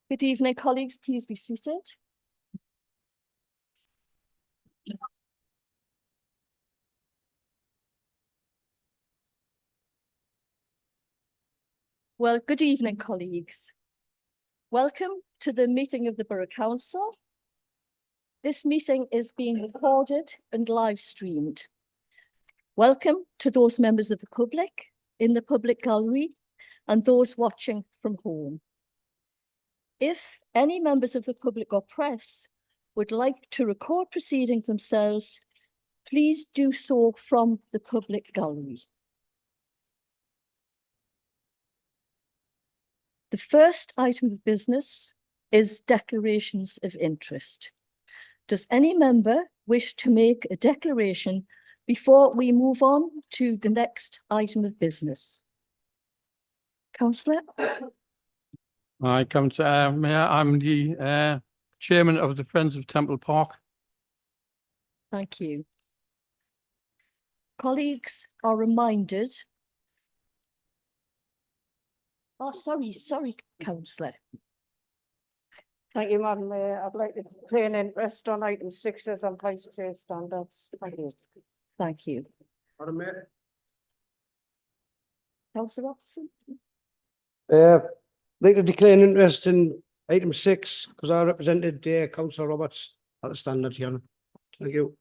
Good evening, colleagues. Please be seated. Well, good evening, colleagues. Welcome to the meeting of the Borough Council. This meeting is being recorded and live streamed. Welcome to those members of the public in the public gallery and those watching from home. If any members of the public or press would like to record proceedings themselves, please do so from the public gallery. The first item of business is declarations of interest. Does any member wish to make a declaration before we move on to the next item of business? Councillor? Hi, Councillor. Mayor, I'm the chairman of the Friends of Temple Park. Thank you. Colleagues are reminded. Oh, sorry, Councillor. Thank you, Madam Mayor. I'd like to declare an interest on item 6 as on vice chair standards. Thank you. Thank you. Madam Mayor. Councillor Robertson? Like to declare an interest in item 6 because I represented Councillor Roberts at the standards here. Thank you.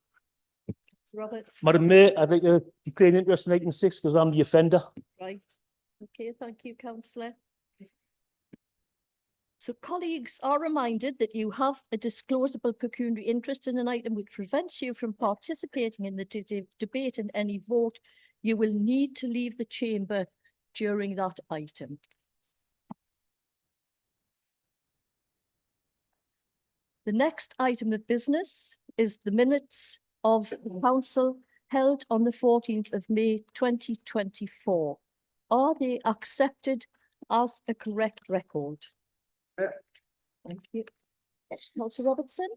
Roberts? Madam Mayor, I'd like to declare an interest in item 6 because I'm the offender. Right. Okay, thank you, Councillor. So colleagues are reminded that you have a disclosable pecuniary interest in an item which prevents you from participating in the debate and any vote. You will need to leave the chamber during that item. The next item of business is the minutes of the council held on the 14th of May 2024. Are they accepted as a correct record? Thank you. Councillor Robertson?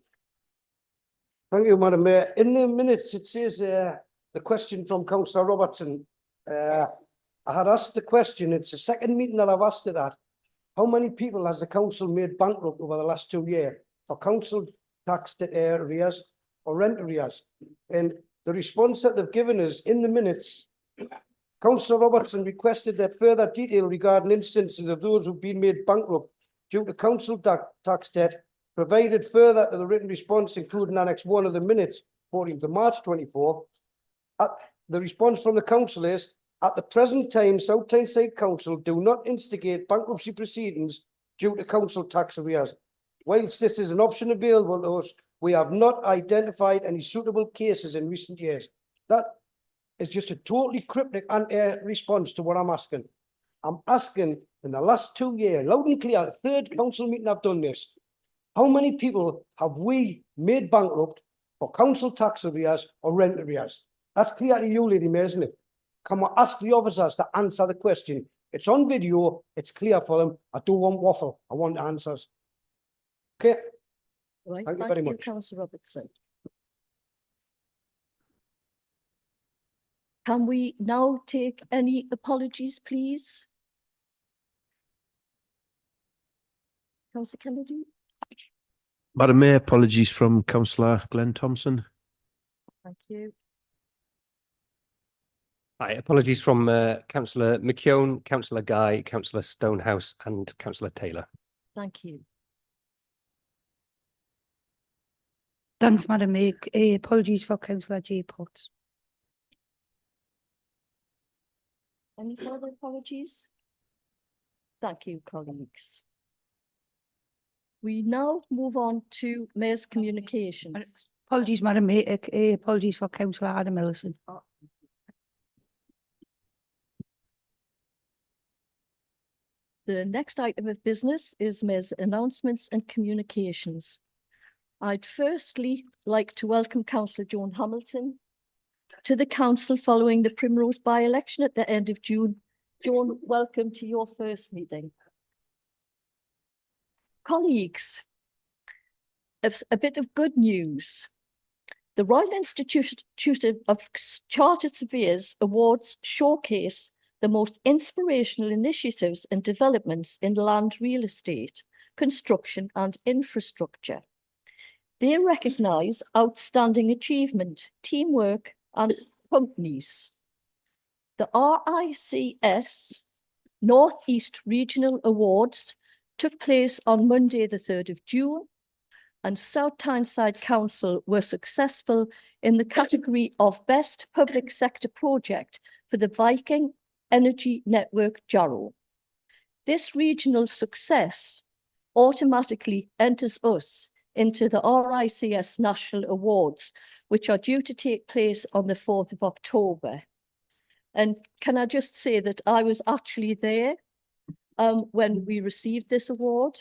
Thank you, Madam Mayor. In the minutes, it says the question from Councillor Robertson. I had asked the question, it's the second meeting that I've asked it at. How many people has the council made bankrupt over the last 2 years for council tax arrears or rent arrears? And the response that they've given us in the minutes, Councillor Robertson requested that further detail regarding instances of those who've been made bankrupt due to council tax debt, provided further to the written response, including Annex 1 of the minutes, 14th of March 24. The response from the council is, at the present time, South Tyneside Council do not instigate bankruptcy proceedings due to council tax arrears. Whilst this is an option available to us, we have not identified any suitable cases in recent years. That is just a totally cryptic response to what I'm asking. I'm asking, in the last 2 years, loud and clear, the third council meeting I've done this, how many people have we made bankrupt for council tax arrears or rent arrears? That's clear to you, Lady Mayor, isn't it? Can we ask the officers to answer the question? It's on video, it's clear for them. I don't want waffle, I want answers. Okay. Right, Thank you very much. Councillor Robertson. Can we now take any apologies, please? Councillor Kennedy? Madam Mayor, apologies from Councillor Glenn Thompson. Thank you. Hi, apologies from Councillor McKeown, Councillor Guy, Councillor Stonehouse and Councillor Taylor. Thank you. Thanks, Madam Mayor. Apologies for Councillor J. Potts. Any further apologies? Thank you, colleagues. We now move on to Mayor's communications. Apologies, Madam Mayor. Apologies for Councillor Adam Ellison. The next item of business is Mayor's announcements and communications. I'd firstly like to welcome Councillor Joan Hamilton to the council following the Primrose by-election at the end of June. Joan, welcome to your first meeting. Colleagues, a bit of good news. The Royal Institute of Chartered Surveyors Awards showcase the most inspirational initiatives and developments in land real estate, construction and infrastructure. They recognise outstanding achievement, teamwork and companies. The RICS North East Regional Awards took place on Monday, the 3rd of June, and South Tyneside Council were successful in the category of Best Public Sector Project for the Viking Energy Network Jarrow. This regional success automatically enters us into the RICS National Awards, which are due to take place on the 4th of October. And can I just say that I was actually there when we received this award.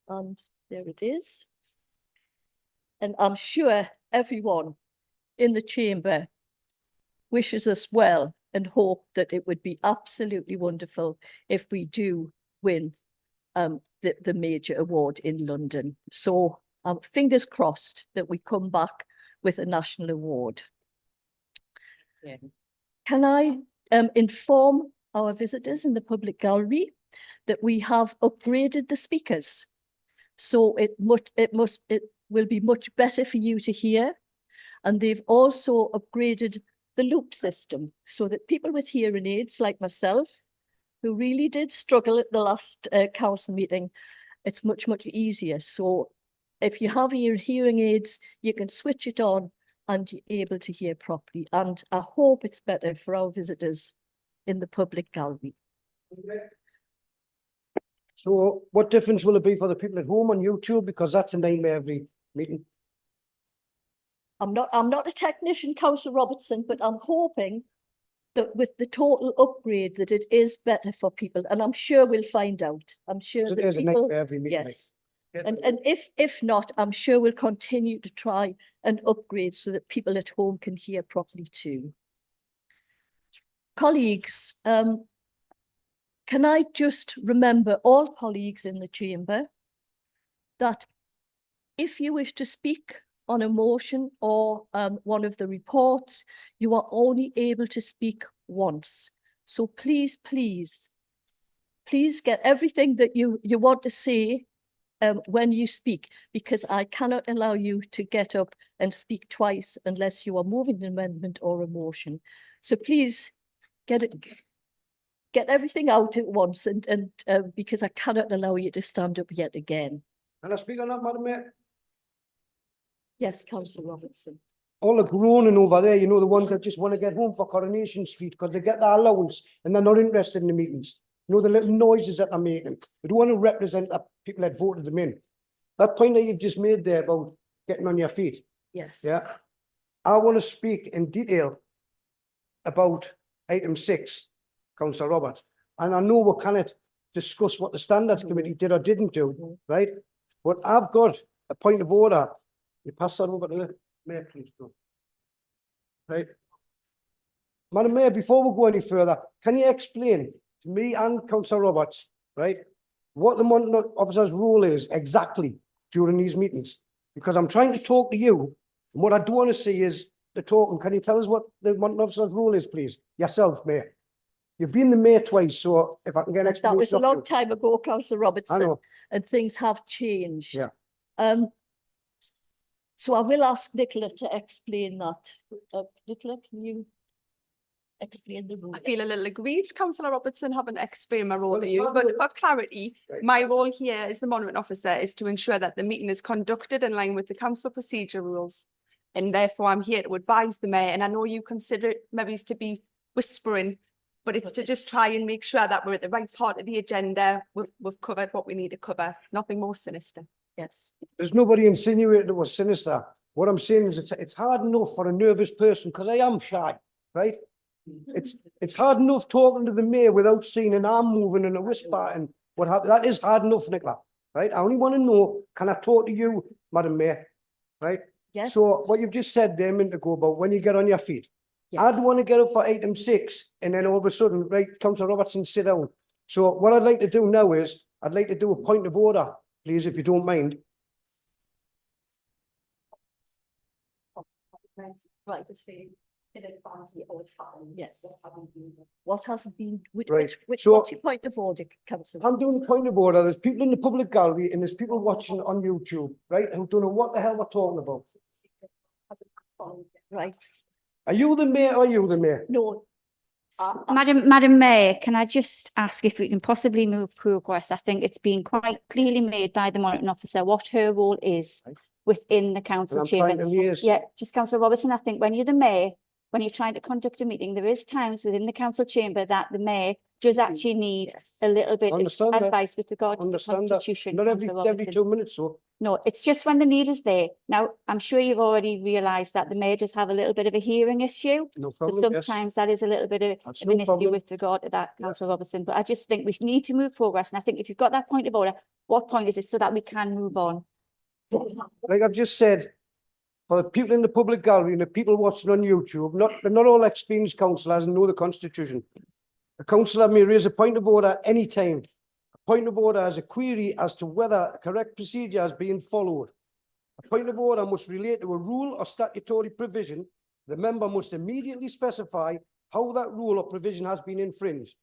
And there it is. And I'm sure everyone in the chamber wishes us well and hope that it would be absolutely wonderful if we do win the major award in London. So fingers crossed that we come back with a national award. Yeah. Can I inform our visitors in the public gallery that we have upgraded the speakers? So it will be much better for you to hear. And they've also upgraded the loop system so that people with hearing aids like myself, who really did struggle at the last council meeting, it's much easier. So if you have your hearing aids, you can switch it on and you're able to hear properly. And I hope it's better for our visitors in the public gallery. So what difference will it be for the people at home on YouTube? Because that's a nightmare every meeting. I'm not a technician, Councillor Robertson, but I'm hoping that with the total upgrade that it is better for people, and I'm sure we'll find out. I'm sure So that there's a people, nightmare every meeting. yes. And if not, I'm sure we'll continue to try and upgrade so that people at home can hear properly too. Colleagues, can I just remember all colleagues in the chamber that if you wish to speak on a motion or one of the reports, you are only able to speak once. So please get everything that you want to say when you speak, because I cannot allow you to get up and speak twice unless you are moving an amendment or a motion. So please get everything out at once, and because I cannot allow you to stand up yet again. Can I speak on that, Madam Mayor? Yes, Councillor Robertson. All the groaning over there, you know, the ones that just want to get home for Coronation Street because they get their allowance and they're not interested in the meetings. You know, the little noises that they're making. They don't want to represent the people that voted them in. That point that you've just made there about getting on your feet. Yes. Yeah. I want to speak in detail about item 6, Councillor Roberts. And I know we cannot discuss what the Standards Committee did or didn't do, right? But I've got a point of order. You pass that over to the Mayor, please, Joe. Right. Madam Mayor, before we go any further, can you explain to me and Councillor Roberts, right, what the monitoring officer's role is exactly during these meetings? Because I'm trying to talk to you, and what I do want to see is the talking. Can you tell us what the monitoring officer's role is, please? Yourself, Mayor. You've been the Mayor twice, so if I can get an That explanation. was a of long you. time ago, Councillor I Robertson, know. and things have changed. Yeah. So I will ask Nicola to explain that. Nicola, can you explain the rule? I feel a little aggrieved, Councillor Robertson, having to explain my role Well, to it's you, not but really- for clarity, Right. my role here as the monitoring officer is to ensure that the meeting is conducted in line with the council procedure rules. And therefore I'm here to advise the mayor, and I know you consider it maybe to be whispering, but it's But to just it's- try and make sure that we're at the right part of the agenda. We've covered what we need to cover, nothing more sinister. Yes. There's nobody insinuating it was sinister. What I'm saying is it's hard enough for a nervous person, because I am shy, right? It's hard enough talking to the mayor without seeing an arm moving and a whisper and what happened. That is hard enough, Nicola, right? I only want to know, can I talk to you, Madam Mayor, right? Yes. So what you've just said there a minute ago about when you get on your feet. Yes. I'd want to get up for item 6 and then all of a sudden, right, Councillor Robertson, sit down. So what I'd like to do now is, I'd like to do a point of order, please, if you don't mind. Right, it's fine. in advance of what's happening. Yes. What hasn't been done. What hasn't been, Right, which, so- what's your point of order, councillor? I'm doing a point of order. There's people in the public gallery and there's people watching on YouTube, right, who don't know what the hell we're talking about. Hasn't been followed. Right, Are you the mayor or are you the mayor? no. Madam Mayor, can I just ask if we can possibly move progress? I think it's been quite clearly Yes. made by the monitoring officer what her role is within the And council I'm trying chamber. to liaise. Yeah, just councillor Robertson, I think when you're the mayor, when you're trying to conduct a meeting, there is times within the council chamber that the mayor does actually need Yes. a little bit of Understand that. advice with regard to the Understand that. constitution. Not councillor every Robertson. 2 minutes, so. No, it's just when the need is there. Now, I'm sure you've already realised that the mayor does have a little bit of a hearing issue. No So problem, yes. sometimes that is a little bit of That's of no an issue problem. with regard to that, Yeah. councillor Robertson, but I just think we need to move progress. And I think if you've got that point of order, what point is it so that we can move on? Like I've just said, for the people in the public gallery and the people watching on YouTube, they're not all experienced councillors and know the constitution. A councillor may raise a point of order anytime. A point of order is a query as to whether a correct procedure is being followed. A point of order must relate to a rule or statutory provision. The member must immediately specify how that rule or provision has been infringed.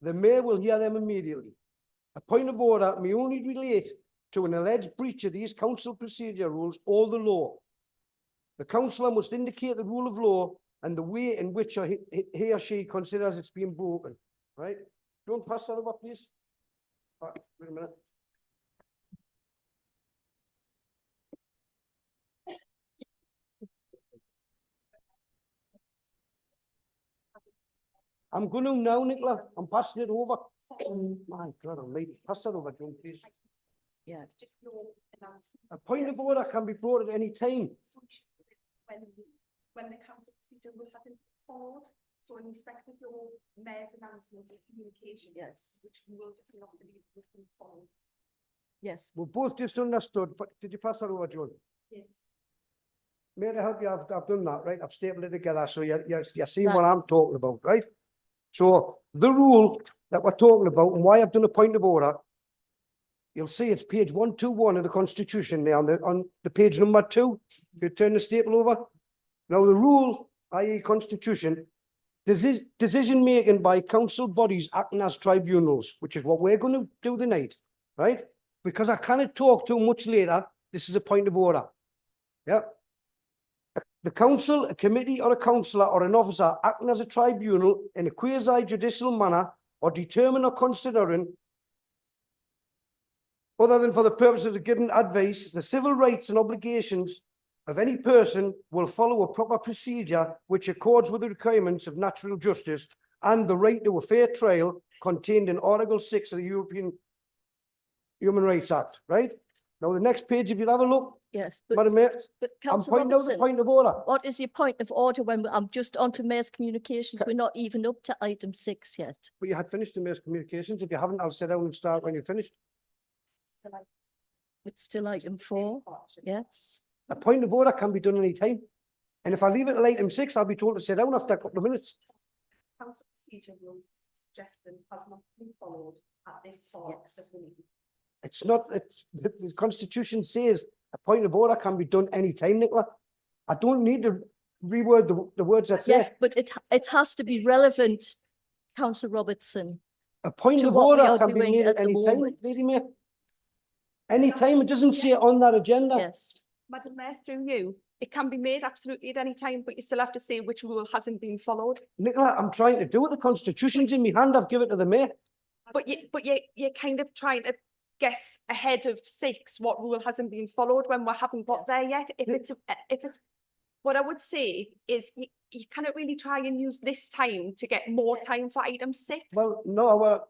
The mayor will hear them immediately. A point of order may only relate to an alleged breach of these council procedure rules or the law. The councillor must indicate the rule of law and the way in which he or she considers it's been broken, right? Don't pass that over, please. Wait a minute. I'm going to now, Nicola. I'm passing it over. My God almighty. Pass that over, John, please. Yeah. It's just your announcement. A point of order can be brought at any time. So we should put it when the council procedure rule hasn't been followed. So in respect of your mayor's announcements and communication. Yes. Which rule does not believe would be followed. Yes, We both just understood, but did you pass that over, John? Yes. May I help you? I've done that, right? I've stapled it together, so you're seeing Right. what I'm talking about, right? So the rule that we're talking about and why I've done a point of order, you'll see it's page 121 of the Constitution there on the page number 2. If you turn the staple over. Now the rule, i.e. Constitution, decision making by council bodies acting as tribunals, which is what we're going to do tonight, right? Because I cannot talk too much later, this is a point of order. Yeah. The council, a committee or a councillor or an officer acting as a tribunal in a quasi-judicial manner or determine or considering other than for the purposes of giving advice, the civil rights and obligations of any person will follow a proper procedure which accords with the requirements of natural justice and the right to a fair trial contained in Article 6 of the European Human Rights Act, right? Now, the next page, if you'll have a look, yes, but, Madam Mayor, but I'm councillor pointing out the Robertson, point of order. what is your point of order when I'm just on to mayor's communications? We're not even up to item 6 yet. But you had finished the mayor's communications. If you haven't, I'll sit down and start when you're finished. It's still item 4, yes. A point of order can be done any time. And if I leave it at item 6, I'll be told to sit down after a couple of minutes. Council procedure rules suggesting has not been followed at this part Yes. of the meeting. It's not, the Constitution says a point of order can be done any time, Nicola. I don't need to reword the words that's there. Yes, but it has to be relevant, councillor Robertson. A point to of what we order are can be doing made at at the any time, moment. Lady Mayor. Any time, it doesn't say it on that agenda. Yes, Madam Mayor, through you, it can be made absolutely at any time, but you still have to say which rule hasn't been followed. Nicola, I'm trying to do it. The Constitution's in my hand. I've given it to the Mayor. But you're kind of trying to guess ahead of 6 what rule hasn't been followed when we haven't got there yet. If it's what I would say is you cannot really try and use this time to get more Yes. time for item 6. Well, no,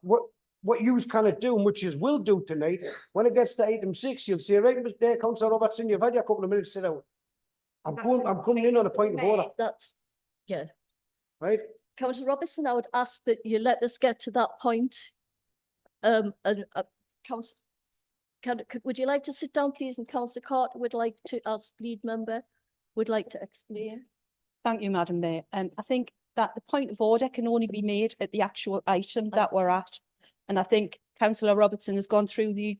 what yous kind of do, and which yous will do tonight, when it gets to item 6, you'll say, right, Mr. There, Councillor Robertson, you've had your couple of minutes to sit down. I'm coming in on a point of order, that's, yeah. right? Councillor Robertson, I would ask that you let us get to that point. And council, would you like to sit down, please? And councillor Carter would like to, as lead member, would like to explain. Thank you, Madam Mayor. I think that the point of order can only be made at the actual item that we're at. And I think Councillor Robertson has gone through the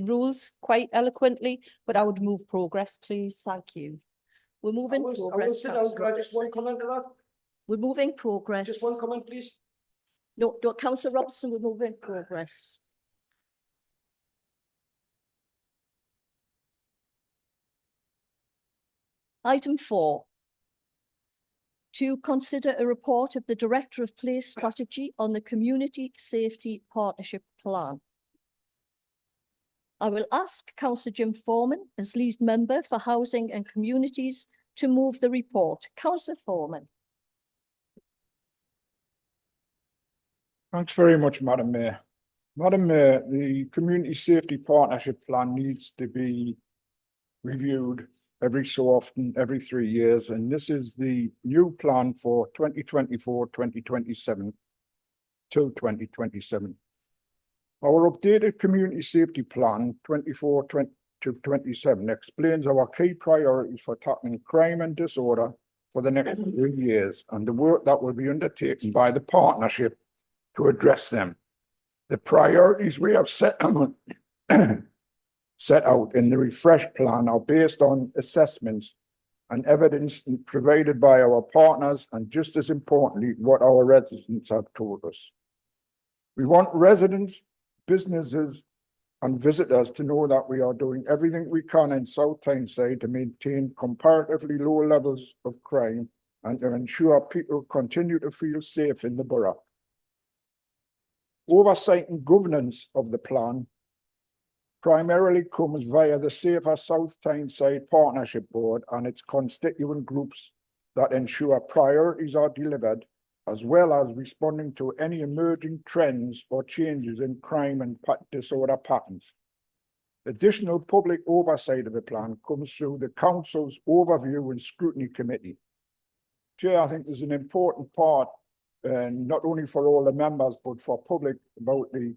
rules quite eloquently, but I would move progress, please. Thank you. We're I moving will progress. sit down, councillor can I just one Robertson. comment to that? We're moving progress. Just one comment, please. No, Councillor Robson, we're moving progress. Item 4. To consider a report of the Director of Place Strategy on the Community Safety Partnership Plan. I will ask Councillor Jim Foreman, as lead member for Housing and Communities, to move the report. Councillor Foreman. Thanks very much, Madam Mayor. Madam Mayor, the Community Safety Partnership Plan needs to be reviewed every so often, every 3 years, and this is the new plan for 2024-2027 till 2027. Our updated Community Safety Plan 24-27 explains our key priorities for tackling crime and disorder for the next 3 years and the work that will be undertaken by the partnership to address them. The priorities we have set out in the refreshed plan are based on assessments and evidence provided by our partners and, just as importantly, what our residents have told us. We want residents, businesses and visitors to know that we are doing everything we can in South Tyneside to maintain comparatively low levels of crime and to ensure people continue to feel safe in the borough. Oversight and governance of the plan primarily comes via the Safer South Tyneside Partnership Board and its constituent groups that ensure priorities are delivered, as well as responding to any emerging trends or changes in crime and disorder patterns. Additional public oversight of the plan comes through the Council's Overview and Scrutiny Committee. Chair, I think there's an important part, not only for all the members, but for public, about the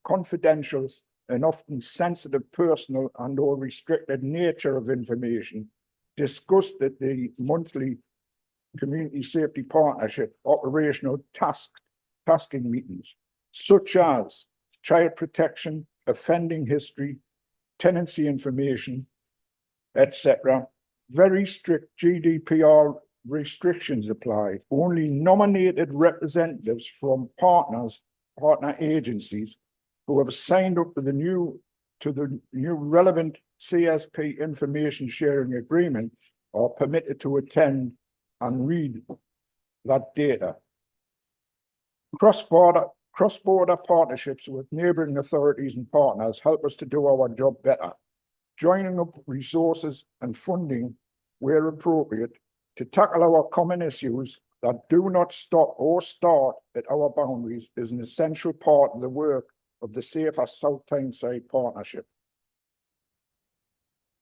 confidential and often sensitive personal and or restricted nature of information discussed at the monthly Community Safety Partnership operational tasking meetings, such as child protection, offending history, tenancy information, etc. Very strict GDPR restrictions apply. Only nominated representatives from partner agencies who have signed up to the new relevant CSP information sharing agreement are permitted to attend and read that data. Cross-border partnerships with neighbouring authorities and partners help us to do our job better, joining up resources and funding where appropriate to tackle our common issues that do not stop or start at our boundaries is an essential part of the work of the Safer South Tyneside Partnership.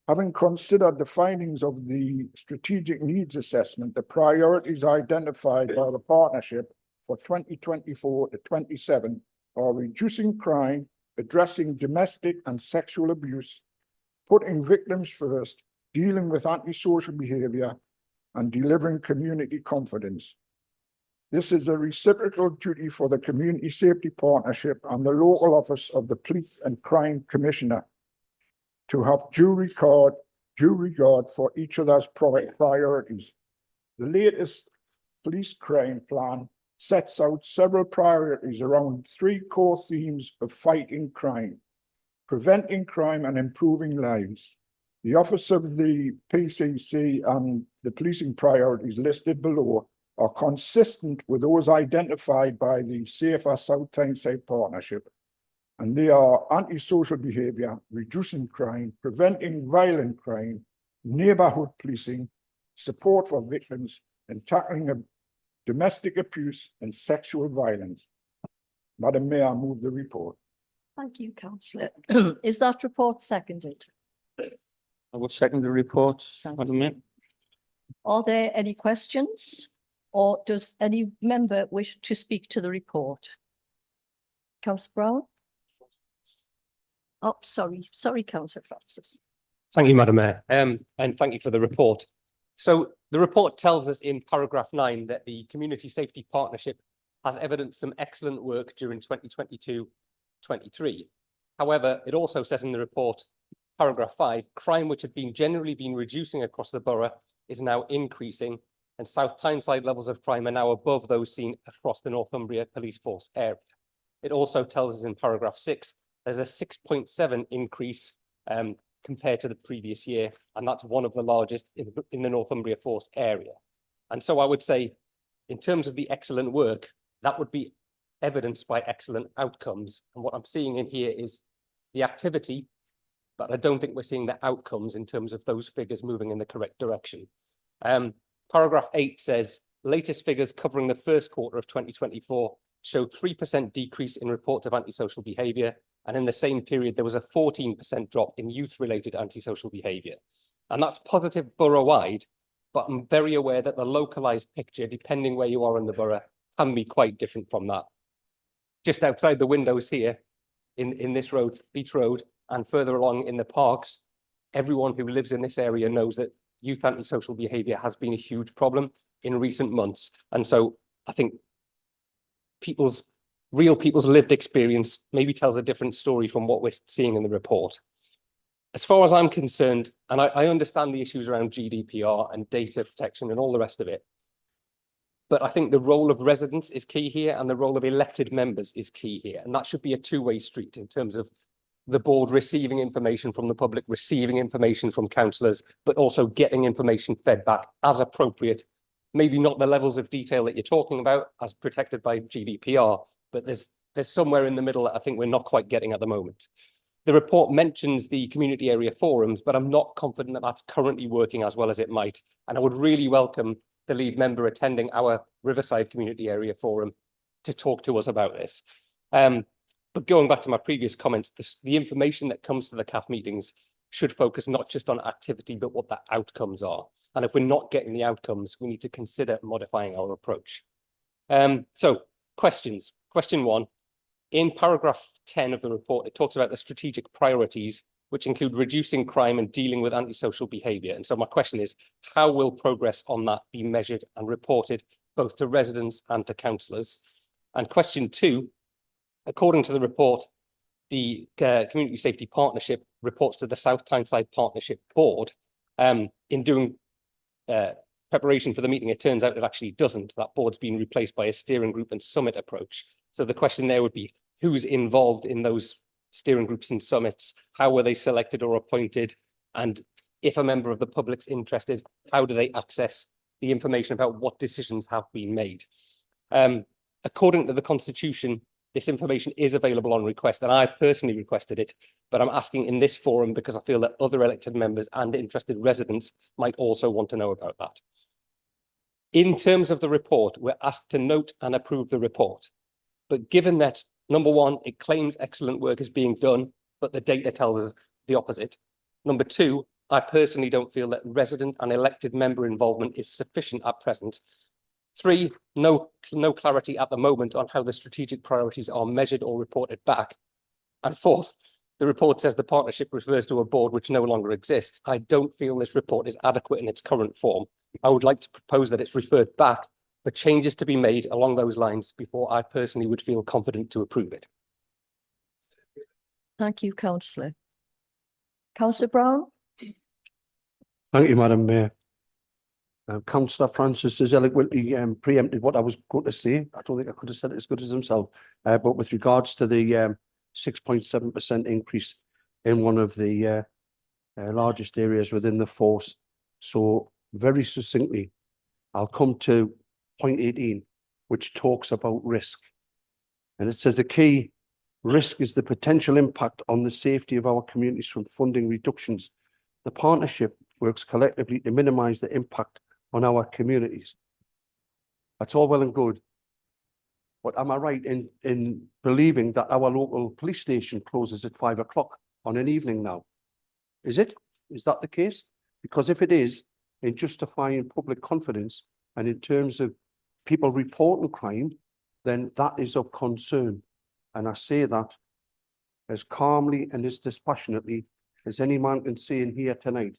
Having considered the findings of the Strategic Needs Assessment, the priorities identified by the partnership for 2024 to 27 are reducing crime, addressing domestic and sexual abuse, putting victims first, dealing with antisocial behaviour, and delivering community confidence. This is a reciprocal duty for the Community Safety Partnership and the local office of the Police and Crime Commissioner to have due regard for each other's priorities. The latest police crime plan sets out several priorities around 3 core themes of fighting crime, preventing crime and improving lives. The Office of the PCC and the policing priorities listed below are consistent with those identified by the Safer South Tyneside Partnership, and they are antisocial behaviour, reducing crime, preventing violent crime, neighbourhood policing, support for victims, and tackling of domestic abuse and sexual violence. Madam Mayor, I move the report. Thank you, Councillor. Is that report seconded? I will second the report, Madam Mayor. Are there any questions, or does any member wish to speak to the report? Councillor Brown? Oh, sorry, Councillor Francis. Thank you, Madam Mayor, and thank you for the report. So the report tells us in paragraph 9 that the Community Safety Partnership has evidenced some excellent work during 2022-23. However, it also says in the report, paragraph 5, crime which had generally been reducing across the borough is now increasing, and South Tyneside levels of crime are now above those seen across the Northumbria Police Force area. It also tells us in paragraph 6, there's a 6.7 increase compared to the previous year, and that's one of the largest in the Northumbria Force area. And so I would say, in terms of the excellent work, that would be evidenced by excellent outcomes. And what I'm seeing in here is the activity, but I don't think we're seeing the outcomes in terms of those figures moving in the correct direction. Paragraph 8 says, latest figures covering the first quarter of 2024 show 3% decrease in reports of antisocial behaviour, and in the same period there was a 14% drop in youth-related antisocial behaviour. And that's positive borough-wide, but I'm very aware that the localised picture, depending where you are in the borough, can be quite different from that. Just outside the windows here, in this road, Beach Road, and further along in the parks, everyone who lives in this area knows that youth antisocial behaviour has been a huge problem in recent months. And so I think real people's lived experience maybe tells a different story from what we're seeing in the report. As far as I'm concerned, and I understand the issues around GDPR and data protection and all the rest of it, but I think the role of residents is key here, and the role of elected members is key here. And that should be a two-way street in terms of the board receiving information from the public, receiving information from councillors, but also getting information fed back as appropriate. Maybe not the levels of detail that you're talking about as protected by GDPR, but there's somewhere in the middle that I think we're not quite getting at the moment. The report mentions the community area forums, but I'm not confident that that's currently working as well as it might. And I would really welcome the lead member attending our Riverside Community Area Forum to talk to us about this. But going back to my previous comments, the information that comes to the CAF meetings should focus not just on activity, but what the outcomes are. And if we're not getting the outcomes, we need to consider modifying our approach. So questions. Question 1. In paragraph 10 of the report, it talks about the strategic priorities, which include reducing crime and dealing with antisocial behaviour. And so my question is, how will progress on that be measured and reported both to residents and to councillors? And question 2, according to the report, the Community Safety Partnership reports to the South Tyneside Partnership Board. In doing preparation for the meeting, it turns out it actually doesn't. That board's been replaced by a steering group and summit approach. So the question there would be, who's involved in those steering groups and summits? How were they selected or appointed? And if a member of the public's interested, how do they access the information about what decisions have been made? According to the Constitution, this information is available on request, and I've personally requested it, but I'm asking in this forum because I feel that other elected members and interested residents might also want to know about that. In terms of the report, we're asked to note and approve the report. But given that, number 1, it claims excellent work is being done, but the data tells us the opposite. Number 2, I personally don't feel that resident and elected member involvement is sufficient at present. 3, no clarity at the moment on how the strategic priorities are measured or reported back. And 4th, the report says the partnership refers to a board which no longer exists. I don't feel this report is adequate in its current form. I would like to propose that it's referred back for changes to be made along those lines before I personally would feel confident to approve it. Thank you, Councillor. Councillor Brown? Thank you, Madam Mayor. Councillor Francis has eloquently preempted what I was going to say. I don't think I could have said it as good as himself. But with regards to the 6.7% increase in one of the largest areas within the force, so very succinctly, I'll come to point 18, which talks about risk. And it says the key risk is the potential impact on the safety of our communities from funding reductions. The partnership works collectively to minimise the impact on our communities. That's all well and good. But am I right in believing that our local police station closes at 5 o'clock on an evening now? Is it? Is that the case? Because if it is, in justifying public confidence and in terms of people reporting crime, then that is of concern. And I say that as calmly and as dispassionately as any man can say in here tonight,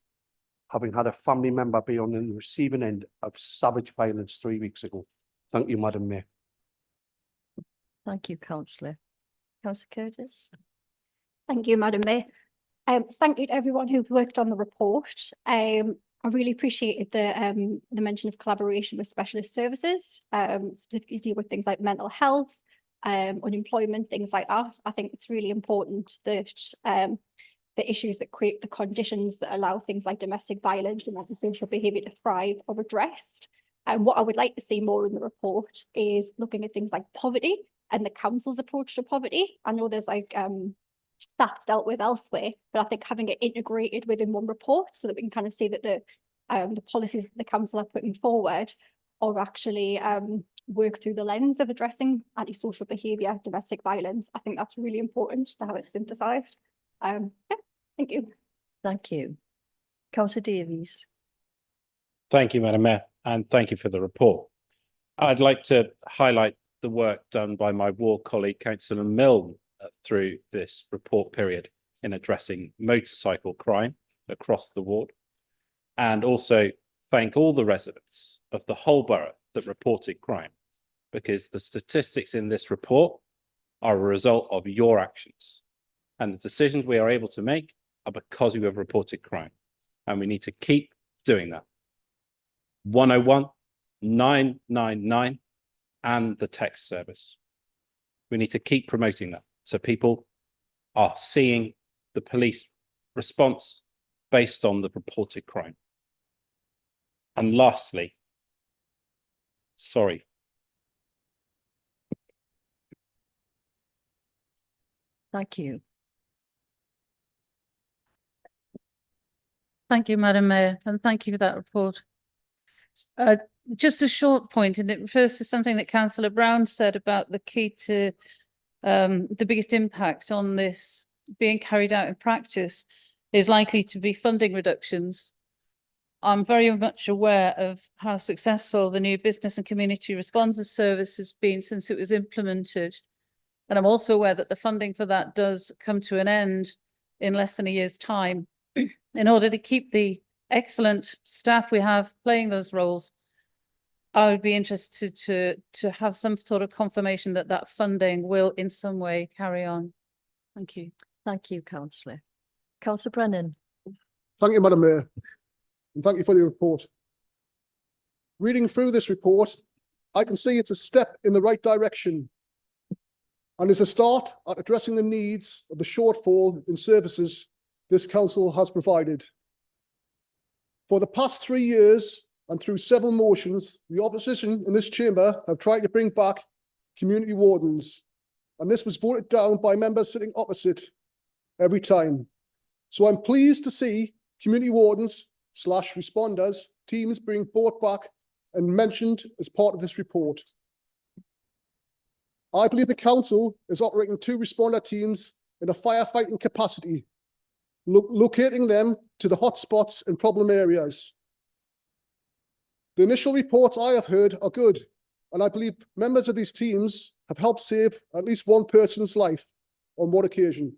having had a family member be on the receiving end of savage violence 3 weeks ago. Thank you, Madam Mayor. Thank you, Councillor. Councillor Curtis? Thank you, Madam Mayor. Thank you to everyone who worked on the report. I really appreciated the mention of collaboration with specialist services, specifically deal with things like mental health, unemployment, things like that. I think it's really important that the issues that create the conditions that allow things like domestic violence and antisocial behaviour to thrive are addressed. And what I would like to see more in the report is looking at things like poverty and the council's approach to poverty. I know there's like that's dealt with elsewhere, but I think having it integrated within one report so that we can kind of see that the policies that the council are putting forward are actually work through the lens of addressing antisocial behaviour, domestic violence. I think that's really important to have it synthesised. Yeah, thank you. Thank you. Councillor Davies. Thank you, Madam Mayor, and thank you for the report. I'd like to highlight the work done by my ward colleague, Councillor Milne, through this report period in addressing motorcycle crime across the ward, and also thank all the residents of the whole borough that reported crime, because the statistics in this report are a result of your actions, and the decisions we are able to make are because you have reported crime, and we need to keep doing that. 101 999 and the text service. We need to keep promoting that so people are seeing the police response based on the reported crime. And lastly, sorry. Thank you. Thank you, Madam Mayor, and thank you for that report. Just a short point, and it refers to something that Councillor Brown said about the key to the biggest impact on this being carried out in practice is likely to be funding reductions. I'm very much aware of how successful the new Business and Community Responses Service has been since it was implemented. And I'm also aware that the funding for that does come to an end in less than a year's time. In order to keep the excellent staff we have playing those roles, I would be interested to have some sort of confirmation that that funding will in some way carry on. Thank you. Thank you, Councillor. Councillor Brennan. Thank you, Madam Mayor, and thank you for the report. Reading through this report, I can see it's a step in the right direction and is a start at addressing the needs of the shortfall in services this council has provided. For the past 3 years, and through several motions, the opposition in this chamber have tried to bring back community wardens, and this was voted down by members sitting opposite every time. So I'm pleased to see community wardens / responders teams being brought back and mentioned as part of this report. I believe the council is operating 2 responder teams in a firefighting capacity, locating them to the hotspots and problem areas. The initial reports I have heard are good, and I believe members of these teams have helped save at least one person's life on one occasion.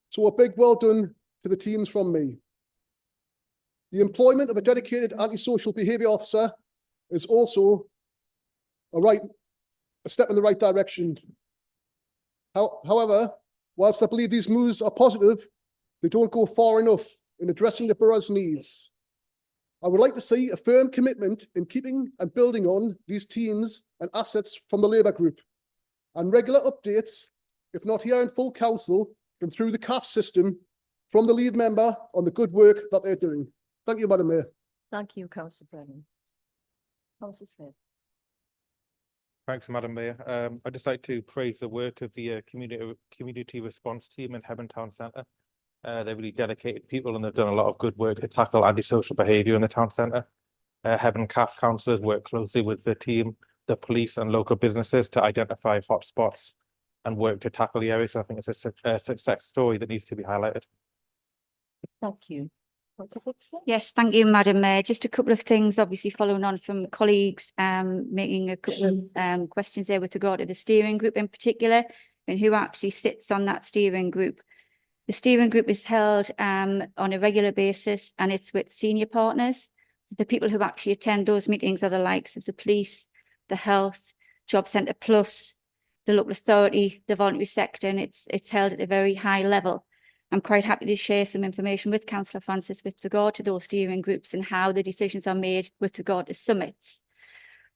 So a big well done to the teams from me. The employment of a dedicated antisocial behaviour officer is also a step in the right direction. However, whilst I believe these moves are positive, they don't go far enough in addressing the borough's needs. I would like to see a firm commitment in keeping and building on these teams and assets from the Labour group, and regular updates, if not here in full council, and through the CAF system from the lead member on the good work that they're doing. Thank you, Madam Mayor. Thank you, Councillor Brennan. Councillor Smith. Thanks, Madam Mayor. I'd just like to praise the work of the community response team in Hebburn Town Centre. They're really dedicated people and they've done a lot of good work to tackle antisocial behaviour in the town centre. Hebburn CAF councillors work closely with the team, the police and local businesses to identify hotspots and work to tackle the areas. So I think it's a success story that needs to be highlighted. Thank you. Yes, thank you, Madam Mayor. Just a couple of things, obviously following on from colleagues, making a couple of questions there with regard to the steering group in particular, and who actually sits on that steering group. The steering group is held on a regular basis, and it's with senior partners. The people who actually attend those meetings are the likes of the police, the health, Job Centre Plus, the local authority, the voluntary sector, and it's held at a very high level. I'm quite happy to share some information with Councillor Francis with regard to those steering groups and how the decisions are made with regard to summits.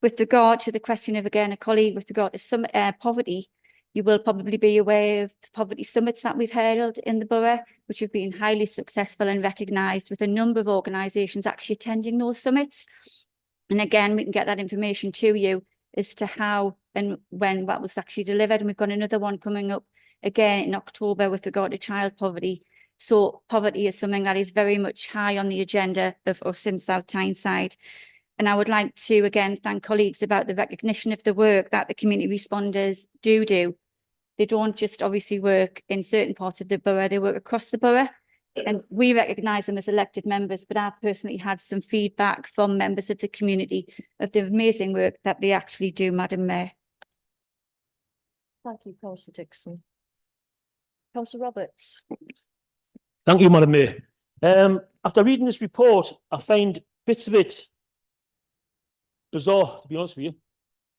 With regard to the question of, again, a colleague with regard to summit, poverty, you will probably be aware of the poverty summits that we've held in the borough, which have been highly successful and recognised, with a number of organisations actually attending those summits. And again, we can get that information to you as to how and when that was actually delivered. And we've got another one coming up again in October with regard to child poverty. So poverty is something that is very much high on the agenda of us in South Tyneside. And I would like to again thank colleagues about the recognition of the work that the community responders do. They don't just obviously work in certain parts of the borough, they work across the borough. And we recognise them as elected members, but I've personally had some feedback from members of the community of the amazing work that they actually do, Madam Mayor. Thank you, Councillor Dixon. Councillor Roberts. Thank you, Madam Mayor. After reading this report, I find bits of it bizarre, to be honest with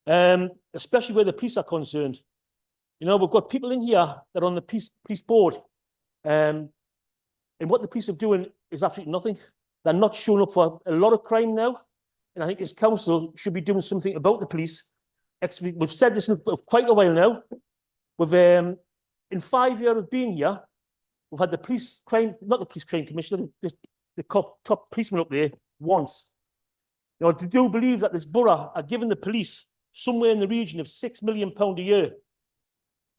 you, especially where the police are concerned. You know, we've got people in here that are on the police board, and what the police are doing is absolutely nothing. They're not showing up for a lot of crime now, and I think this council should be doing something about the police. We've said this for quite a while now. We've in 5 years of being here, we've had the police crime, not the police crime commissioner, the top policeman up there once. Now, I do believe that this borough are giving the police somewhere in the region of £6 million a year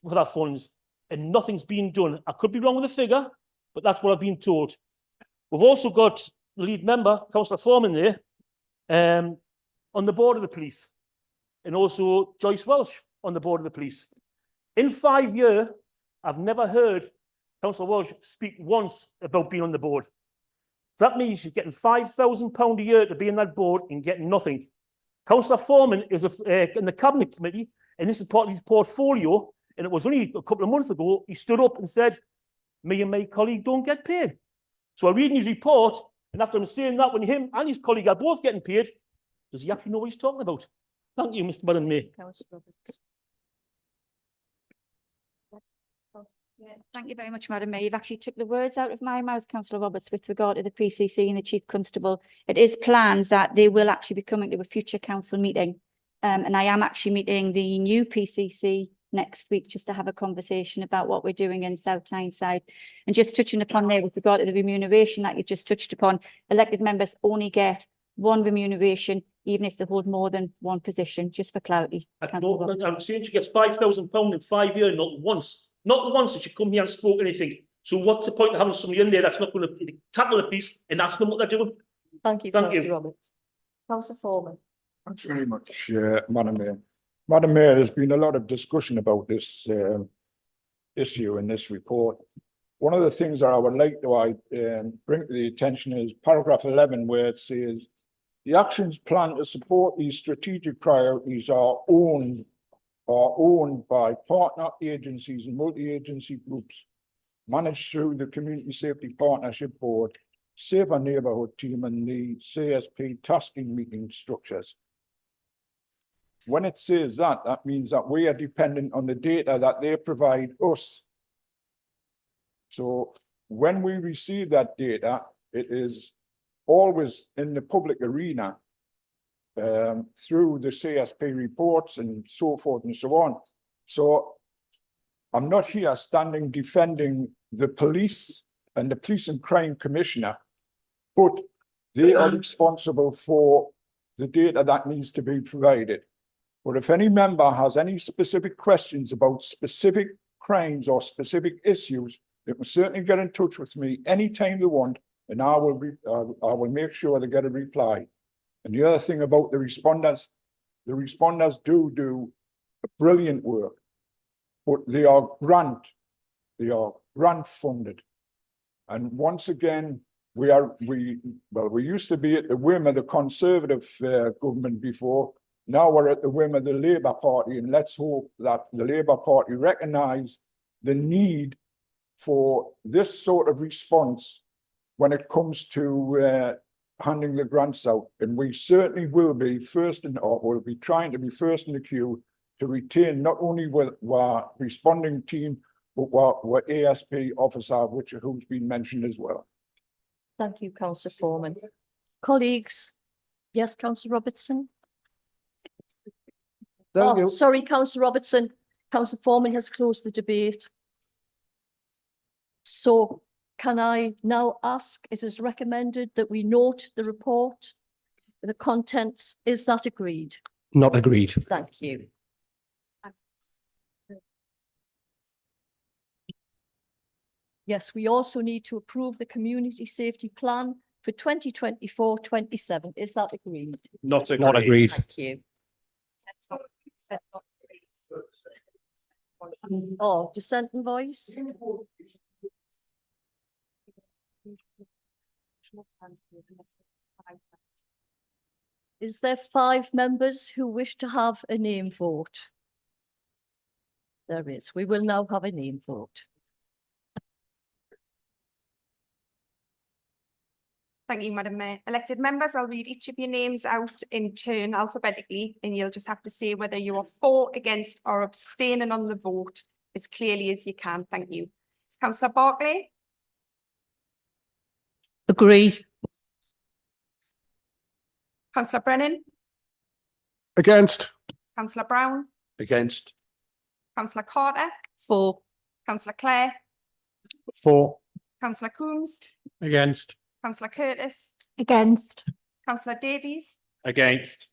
for that funds, and nothing's been done. I could be wrong with the figure, but that's what I've been told. We've also got the lead member, Councillor Foreman, there on the board of the police, and also Joyce Welsh on the board of the police. In 5 years, I've never heard Councillor Welsh speak once about being on the board. That means she's getting £5,000 a year to be in that board and getting nothing. Councillor Foreman is in the Cabinet Committee, and this is part of his portfolio. And it was only a couple of months ago, he stood up and said, me and my colleague don't get paid. So I read his report, and after him saying that, when him and his colleague are both getting paid, does he actually know what he's talking about? Thank you, Madam Mayor. Councillor Roberts. Yeah, thank you very much, Madam Mayor. You've actually took the words out of my mouth, Councillor Roberts, with regard to the PCC and the Chief Constable. It is planned that they will actually be coming to a future council meeting. And I am actually meeting the new PCC next week just to have a conversation about what we're doing in South Tyneside. And just touching upon there with regard to the remuneration that you just touched upon, elected members only get one remuneration, even if they hold more than one position, just for clarity. I'm saying she gets £5,000 in 5 years, not once. Not once did she come here and spoke anything. So what's the point of having somebody in there that's not going to tackle the piece and ask them what they're doing? Thank you, Councillor Roberts. Councillor Foreman. Thanks very much, Madam Mayor. Madam Mayor, there's been a lot of discussion about this issue in this report. One of the things that I would like to bring to the attention is paragraph 11, where it says, the actions planned to support these strategic priorities are owned by partner agencies and multi-agency groups managed through the Community Safety Partnership Board, Safer Neighbourhood Team, and the CSP tasking meeting structures. When it says that, that means that we are dependent on the data that they provide us. So when we receive that data, it is always in the public arena through the CSP reports and so forth and so on. So I'm not here standing defending the police and the Police and Crime Commissioner, but they are responsible for the data that needs to be provided. But if any member has any specific questions about specific crimes or specific issues, they can certainly get in touch with me anytime they want, and I will make sure they get a reply. And the other thing about the responders do brilliant work, but they are grant funded. And once again, we used to be at the whim of the Conservative government before. Now we're at the whim of the Labour Party, and let's hope that the Labour Party recognise the need for this sort of response when it comes to handing the grants out. And we certainly will be we'll be trying to be first in the queue to retain not only with our responding team, but what ASP officer, who's been mentioned as well. Thank you, councillor Foreman. Colleagues, yes, councillor Robertson? Thank you. Sorry, councillor Robertson. Councillor Foreman has closed the debate. So can I now ask, it is recommended that we note the report, the contents, is that agreed? Not agreed. Thank you. Yes, we also need to approve the community safety plan for 2024-27. Is that agreed? Not agreed. Not agreed. Thank you. Oh, dissenting voice? Is there 5 members who wish to have a name vote? There is. We will now have a name vote. Thank you, Madam Mayor. Elected members, I'll read each of your names out in turn alphabetically, and you'll just have to say whether you are for, against, or abstaining on the vote as clearly as you can. Thank you. Councillor Barclay. Agree. Councillor Brennan. Against. Councillor Brown. Against. Councillor Carter. For. Councillor Clare. For. Councillor Coombs. Against. Councillor Curtis. Against. Councillor Davies. Against.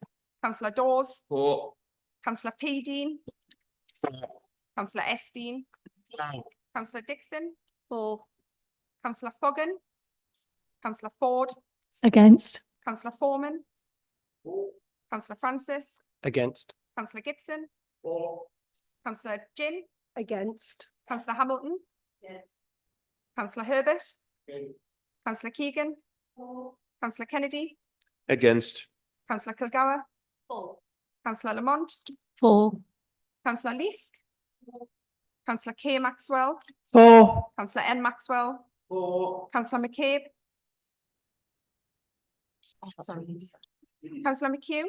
Councillor Dawes. For. Councillor P. Dean. Councillor S. Dean. Councillor Dixon. For. Councillor Fogan. Councillor Ford. Against. Councillor Foreman. Councillor Francis. Against. Councillor Gibson. Councillor Jim. Against. Councillor Hamilton. Councillor Herbert. Councillor Keegan. Councillor Kennedy. Against. Councillor Kilgour. Councillor Lamont. For. Councillor Leask. Councillor K. Maxwell. For. Councillor N. Maxwell. Councillor McCabe. Councillor McHugh.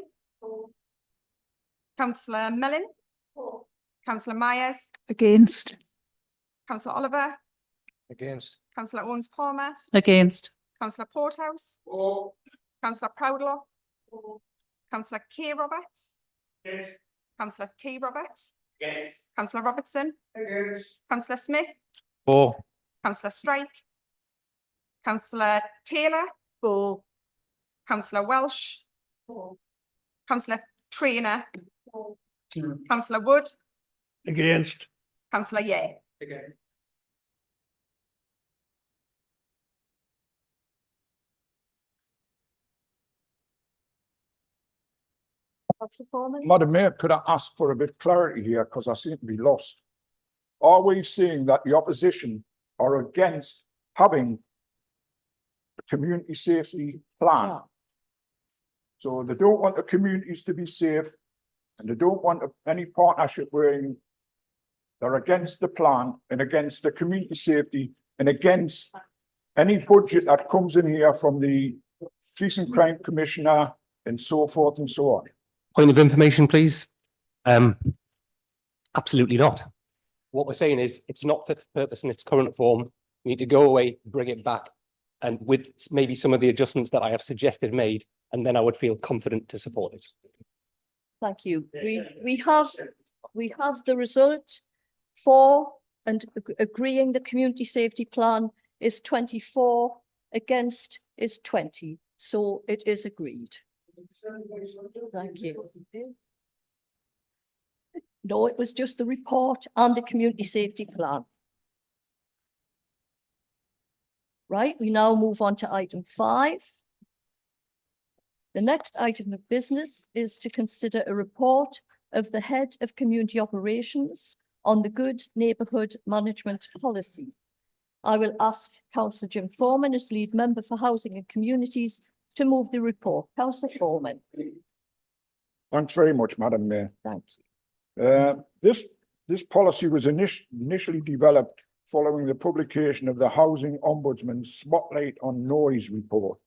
Councillor Mellon. Councillor Myers. Against. Councillor Oliver. Against. Councillor Owens Palmer. Against. Councillor Porthouse. Councillor Proudlaw. Councillor K. Roberts. Councillor T. Roberts. Councillor Robertson. Councillor Smith. For. Councillor Strike. Councillor Taylor. For. Councillor Welsh. Councillor Trainer. Councillor Wood. Against. Councillor Yeh. Councillor Foreman? Madam Mayor, could I ask for a bit of clarity here, because I seem to be lost? Are we saying that the opposition are against having a community safety plan? So they don't want the communities to be safe, and they don't want any partnership where they're against the plan and against the community safety and against any budget that comes in here from the Police and Crime Commissioner and so forth and so on. Point of information, please. Absolutely not. What we're saying is it's not fit for purpose in its current form. We need to go away, bring it back, and with maybe some of the adjustments that I have suggested made, and then I would feel confident to support it. Thank you. We have the result for and agreeing the community safety plan is 24, against is 20. So it is agreed. Thank you. No, it was just the report and the community safety plan. Right, we now move on to item 5. The next item of business is to consider a report of the Head of Community Operations on the Good Neighbourhood Management Policy. I will ask Councillor Jim Foreman as lead member for Housing and Communities to move the report. Councillor Foreman. Thanks very much, Madam Mayor. Thank you. This policy was initially developed following the publication of the Housing Ombudsman's Spotlight on Noise report.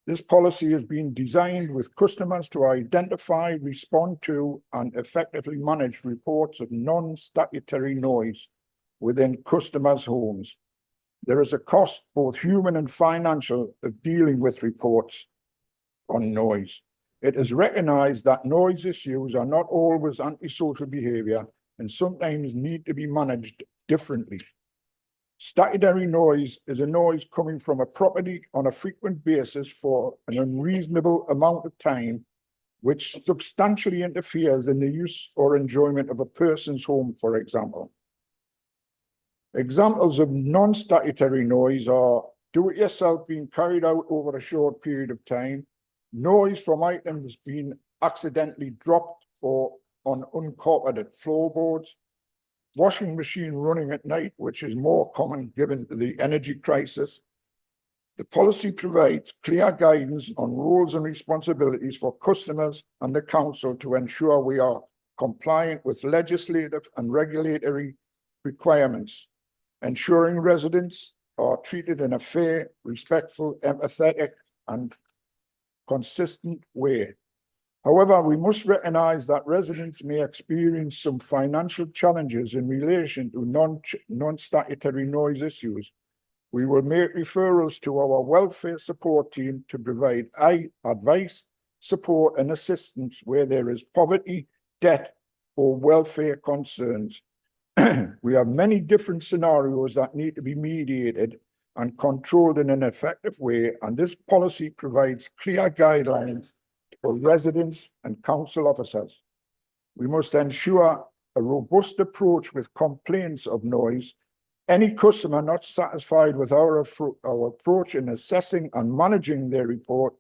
This policy has been designed with customers to identify, respond to, and effectively manage reports of non-statutory noise within customers' homes. There is a cost, both human and financial, of dealing with reports on noise. It is recognised that noise issues are not always antisocial behaviour and sometimes need to be managed differently. Statutory noise is a noise coming from a property on a frequent basis for an unreasonable amount of time, which substantially interferes in the use or enjoyment of a person's home, for example. Examples of non-statutory noise are do-it-yourself being carried out over a short period of time, noise from items being accidentally dropped or on uncarpeted floorboards, washing machine running at night, which is more common given the energy crisis. The policy provides clear guidance on roles and responsibilities for customers and the council to ensure we are compliant with legislative and regulatory requirements, ensuring residents are treated in a fair, respectful, empathetic, and consistent way. However, we must recognise that residents may experience some financial challenges in relation to non-statutory noise issues. We will make referrals to our welfare support team to provide advice, support and assistance where there is poverty, debt or welfare concerns. We have many different scenarios that need to be mediated and controlled in an effective way, and this policy provides clear guidelines for residents and council officers. We must ensure a robust approach with complaints of noise. Any customer not satisfied with our approach in assessing and managing their report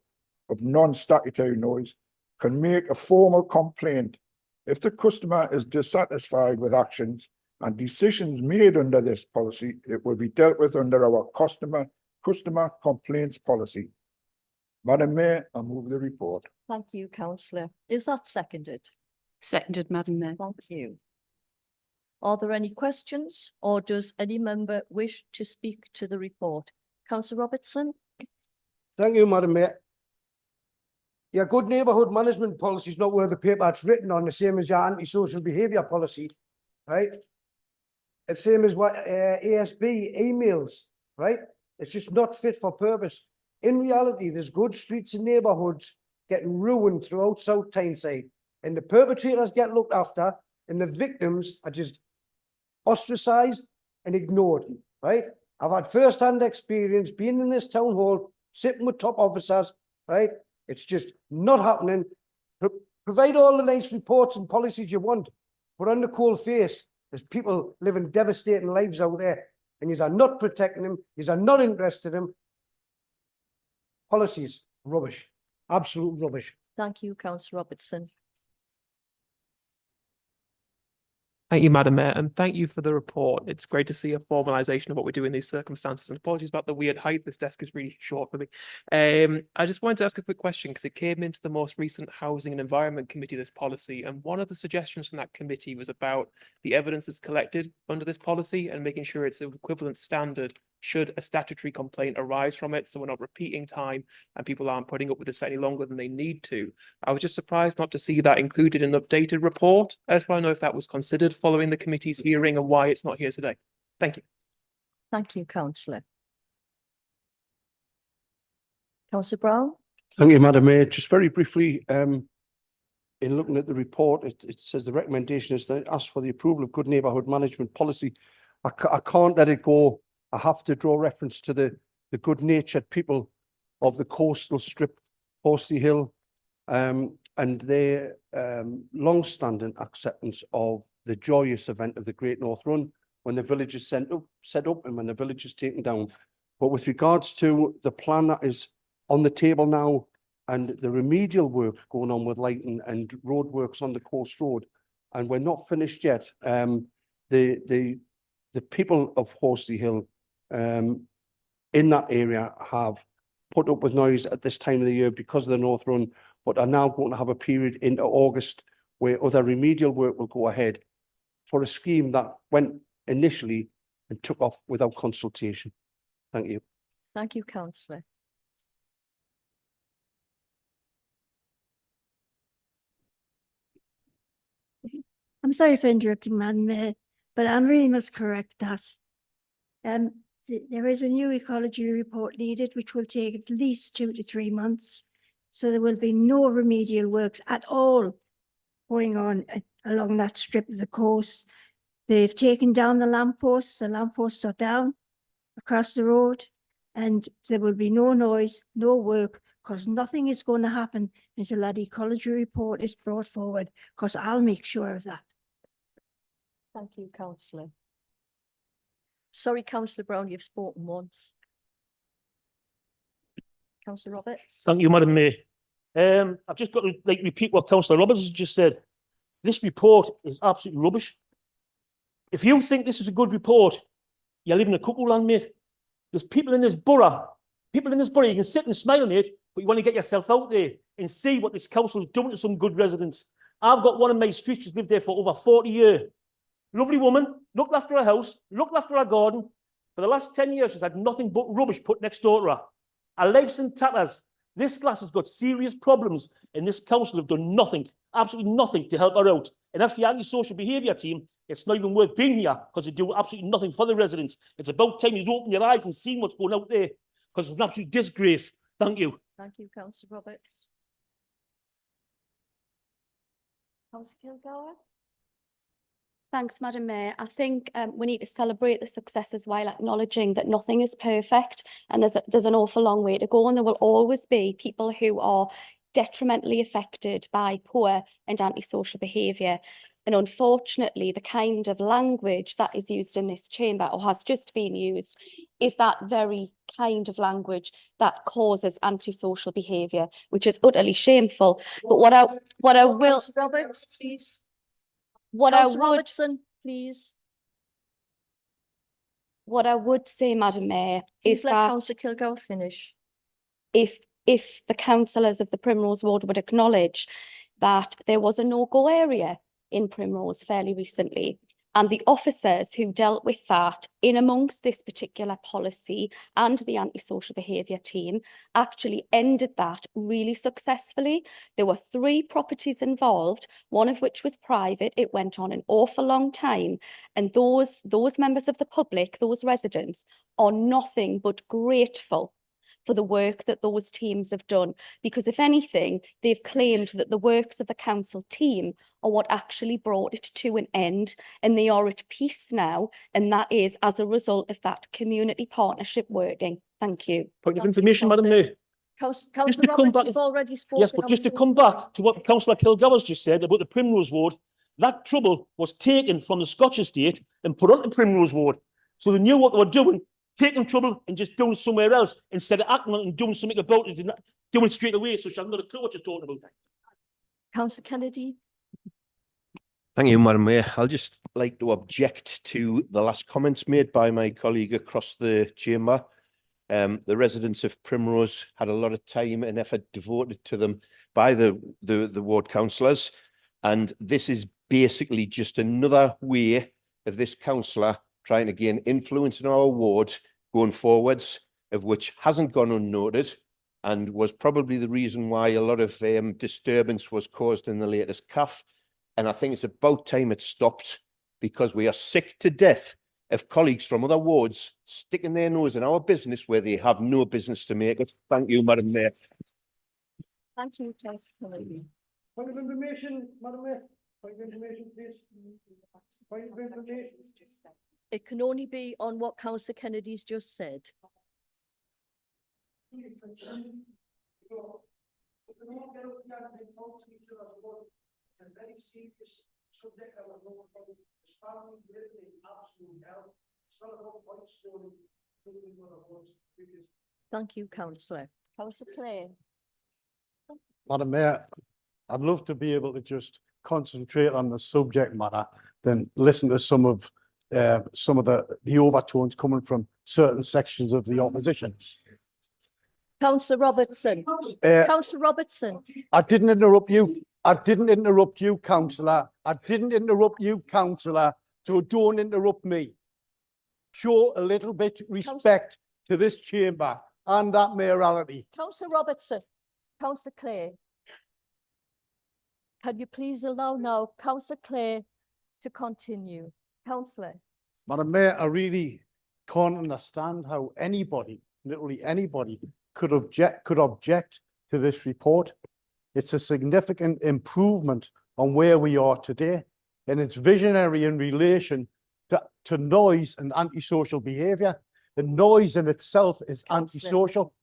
of non-statutory noise can make a formal complaint. If the customer is dissatisfied with actions and decisions made under this policy, it will be dealt with under our customer complaints policy. Madam Mayor, I move the report. Thank you, councillor. Is that seconded? Seconded, Madam Mayor. Thank you. Are there any questions or does any member wish to speak to the report? Councillor Robertson? Thank you, Madam Mayor. Your good neighbourhood management policy is not worth the paper it's written on, the same as your antisocial behaviour policy, right? It's same as what ASB emails, right? It's just not fit for purpose. In reality, there's good streets and neighbourhoods getting ruined throughout South Tyneside, and the perpetrators get looked after, and the victims are just ostracised and ignored, right? I've had first-hand experience being in this town hall, sitting with top officers, right? It's just not happening. Provide all the nice reports and policies you want, but on the cold face, there's people living devastating lives out there, and you are not protecting them, you are not interested in them. Policies, rubbish, absolute rubbish. Thank you, councillor Robertson. Thank you, Madam Mayor, and thank you for the report. It's great to see a formalisation of what we do in these circumstances. And apologies about the weird height. This desk is really short for me. I just wanted to ask a quick question because it came into the most recent Housing and Environment Committee, this policy, and one of the suggestions from that committee was about the evidence that's collected under this policy and making sure it's an equivalent standard should a statutory complaint arise from it, so we're not repeating time and people aren't putting up with this for any longer than they need to. I was just surprised not to see that included in the updated report. I just want to know if that was considered following the committee's hearing and why it's not here today. Thank you. Thank you, councillor. Councillor Brown? Thank you, Madam Mayor. Just very briefly, in looking at the report, it says the recommendation is to ask for the approval of good neighbourhood management policy. I can't let it go. I have to draw reference to the good-natured people of the coastal strip, Horsey Hill, and their long-standing acceptance of the joyous event of the Great North Run when the village is set up and when the village is taken down. But with regards to the plan that is on the table now and the remedial work going on with lighting and road works on the coast road, and we're not finished yet, the people of Horsey Hill in that area have put up with noise at this time of the year because of the North Run, but are now going to have a period into August where other remedial work will go ahead for a scheme that went initially and took off without consultation. Thank you. Thank you, councillor. I'm sorry for interrupting, Madam Mayor. but I really must correct that. There is a new ecology report needed, which will take at least 2 to 3 months. So there will be no remedial works at all going on along that strip of the coast. They've taken down the lampposts are down across the road, and there will be no noise, no work, because nothing is going to happen until that ecology report is brought forward, because I'll make sure of that. Thank you, councillor. Sorry, councillor Brown, you've spoken once. Councillor Roberts. Thank you, Madam Mayor. I've just got to repeat what Councillor Roberts has just said. This report is absolutely rubbish. If you think this is a good report, you're living in a cuckoo land, mate. There's people in this borough, you can sit and smile on it, but you want to get yourself out there and see what this council is doing to some good residents. I've got one of my streets who's lived there for over 40 years. Lovely woman, looked after her house, looked after her garden. For the last 10 years, she's had nothing but rubbish put next door to her. Her life's in tatters. This lass has got serious problems, and this council have done nothing, absolutely nothing to help her out. And as for the anti-social behaviour team, it's not even worth being here because they do absolutely nothing for the residents. It's about time you open your eyes and see what's going out there, because it's an absolute disgrace. Thank you. Thank you, councillor Roberts. Councillor Kilgour. Thanks, Madam Mayor. I think we need to celebrate the successes while acknowledging that nothing is perfect, and there's an awful long way to go, and there will always be people who are detrimentally affected by poor and antisocial behaviour. And unfortunately, the kind of language that is used in this chamber, or has just been used, is that very kind of language that causes antisocial behaviour, which is utterly shameful. But what I will, Roberts, please. What I would, Robertson, please. What I would say, Madam Mayor, Please is let that councillor Kilgour finish. if the councillors of the Primrose Ward would acknowledge that there was a no-go area in Primrose fairly recently, and the officers who dealt with that in amongst this particular policy and the antisocial behaviour team actually ended that really successfully. There were 3 properties involved, one of which was private. It went on an awful long time, and those members of the public, those residents, are nothing but grateful for the work that those teams have done, because if anything, they've claimed that the works of the council team are what actually brought it to an end, and they are at peace now, and that is as a result of that community partnership working. Thank you. Point of information, Madam Mayor. Councillor Roberts, you've already spoken. Yes, but just to come back to what Councillor Kilgour has just said about the Primrose Ward, that trouble was taken from the Scotch estate and put on the Primrose Ward. So they knew what they were doing, taking trouble and just doing it somewhere else instead of acting on it and doing something about it and not doing it straight away. So she hasn't got a clue what she's talking about. Councillor Kennedy. Thank you, Madam Mayor. I'll just like to object to the last comments made by my colleague across the chamber. The residents of Primrose had a lot of time and effort devoted to them by the ward councillors, and this is basically just another way of this councillor trying to gain influence in our ward going forwards, of which hasn't gone unnoted and was probably the reason why a lot of disturbance was caused in the latest CAF. And I think it's about time it stopped, because we are sick to death of colleagues from other wards sticking their nose in our business where they have no business to make it. Thank you, Madam Mayor. Thank you, Councillor Kennedy. Point of information, Madam Mayor. Point of information, please. Point of information. It can only be on what councillor Kennedy's just said. It's a very serious subject that we're going to as families living in absolute hell. It's not about point scoring. Thank you, councillor. Councillor Clare. Madam Mayor, I'd love to be able to just concentrate on the subject matter than listen to some of the overtones coming from certain sections of the opposition. Councillor Robertson. Councillor Robertson. I didn't interrupt you. I didn't interrupt you, councillor. I didn't interrupt you, councillor. So don't interrupt me. Show a little bit respect to this chamber and that mayoralty. Councillor Robertson. Councillor Clare. Can you please allow now Councillor Clare to continue? Councillor. Madam Mayor, I really can't understand how anybody, literally anybody, could object to this report. It's a significant improvement on where we are today, and it's visionary in relation to noise and antisocial behaviour. The noise in itself is antisocial.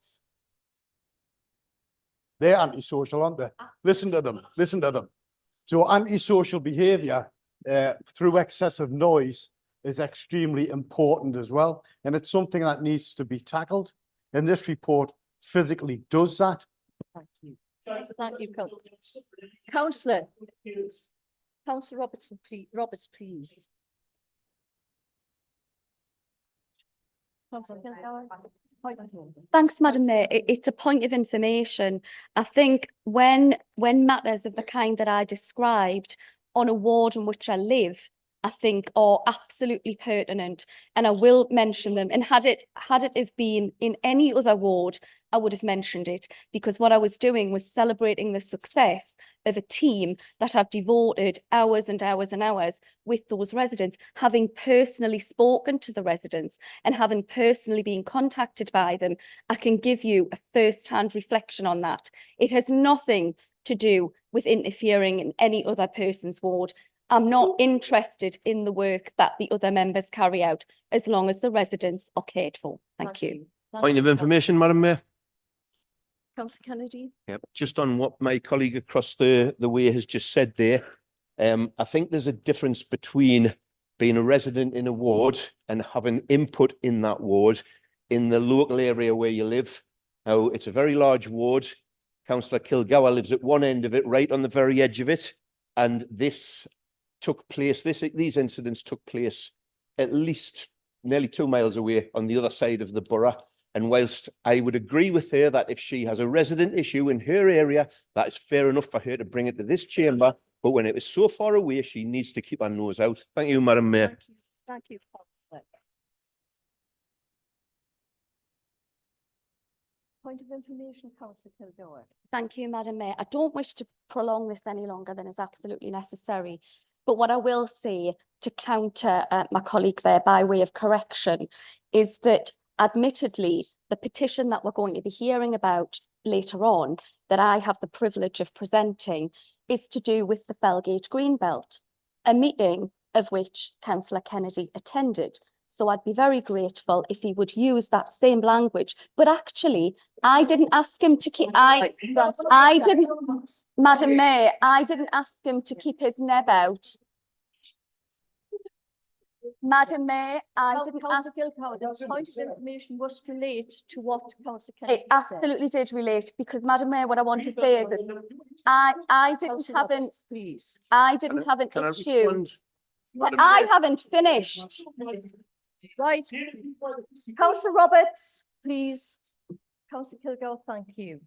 They're antisocial, aren't they? Listen to them, listen to them. So antisocial behaviour through excessive noise is extremely important as well. And it's something that needs to be tackled. And this report physically does that. Thank you. Thank you, Councillor. Councillor Robertson, please. Roberts, please. Thanks, Madam Mayor. It's a point of information. I think when matters of the kind that I described on a ward in which I live, I think are absolutely pertinent, and I will mention them. And had it have been in any other ward, I would have mentioned it, because what I was doing was celebrating the success of a team that have devoted hours and hours and hours with those residents, having personally spoken to the residents and having personally been contacted by them. I can give you a first-hand reflection on that. It has nothing to do with interfering in any other person's ward. I'm not interested in the work that the other members carry out, as long as the residents are cared for. Thank you. Point of information, Madam Mayor. Councillor Kennedy. Yep, just on what my colleague across the way has just said there. I think there's a difference between being a resident in a ward and having input in that ward in the local area where you live. Now, it's a very large ward. Councillor Kilgour lives at one end of it, right on the very edge of it. And this took place, these incidents took place at least nearly 2 miles away on the other side of the borough. And whilst I would agree with her that if she has a resident issue in her area, that is fair enough for her to bring it to this chamber. But when it was so far away, she needs to keep her nose out. Thank you, Madam Mayor. Thank you, Councillor. Point of information, Councillor Kilgour. Thank you, Madam Mayor. I don't wish to prolong this any longer than is absolutely necessary. But what I will say to counter my colleague there by way of correction is that admittedly, the petition that we're going to be hearing about later on, that I have the privilege of presenting, is to do with the Felgate Greenbelt, a meeting of which Councillor Kennedy attended. So I'd be very grateful if he would use that same language. But actually, I didn't ask him to keep, I didn't, Madam Mayor, I didn't ask him to keep his neb out. Madam Mayor, I didn't ask. The point of information was to relate to what Councillor Kennedy It absolutely did relate, because Madam Mayor, what I want to say is that I didn't have an, please. I didn't have an Can I issue. respond? I haven't finished. Right. Councillor Roberts, please. Councillor Kilgour, thank you.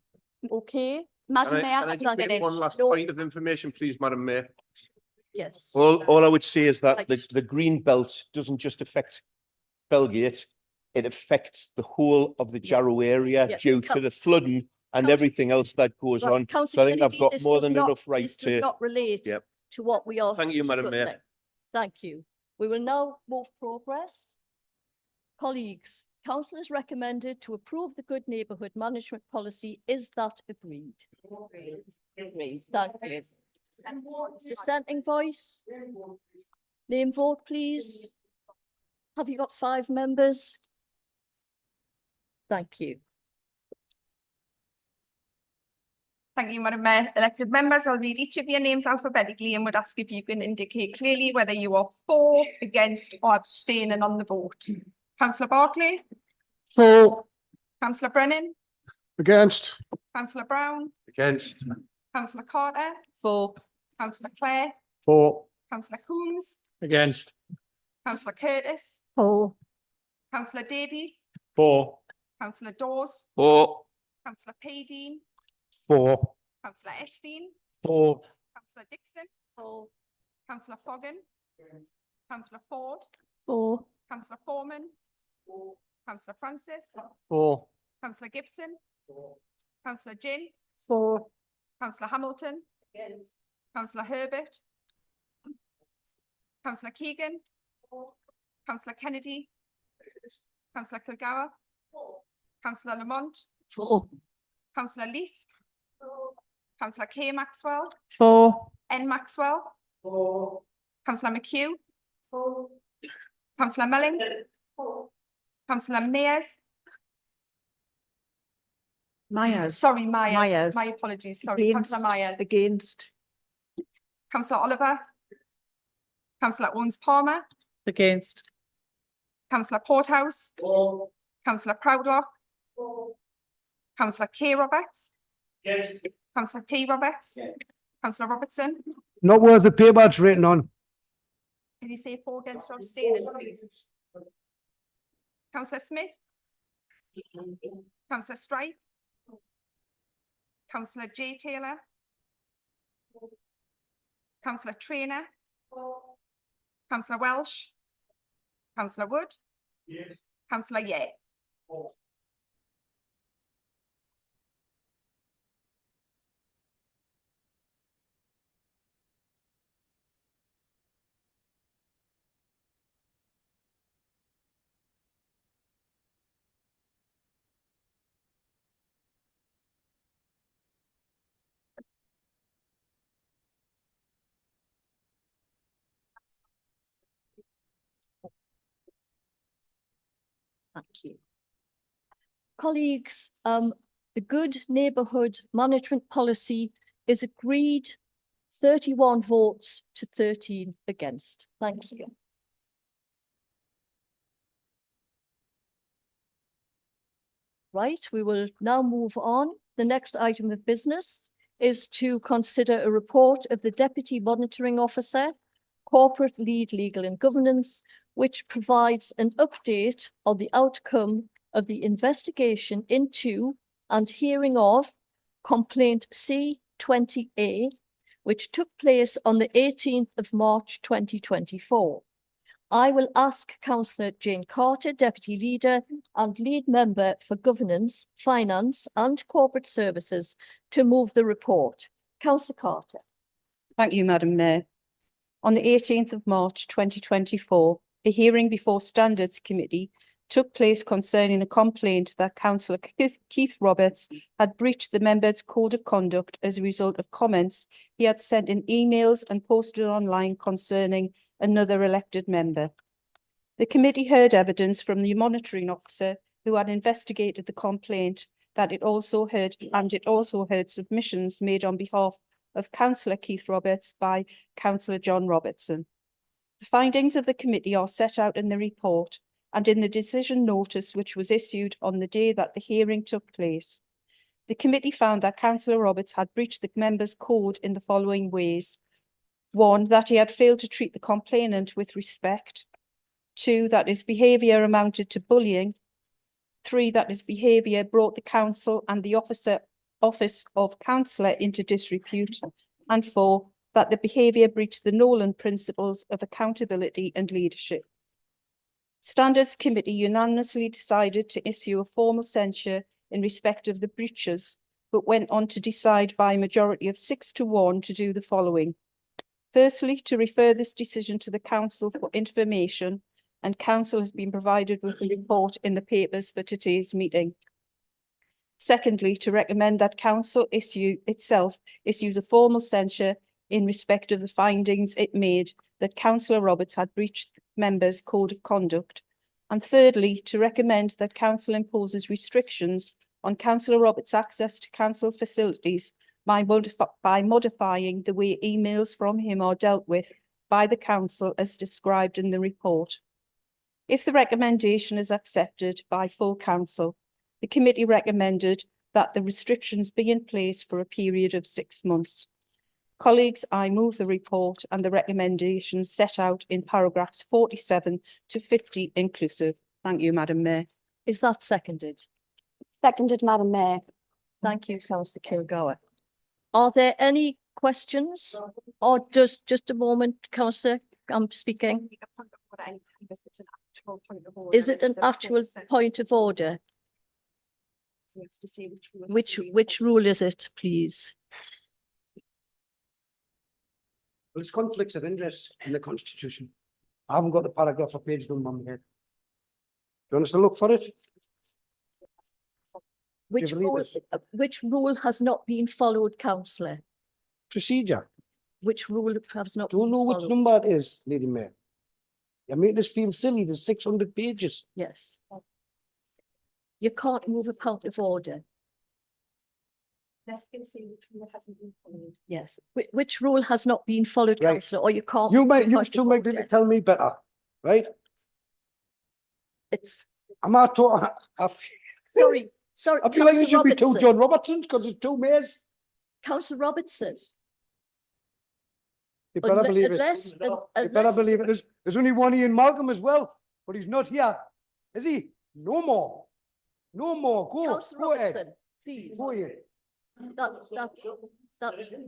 Okay. Madam Mayor, Can I I've just not make finished. one last point of information, please, Madam Mayor? Yes. All I would say is that the green belt doesn't just affect Belgate, it affects the whole of the Jarrow area due to the flooding and everything else that goes on. So I think I've got more than enough right this to. does not relate to what we are. Thank you, Madam Mayor. discussing. Thank you. We will now move progress. Colleagues, council is recommended to approve the good neighbourhood management policy. Is that agreed? Agreed. Thank you. Dissenting voice. Name vote, please. Have you got 5 members? Thank you. Thank you, Madam Mayor. Elected members, I'll read each of your names alphabetically and would ask if you can indicate clearly whether you are for, against or abstaining on the vote. Councillor Barclay? For. Councillor Brennan? Against. Councillor Brown? Against. Councillor Carter? For. Councillor Clare? For. Councillor Coombs? Against. Councillor Curtis? For. Councillor Davies? For. Councillor Dawes? For. Councillor Paydean? For. Councillor Esteen? For. Councillor Dixon? For. Councillor Foggan? Councillor Ford? For. Councillor Foreman? Councillor Francis? For. Councillor Gibson? Councillor Ginn? For. Councillor Hamilton? Councillor Herbert? Councillor Keegan? Councillor Kennedy. Councillor Kilgour. Councillor Lamont. Four. Councillor Leask. Councillor K Maxwell. Four. N Maxwell. Councillor McHugh. Councillor Melling. Councillor Mayers. Myers. Sorry, Myers. Myers. My apologies. Sorry, Councillor Myers. Against. Councillor Oliver. Councillor Owens Palmer. Against. Councillor Porthouse. Councillor Proudlock. Councillor K Roberts. Yes. Councillor T Roberts. Councillor Robertson. Not worth the paper it's written on. Can you say 4 against or abstaining, please? Councillor Smith. Councillor Strike. Councillor J Taylor. Councillor Trainer. Councillor Welsh. Councillor Wood. Yes. Councillor Yeh. Thank you. Colleagues, the good neighbourhood management policy is agreed, 31 votes to 13 against. Thank you. Right, we will now move on. The next item of business is to consider a report of the Deputy Monitoring Officer, Corporate Lead Legal and Governance, which provides an update on the outcome of the investigation into and hearing of complaint C20A, which took place on the 18th of March 2024. I will ask Councillor Jane Carter, Deputy Leader and Lead Member for Governance, Finance and Corporate Services, to move the report. Councillor Carter. Thank you, Madam Mayor. On the 18th of March 2024, a hearing before Standards Committee took place concerning a complaint that Councillor Keith Roberts had breached the member's code of conduct as a result of comments he had sent in emails and posted online concerning another elected member. The committee heard evidence from the monitoring officer who had investigated the complaint that it also heard submissions made on behalf of Councillor Keith Roberts by Councillor John Robertson. The findings of the committee are set out in the report and in the decision notice which was issued on the day that the hearing took place. The committee found that Councillor Roberts had breached the members' code in the following ways. 1, that he had failed to treat the complainant with respect. 2, that his behaviour amounted to bullying. 3, that his behaviour brought the council and the office of councillor into disrepute. And 4, that the behaviour breached the Nolan principles of accountability and leadership. Standards Committee unanimously decided to issue a formal censure in respect of the breaches, but went on to decide by a majority of 6 to 1 to do the following. Firstly, to refer this decision to the council for information, and council has been provided with the report in the papers for today's meeting. Secondly, to recommend that council issues a formal censure in respect of the findings it made that Councillor Roberts had breached members' code of conduct. And thirdly, to recommend that council imposes restrictions on Councillor Roberts' access to council facilities by modifying the way emails from him are dealt with by the council as described in the report. If the recommendation is accepted by full council, the committee recommended that the restrictions be in place for a period of 6 months. Colleagues, I move the report and the recommendations set out in paragraphs 47 to 50 inclusive. Thank you, Madam Mayor. Is that seconded? Seconded, Madam Mayor. Thank you, Councillor Kilgour. Are there any questions? Or just a moment, Councillor, I'm speaking. Is it an actual point of order? Which rule is it, please? Well, it's conflicts of interest in the Constitution. I haven't got the paragraph or page number on my head. Do you want us to look for it? Which believe rule, us? which rule has not been followed, councillor? Procedure. Which rule has not Don't been know which followed? number it is, Lady Mayor. You make this feel silly. There's 600 pages. Yes. You can't move a point of order. Let's see which rule hasn't been followed. Yes. Which rule has not been followed, Right. councillor, or you can't. You move a might, you point two of might be able order? to tell me better, right? It's, I'm not talking, sorry, I feel like there councillor should be two Robertson. John Robertsons because there's two mayors. Councillor Robertson. You better believe it. Unless, You better believe it. There's only one Ian Malcolm as well, but he's not here. Is he? No more. No more. Go. Councillor Go ahead. Robertson, please. Go ahead. That's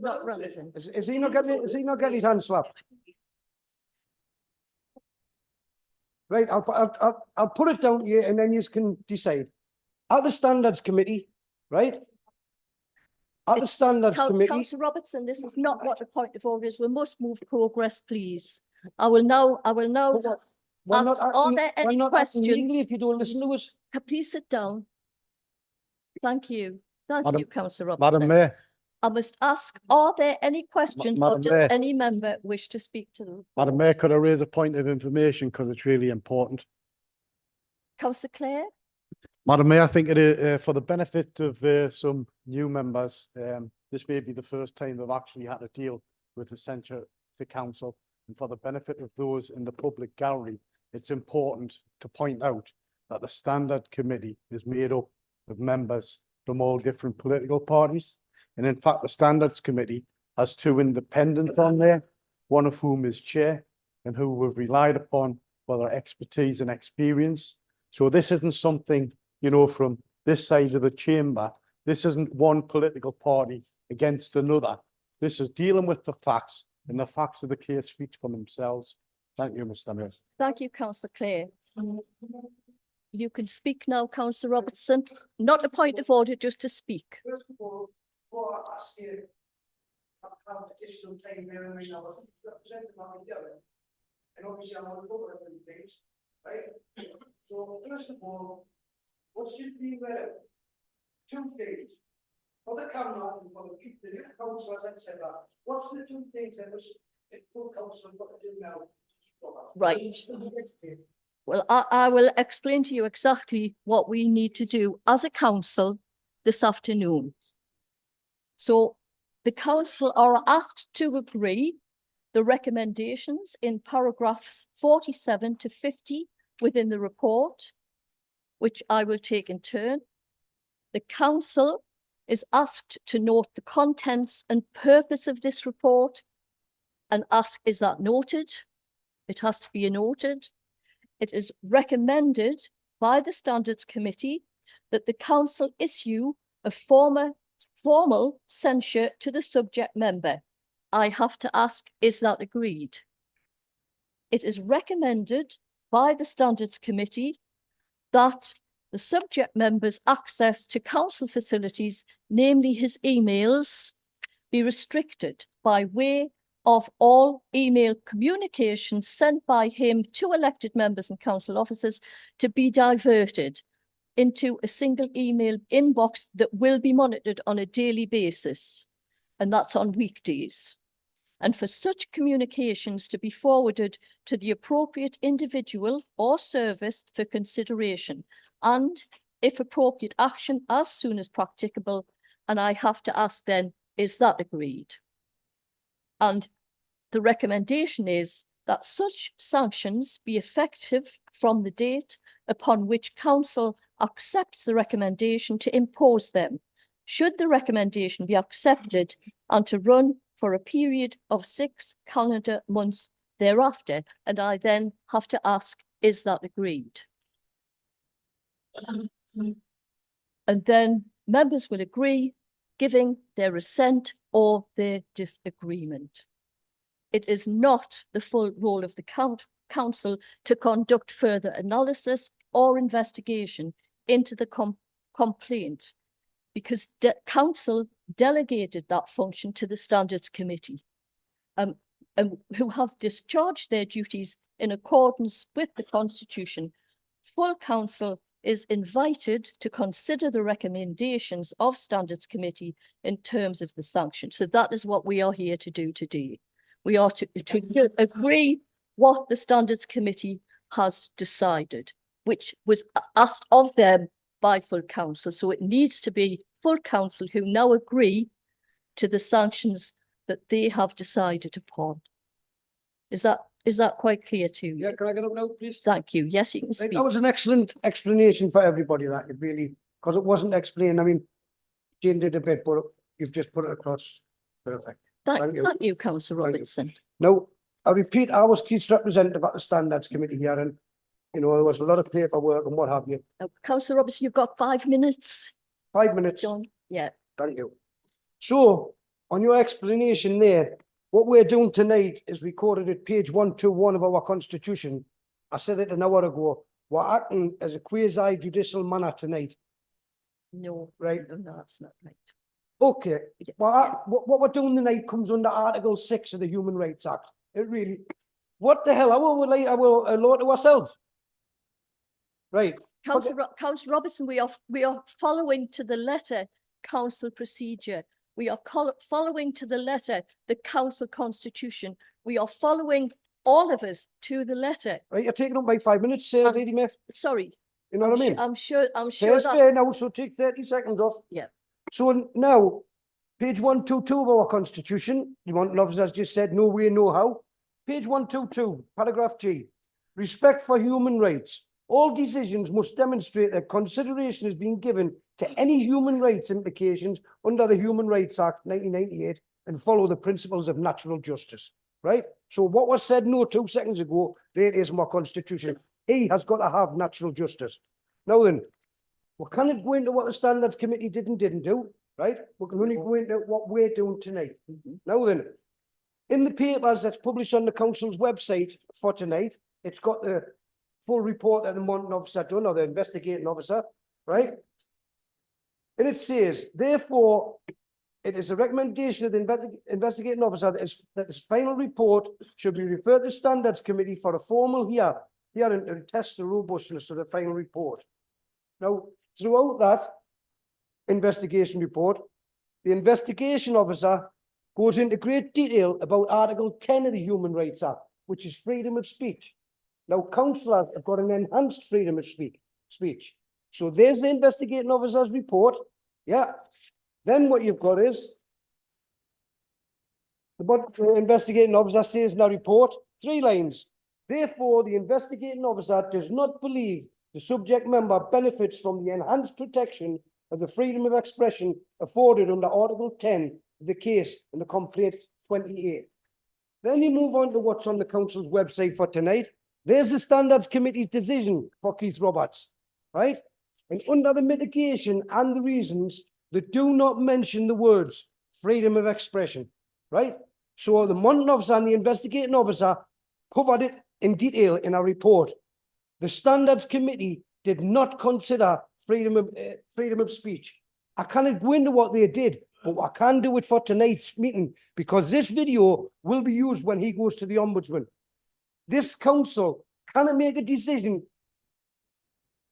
not relevant. Is he not getting his hand slapped? Right, I'll put it down to you and then you can decide. At the Standards Committee, right? At the Standards Committee. Councillor Robertson, this is not what the point of order is. We must move progress, please. I will now We're ask, not are acting- there we're any not acting legally questions? if you don't listen to us. Please sit down. Thank you. Thank Madam- you, Councillor Robertson. Madam Mayor, I must ask, are there any questions or Madam does Mayor. any member wish to speak to them? Madam Mayor, could I raise a point of information because it's really important? Councillor Clare? Madam Mayor, I think it is, for the benefit of some new members, this may be the first time they've actually had to deal with the censure to council. And for the benefit of those in the public gallery, it's important to point out that the Standard Committee is made up of members from all different political parties. And in fact, the Standards Committee has two independents on there, one of whom is chair and who we've relied upon for their expertise and experience. So this isn't something, you know, from this side of the chamber. This isn't one political party against another. This is dealing with the facts, and the facts of the case speak for themselves. Thank you, Mr. Mayor. Thank you, Councillor Clare. You can speak now, Councillor Robertson. Not a point of order, just to speak. First of all, before I ask you, have additional time there, and I was representing my hearing. And obviously I want to cover everything, things, right? So first of all, what's your favorite two things? For the camera and for the people, the councillors, etc. What's the two things that was in full council got to do now? Right. Well, I will explain to you exactly what we need to do as a council this afternoon. So the council are asked to agree the recommendations in paragraphs 47 to 50 within the report, which I will take in turn. The council is asked to note the contents and purpose of this report and ask, is that noted? It has to be noted. It is recommended by the Standards Committee that the council issue a formal censure to the subject member. I have to ask, is that agreed? It is recommended by the Standards Committee that the subject member's access to council facilities, namely his emails, be restricted by way of all email communications sent by him to elected members and council officers to be diverted into a single email inbox that will be monitored on a daily basis, and that's on weekdays. And for such communications to be forwarded to the appropriate individual or service for consideration, and if appropriate action as soon as practicable. And I have to ask then, is that agreed? And the recommendation is that such sanctions be effective from the date upon which council accepts the recommendation to impose them, should the recommendation be accepted, and to run for a period of 6 calendar months thereafter. And I then have to ask, is that agreed? And then members will agree, giving their assent or their disagreement. It is not the full role of the council to conduct further analysis or investigation into the complaint, because council delegated that function to the Standards Committee, who have discharged their duties in accordance with the Constitution, full council is invited to consider the recommendations of Standards Committee in terms of the sanction. So that is what we are here to do today. We are to agree what the Standards Committee has decided, which was asked of them by full council. So it needs to be full council who now agree to the sanctions that they have decided upon. Is that quite clear to you? Yeah, can I get up now, please? Thank you. Yes, you can Right, speak. that was an excellent explanation for everybody, that it really, because it wasn't explained. I mean, Jane did a bit, but you've just put it across. Perfect. Thank you, Councillor Robertson. Now, I repeat, I was Keith's representative at the Standards Committee here, and you know, there was a lot of paperwork and what have you. Councillor Robertson, you've got 5 minutes. 5 minutes. John, yeah. Thank you. So, on your explanation there, what we're doing tonight is recorded at page 121 of our Constitution. I said it an hour ago. We're acting as a quasi judicial manner tonight. No, right? No, that's not right. Okay. Well, what we're doing tonight comes under Article 6 of the Human Rights Act. It really. What the hell? I will like I will allow to ourselves. Right. Councillor Robertson, we are following to the letter council procedure. We are following to the letter the council constitution. We are following, all of us, to the letter. Right, you're taking up my 5 minutes, Lady Mayor. Sorry. You know what I mean? I'm sure Fair's fair now, so take 30 seconds off. Yeah. So now, page 122 of our Constitution, the Mountain Officers just said, no way, no how. Page 122, paragraph G, respect for human rights. All decisions must demonstrate that consideration is being given to any human rights implications under the Human Rights Act 1998 and follow the principles of natural justice, right? So what was said no 2 seconds ago, there it is in our Constitution. He has got to have natural justice. Now then, we can't go into what the Standards Committee didn't do, right? We can only go into what we're doing tonight. Now then, in the papers that's published on the council's website for tonight, it's got the full report that the Mountain Officer done, or the investigating officer, right? And it says, therefore, it is a recommendation of the investigating officer that his final report should be referred to Standards Committee for a formal hearing to test the robustness of the final report. Now, throughout that investigation report, the investigation officer goes into great detail about Article 10 of the Human Rights Act, which is freedom of speech. Now, councillors have got an enhanced freedom of speech. So there's the investigating officer's report. Yeah. Then what you've got is what the investigating officer says in the report, 3 lines. Therefore, the investigating officer does not believe the subject member benefits from the enhanced protection of the freedom of expression afforded under Article 10 of the case in the complaint 28. Then you move on to what's on the council's website for tonight. There's the Standards Committee's decision for Keith Roberts, right? And under the mitigation and the reasons, they do not mention the words freedom of expression, right? So the Mountain Officer and the investigating officer covered it in detail in our report. The Standards Committee did not consider freedom of speech. I cannot go into what they did, but I can do it for tonight's meeting because this video will be used when he goes to the Ombudsman. This council cannot make a decision.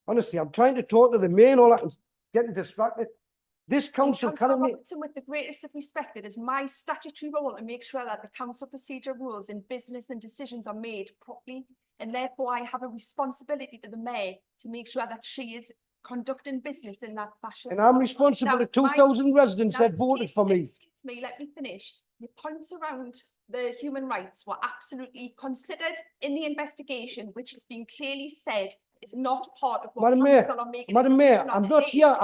Honestly, I'm trying to talk to the mayor and all that and getting distracted. This council cannot make. With the greatest of respect, it is my statutory role to make sure that the council procedure rules in business and decisions are made properly. And therefore, I have a responsibility to the mayor to make sure that she is conducting business in that fashion. And I'm responsible to 2,000 residents that voted for me. Excuse me, let me finish. Your points around the human rights were absolutely considered in the investigation, which has been clearly said is not part of what council are making. Madam Mayor, I'm not here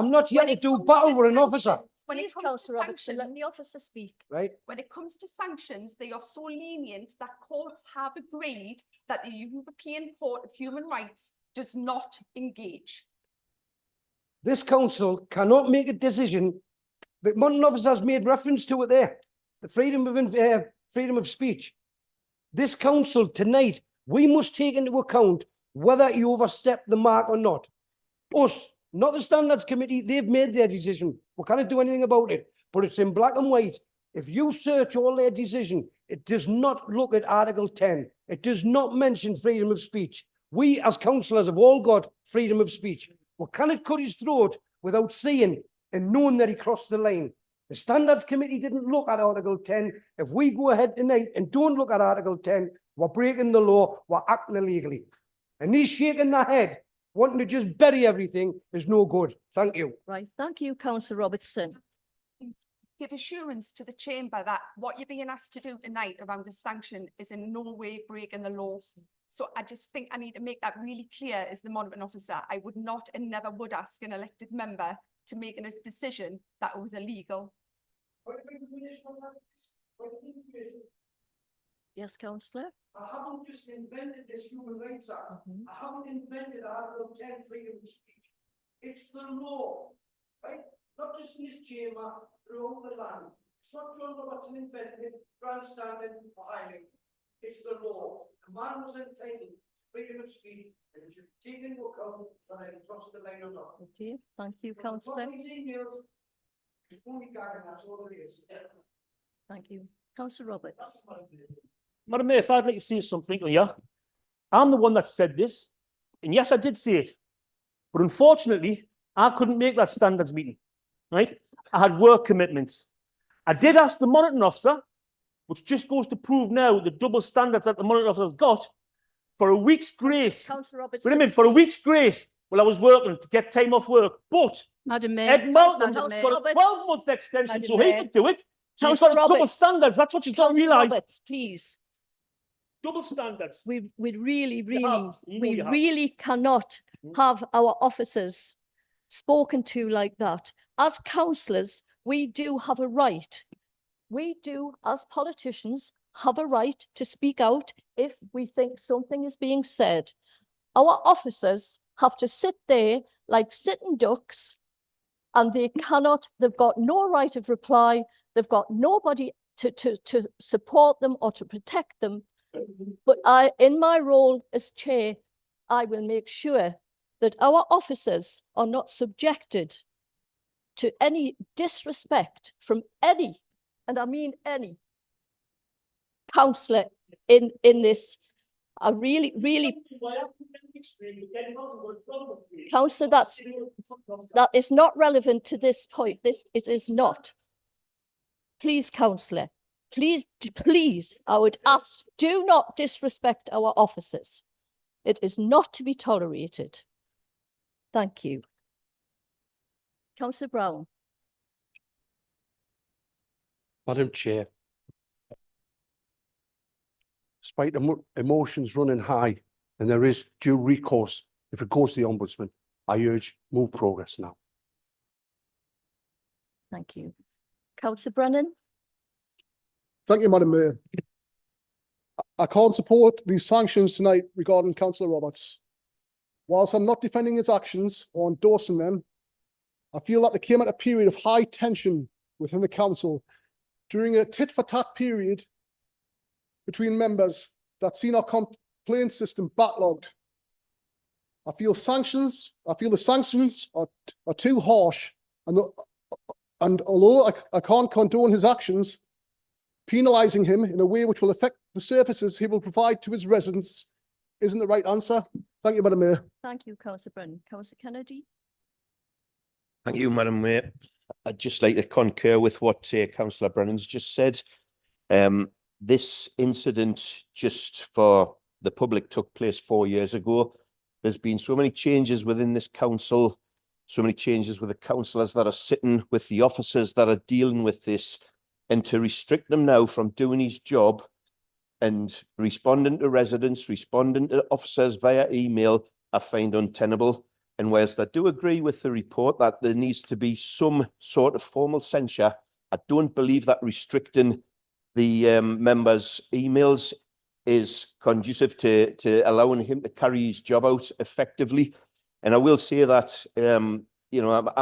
to do battle with an officer. When it comes to sanctions, let the officer speak. Right. When it comes to sanctions, they are so lenient that courts have agreed that the European Court of Human Rights does not engage. This council cannot make a decision. The Mountain Officers made reference to it there. The freedom of speech. This council tonight, we must take into account whether you overstepped the mark or not. Us, not the Standards Committee, they've made their decision. We can't do anything about it, but it's in black and white. If you search all their decision, it does not look at Article 10. It does not mention freedom of speech. We as councillors have all got freedom of speech. We cannot cut his throat without seeing and knowing that he crossed the line. The Standards Committee didn't look at Article 10. If we go ahead tonight and don't look at Article 10, we're breaking the law, we're acting illegally. And he's shaking their head, wanting to just bury everything is no good. Thank you. Right, thank you, Councillor Robertson. Give assurance to the chamber that what you're being asked to do tonight around the sanction is in no way breaking the law. So I just think I need to make that really clear as the monitoring officer. I would not and never would ask an elected member to make a decision that was illegal. Yes, Councillor. I haven't just invented this Human Rights Act. I haven't invented Article 10 freedom of speech. It's the law, right? Not just in this chamber, throughout the land. It's not John Robertson invented it, grandstanding or hiding. It's the law. The man was entitled to freedom of speech and it should be taken into account whether he crossed the line or not. Okay, thank you, Councillor. These emails, it's only gagging, that's all it is. Thank you. Councillor Roberts. Madam Mayor, if I'd like to say something to you, I'm the one that said this, and yes, I did say it, but unfortunately, I couldn't make that standards meeting, right? I had work commitments. I did ask the monitoring officer, which just goes to prove now the double standards that the monitoring officer has got, for a week's grace. Councillor Robertson. Wait a minute, for a week's grace, well, I was working to get time off work, but Madam Mayor. Ed Moulton's Councillor got a Roberts. 12-month extension, Madam so he Mayor. could do it. So you've Councillor got double Roberts. standards, that's what you've got to Councillor realise. Roberts, please. Double standards. We really, You have. You know we you have. really cannot have our officers spoken to like that. As councillors, we do have a right. We do, as politicians, have a right to speak out if we think something is being said. Our officers have to sit there like sitting ducks and they've got no right of reply. They've got nobody to support them or to protect them. But in my role as chair, I will make sure that our officers are not subjected to any disrespect from any, and I mean any, councillor in this. I really, councillor, that is not relevant to this point. It is not. Please, councillor. Please, I would ask, do not disrespect our officers. It is not to be tolerated. Thank you. Councillor Brown. Madam Chair, despite emotions running high and there is due recourse if it goes to the Ombudsman, I urge move progress now. Thank you. Councillor Brennan. Thank you, Madam Mayor. I can't support these sanctions tonight regarding Councillor Roberts. Whilst I'm not defending his actions or endorsing them, I feel that they came at a period of high tension within the council during a tit-for-tat period between members that seen our complaint system backlogged. I feel the sanctions are too harsh, and although I can't condone his actions, penalising him in a way which will affect the services he will provide to his residents isn't the right answer. Thank you, Madam Mayor. Thank you, Councillor Brennan. Councillor Kennedy. Thank you, Madam Mayor. I'd just like to concur with what Councillor Brennan's just said. This incident, just for the public, took place 4 years ago. There's been so many changes within this council, so many changes with the councillors that are sitting with the officers that are dealing with this, and to restrict them now from doing his job and responding to residents, responding to officers via email, I find untenable. And whilst I do agree with the report that there needs to be some sort of formal censure, I don't believe that restricting the members' emails is conducive to allowing him to carry his job out effectively. And I will say that, you know,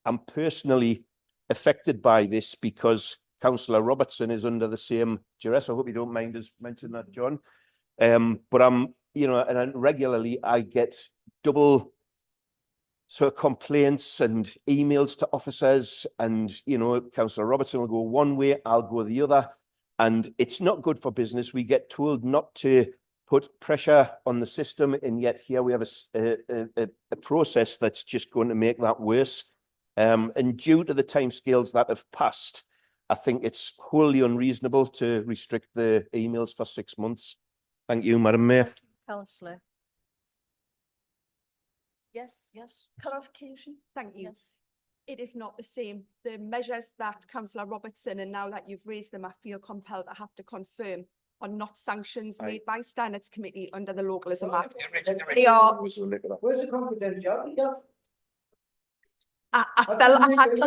I'm personally affected by this because Councillor Robertson is under the same duress. I hope you don't mind us mentioning that, John. But I'm, you know, and regularly I get double sort of complaints and emails to officers, and, you know, Councillor Robertson will go one way, I'll go the other. And it's not good for business. We get told not to put pressure on the system, and yet here we have a process that's just going to make that worse. And due to the timescales that have passed, I think it's wholly unreasonable to restrict the emails for 6 months. Thank you, Madam Mayor. Councillor. Yes, clarification. Thank you. Yes. It is not the same. The measures that Councillor Robertson, and now that you've raised them, I feel compelled I have to confirm, are not sanctions made by Standards Committee under the Localism Act. They are. Where's the confidentiality? I felt I had to.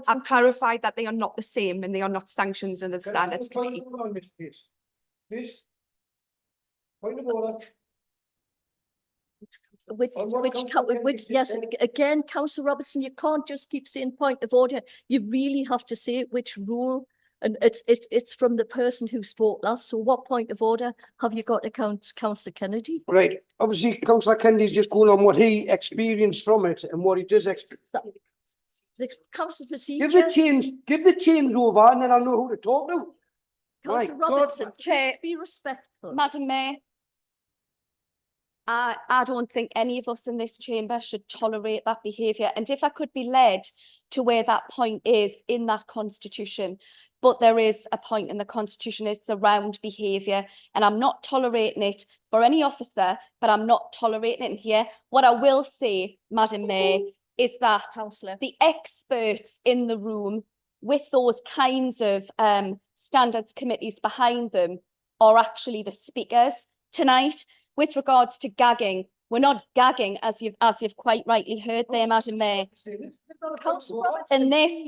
I've clarified that they are not the same and they are not sanctions under the Standards Committee. Please. Point of order. Yes, again, Councillor Robertson, you can't just keep saying point of order. You really have to say which rule, and it's from the person who spoke last. So what point of order have you got to Councillor Kennedy? Right, obviously Councillor Kennedy's just going on what he experienced from it and what he does experience. The council procedure. Give the change over and then I'll know who to talk to. Councillor Robertson, please be respectful. Madam Mayor, I don't think any of us in this chamber should tolerate that behaviour. And if I could be led to where that point is in that constitution, but there is a point in the constitution, it's around behaviour, and I'm not tolerating it for any officer, but I'm not tolerating it here. What I will say, Madam Mayor, is that the experts in the room with those kinds of standards committees behind them are actually the speakers tonight. With regards to gagging, we're not gagging, as you've quite rightly heard there, Madam Mayor. And this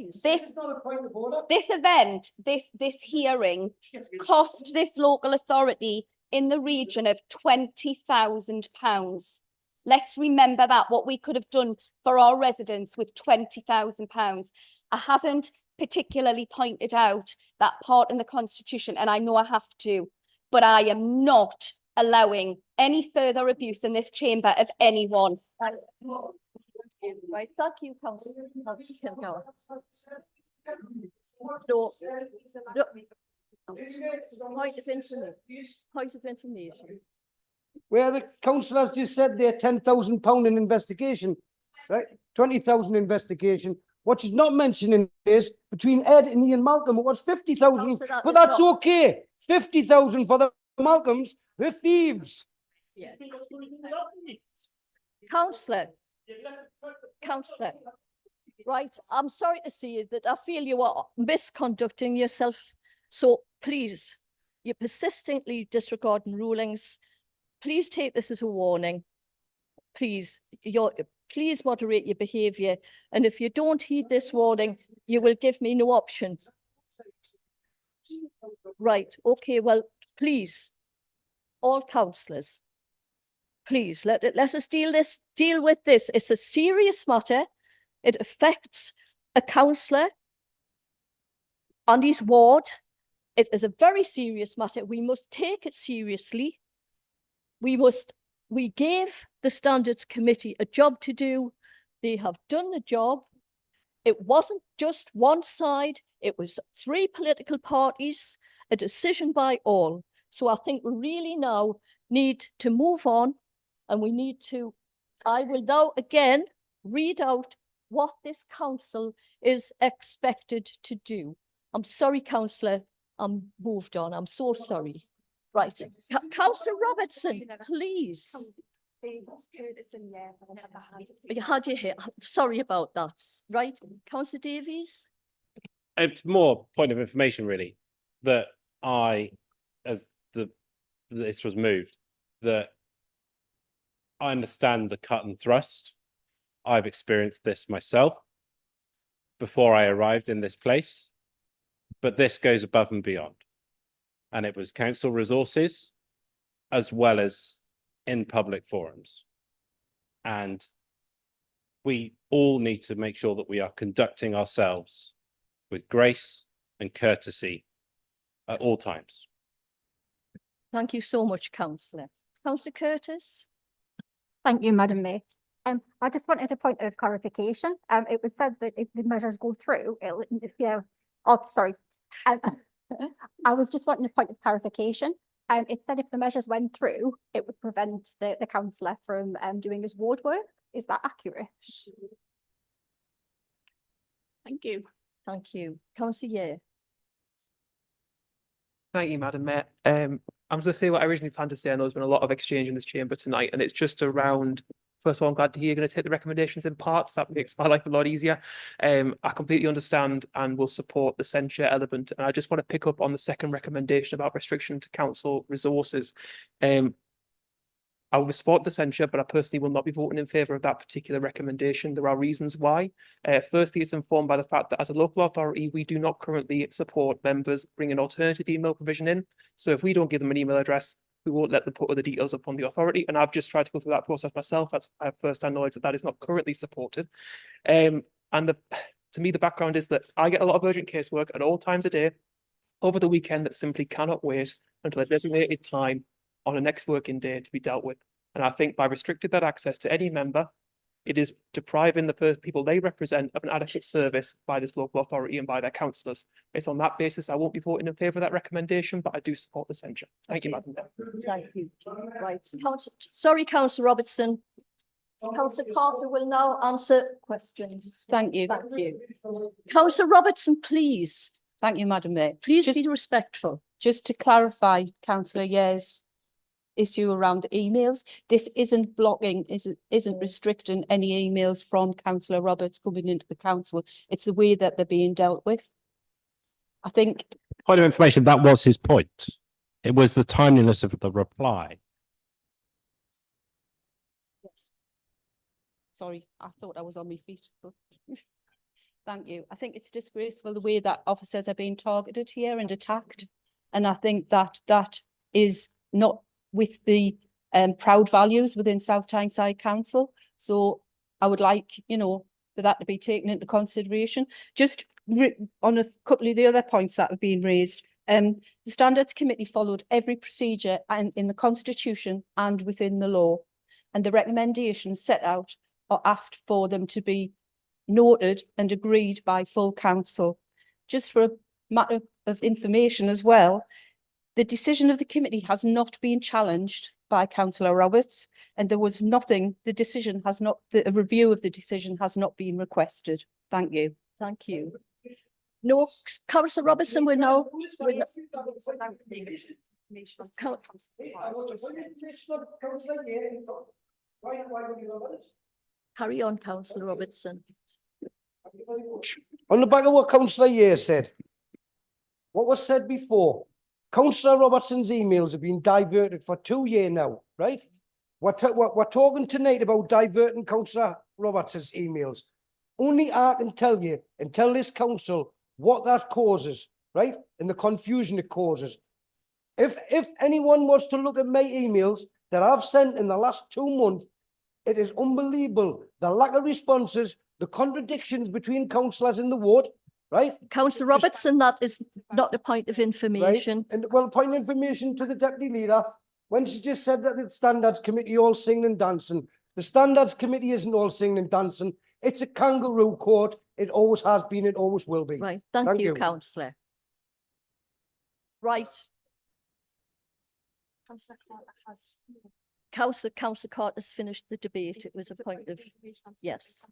event, this hearing, cost this local authority in the region of £20,000. Let's remember that, what we could have done for our residents with £20,000. I haven't particularly pointed out that part in the Constitution, and I know I have to, but I am not allowing any further abuse in this chamber of anyone. Right, thank you, Councillor. Point of information. Where the councillors just said they're £10,000 in investigation, right? 20,000 investigation. What she's not mentioning is between Ed and Ian Malcolm, it was 50,000, but that's okay. 50,000 for the Malcolms, the thieves. Yes. Councillor, right, I'm sorry to see that I feel you are misconducting yourself. So please, you're persistently disregarding rulings. Please take this as a warning. Please, please moderate your behaviour. And if you don't heed this warning, you will give me no option. Right, okay, well, please, all councillors, please let us deal with this. It's a serious matter. It affects a councillor and his ward. It is a very serious matter. We must take it seriously. We gave the Standards Committee a job to do. They have done the job. It wasn't just one side. It was 3 political parties, a decision by all. So I think we really now need to move on, and we need to, I will now again read out what this council is expected to do. I'm sorry, councillor, I'm moved on. I'm so sorry. Right, Councillor Robertson, please. You had your hair. Sorry about that. Right, Councillor Davies. It's more point of information, really, that as this was moved, that I understand the cut and thrust. I've experienced this myself before I arrived in this place, but this goes above and beyond. And it was council resources as well as in public forums. And we all need to make sure that we are conducting ourselves with grace and courtesy at all times. Thank you so much, Councillor. Councillor Curtis. Thank you, Madam Mayor. I just wanted a point of clarification. It was said that if the measures go through, it'll interfere Oh, sorry. Um, I was just wanting a point of clarification. It said if the measures went through, it would prevent the councillor from doing his ward work. Is that accurate? Thank you. Thank you. Councillor Yeh. Thank you, Madam Mayor. I'm just going to say what I originally planned to say. I know there's been a lot of exchange in this chamber tonight, and it's just around. First of all, I'm glad to hear you're going to take the recommendations in parts. That makes my life a lot easier. I completely understand and will support the censure element. And I just want to pick up on the second recommendation about restriction to council resources. I will support the censure, but I personally will not be voting in favour of that particular recommendation. There are reasons why. Firstly, it's informed by the fact that as a local authority, we do not currently support members bringing alternative email provision in. So if we don't give them an email address, we won't let them put other details up on the authority. And I've just tried to go through that process myself. I have first-hand knowledge that that is not currently supported. To me, the background is that I get a lot of urgent casework at all times of day over the weekend that simply cannot wait until a designated time on a next working day to be dealt with. And I think by restricting that access to any member, it is depriving the people they represent of an adequate service by this local authority and by their councillors. It's on that basis I won't be voting in favour of that recommendation, but I do support the censure. Thank you, Madam Mayor. Thank you. Right. Sorry, Councillor Robertson. Councillor Carter will now answer questions. Thank you. Thank you. Councillor Robertson, please. Thank you, Madam Mayor. Please be respectful. Just to clarify, Councillor Year's issue around the emails, this isn't blocking, isn't restricting any emails from Councillor Roberts coming into the council. It's the way that they're being dealt with. I think. Point of information, that was his point. It was the timeliness of the reply. Yes. Sorry, I thought I was on my feet. But thank you. I think it's disgraceful the way that officers are being targeted here and attacked. And I think that that is not with the proud values within South Tyneside Council. So I would like, for that to be taken into consideration. Just on a couple of the other points that have been raised, the Standards Committee followed every procedure in the Constitution and within the law. And the recommendations set out or asked for them to be noted and agreed by full council. Just for a matter of information as well, the decision of the committee has not been challenged by Councillor Roberts, and there was nothing, the review of the decision has not been requested. Thank you. Thank you. No, Councillor Robertson will now. Carry on, Councillor Robertson. On the back of what Councillor Yeh said, what was said before, Councillor Robertson's emails have been diverted for 2 years now, right? We're talking tonight about diverting Councillor Robertson's emails. Only I can tell you and tell this council what that causes, right? And the confusion it causes. If anyone wants to look at my emails that I've sent in the last 2 months, it is unbelievable. The lack of responses, the contradictions between councillors in the ward, right? Councillor Robertson, that is not a point of information. Right? And well, point of information to the deputy leader, when she just said that the Standards Committee all singing and dancing. The Standards Committee isn't all singing and dancing. It's a kangaroo court. It always has been, it always will be. Right, thank you, Councillor. Right. Councillor Carter's finished the debate. It was a point of, yes.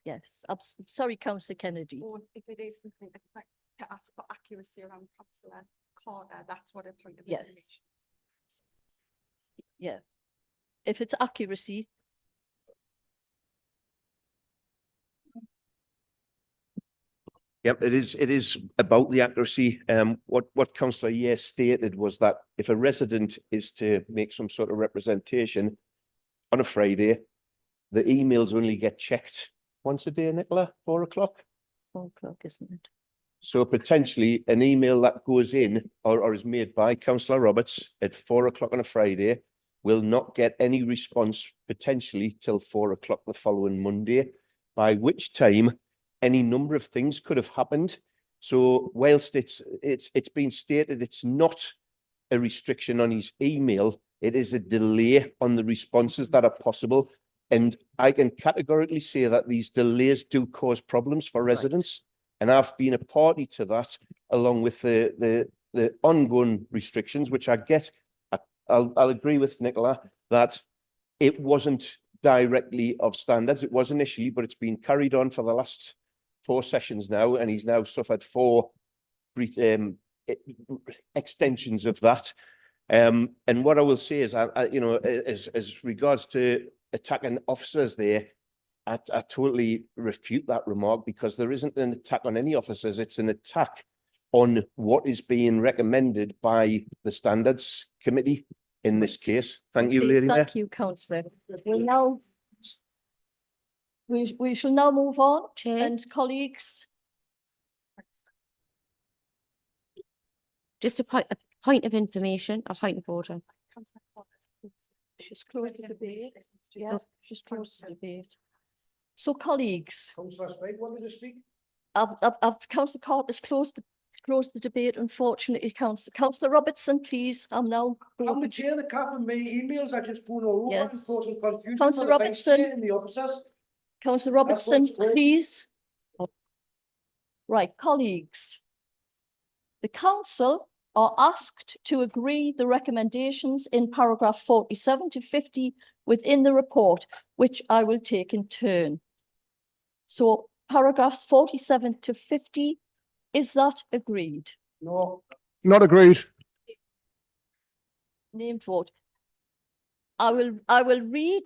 Yes, I'm sorry, Councillor Kennedy. Or if it is something to ask for accuracy around Councillor Carter, that's what a point of information. Yeah. If it's accuracy. Yep, it is about the accuracy. What Councillor Yeh stated was that if a resident is to make some sort of representation on a Friday, the emails only get checked once a day, Nicola, 4 o'clock. 4 o'clock, isn't it? So potentially an email that goes in or is made by Councillor Roberts at 4 o'clock on a Friday will not get any response potentially till 4 o'clock the following Monday, by which time any number of things could have happened. So whilst it's been stated it's not a restriction on his email, it is a delay on the responses that are possible. And I can categorically say that these delays do cause problems for residents. And I've been a party to that, along with the ongoing restrictions, which I get. I'll agree with Nicola that it wasn't directly of standards. It was initially, but it's been carried on for the last 4 sessions now, and he's now suffered 4 extensions of that. And what I will say is, you know, as regards to attacking officers there, I totally refute that remark, because there isn't an attack on any officers. It's an attack on what is being recommended by the Standards Committee in this case. Thank you, Lady Mayor. Thank you, councillor. We shall now move on, and colleagues. Just a point of information, a point of order. Just close the debate. Yeah, just close the debate. So, colleagues. Councillor Spade wanted to speak? Councillor Carter's closed the debate, unfortunately. Councillor Robertson, please. I'm now. I'm the chair of the CAF, and my emails are just going all over and Yes. causing confusion. Councillor for the vice chair Robertson. and the officers. Councillor That's Robertson, what's going- please. Right, colleagues. The council are asked to agree the recommendations in paragraph 47 to 50 within the report, which I will take in turn. So paragraphs 47 to 50, is that agreed? No. Not agreed. Name vote. I will read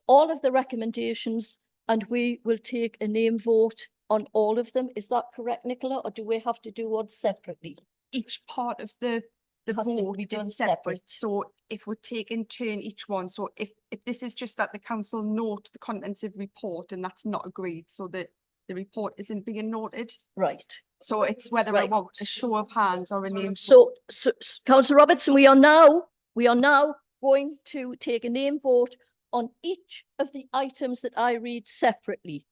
all of the recommendations, and we will take a name vote on all of them. Is that correct, Nicola, or do we have to do one separately? Each part of the has to vote be done is separate. separate. So if we take in turn each one, so if this is just that the council note the contents of report, and that's not agreed, so that the report isn't being noted. Right. So it's whether I want a show of hands or a name. So Councillor Robertson, we are now going to take a name vote on each of the items that I read separately.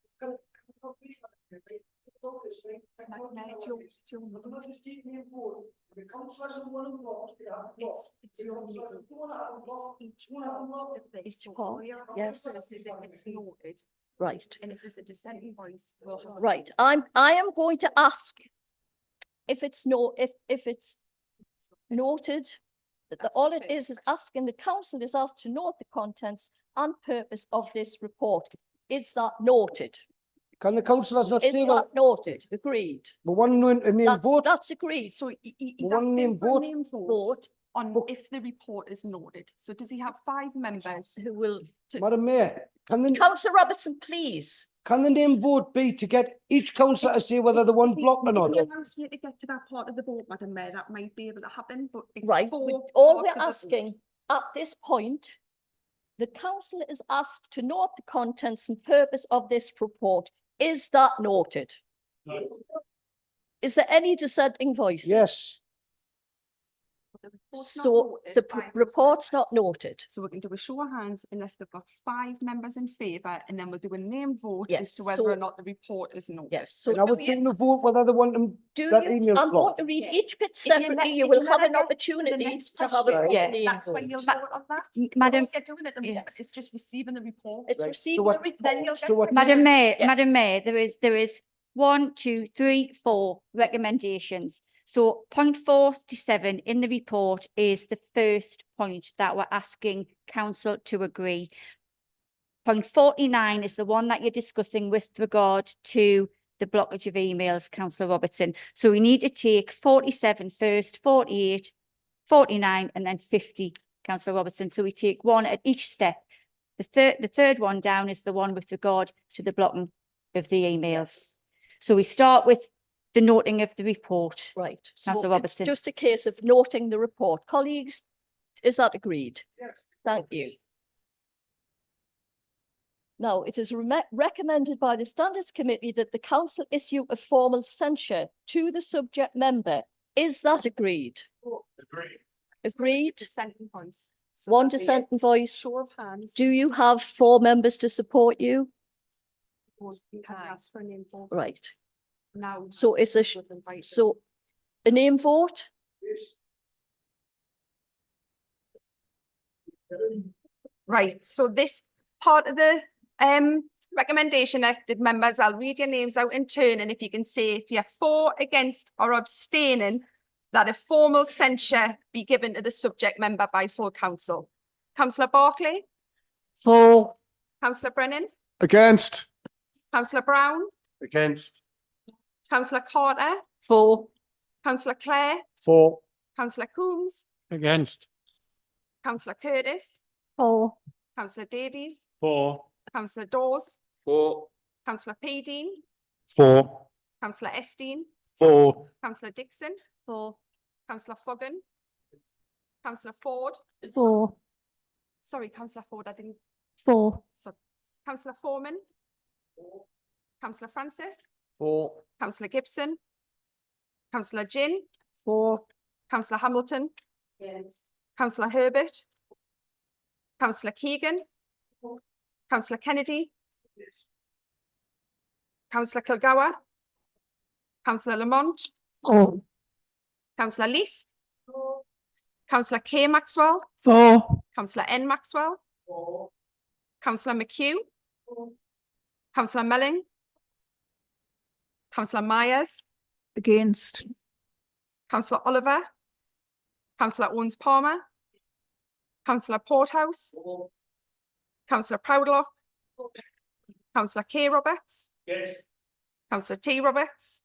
Right. And if there's a dissenting voice, we'll have. Right. I am going to ask if it's noted that all it is asking the council is asked to note the contents and purpose of this report. Is that noted? Can the councillors not Is say that that? noted? Agreed. We want a name vote. That's agreed. So He's One asking name for a vote. name vote on if the report is noted. So does he have 5 members who will? Madam Mayor, Councillor Robertson, please. Can the name vote be to get each councillor to say whether they want blocked or not? If he allows me to get to that part of the vote, Madam Mayor, that might be able to happen, but it's Right. four All parts we're of the vote. asking at this point, the council is asked to note the contents and purpose of this report. Is that noted? No. Is there any dissenting voices? Yes. So the report's not noted. So we can do a show of hands unless they've got 5 members in favour, and then we'll do a name vote as to whether or not the report is noted. Yes. So And I would bring the vote whether they want them. do that you? email's I'm going blocked. to read each bit If you let- separately. You if will you have let an it get to the opportunity next to have a question, name that's when vote. you'll vote on that. Madam- What you're doing at the moment is just receiving the report. It's Right. receiving So what- the report. Then you'll So get. what- Madam Mayor, Yes. Madam Mayor, there is 1, 2, 3, 4 recommendations. So point 47 in the report is the first point that we're asking council to agree. Point 49 is the one that you're discussing with regard to the blockage of emails, councillor Robertson. So we need to take 47 first, 48, 49 and then 50, councillor Robertson. So we take one at each step. The third one down is the one with regard to the blocking of the emails. So we start with the noting of the report. Right. Councillor So it's Robertson. just a case of noting the report. Colleagues, is that agreed? Yes. Thank you. Now, it is recommended by the Standards Committee that the council issue a formal censure to the subject member. Is that agreed? Agreed. Agreed? Dissenting voice. So One there'll be a dissenting voice. Show of hands. Do you have 4 members to support you? You can ask for a name vote. Right. Now. So it's a, so a name vote? Right, so this part of the Recommendation elected members, I'll read your names out in turn, and if you can say if you're for, against or abstaining, that a formal censure be given to the subject member by full council. Councillor Barclay, For. Councillor Brennan, Against. Councillor Brown, Against. Councillor Carter, For. Councillor Clare, For. Councillor Coombs, Against. Councillor Curtis, For. Councillor Davies, For. Councillor Dawes, For. Councillor Paydeen, For. Councillor Esteen, For. Councillor Dixon, for Councillor Foggan, Councillor Ford, For. sorry, Councillor Ford, I didn't, For. so Councillor Foreman, Councillor Francis, For. Councillor Gibson, Councillor Ginn, For. Councillor Hamilton, Yes. Councillor Herbert, Councillor Keegan, Councillor Kennedy, Councillor Kilgour, Councillor Lamont, For. Councillor Lees, Councillor K Maxwell, For. Councillor N Maxwell, Councillor McHugh, Councillor Melling, Councillor Myers, Against. Councillor Oliver, Councillor Owens Palmer, Councillor Porthouse, Councillor Proudlock, Councillor K Roberts, Councillor T Roberts,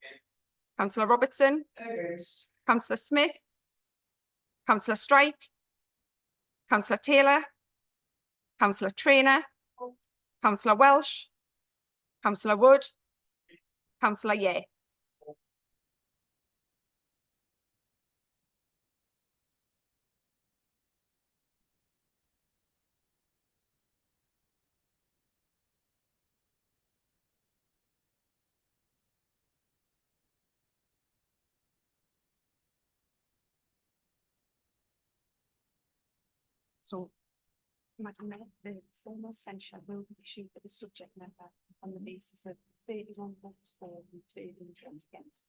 Councillor Robertson, Councillor Smith, Councillor Strike, Councillor Taylor, Councillor Trainer, Councillor Welsh, Councillor Wood, Councillor Yeh. So, Madam Mayor, the formal censure will be issued to the subject member on the basis of 31 votes for and 13 votes against.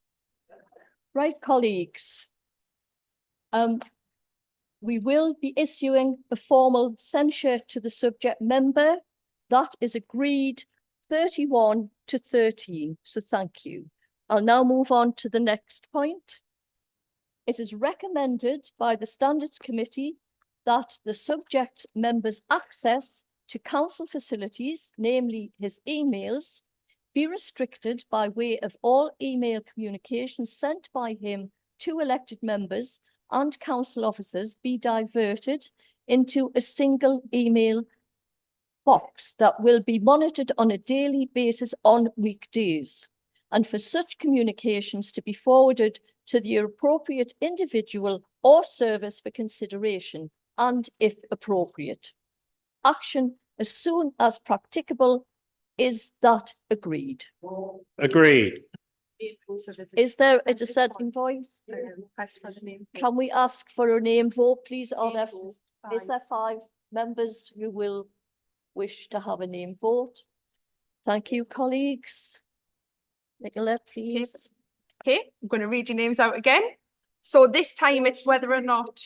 Right, colleagues. We will be issuing a formal censure to the subject member. That is agreed 31 to 13. So thank you. I'll now move on to the next point. It is recommended by the Standards Committee that the subject member's access to council facilities, namely his emails, be restricted by way of all email communications sent by him to elected members and council officers be diverted into a single email box that will be monitored on a daily basis on weekdays, and for such communications to be forwarded to the appropriate individual or service for consideration, and if appropriate, action as soon as practicable. Is that agreed? Agreed. Is there a dissenting voice? Can we ask for a name vote, please? Is there 5 members who will wish to have a name vote? Thank you, colleagues. Nicola, please. Okay, I'm going to read your names out again. So this time it's whether or not.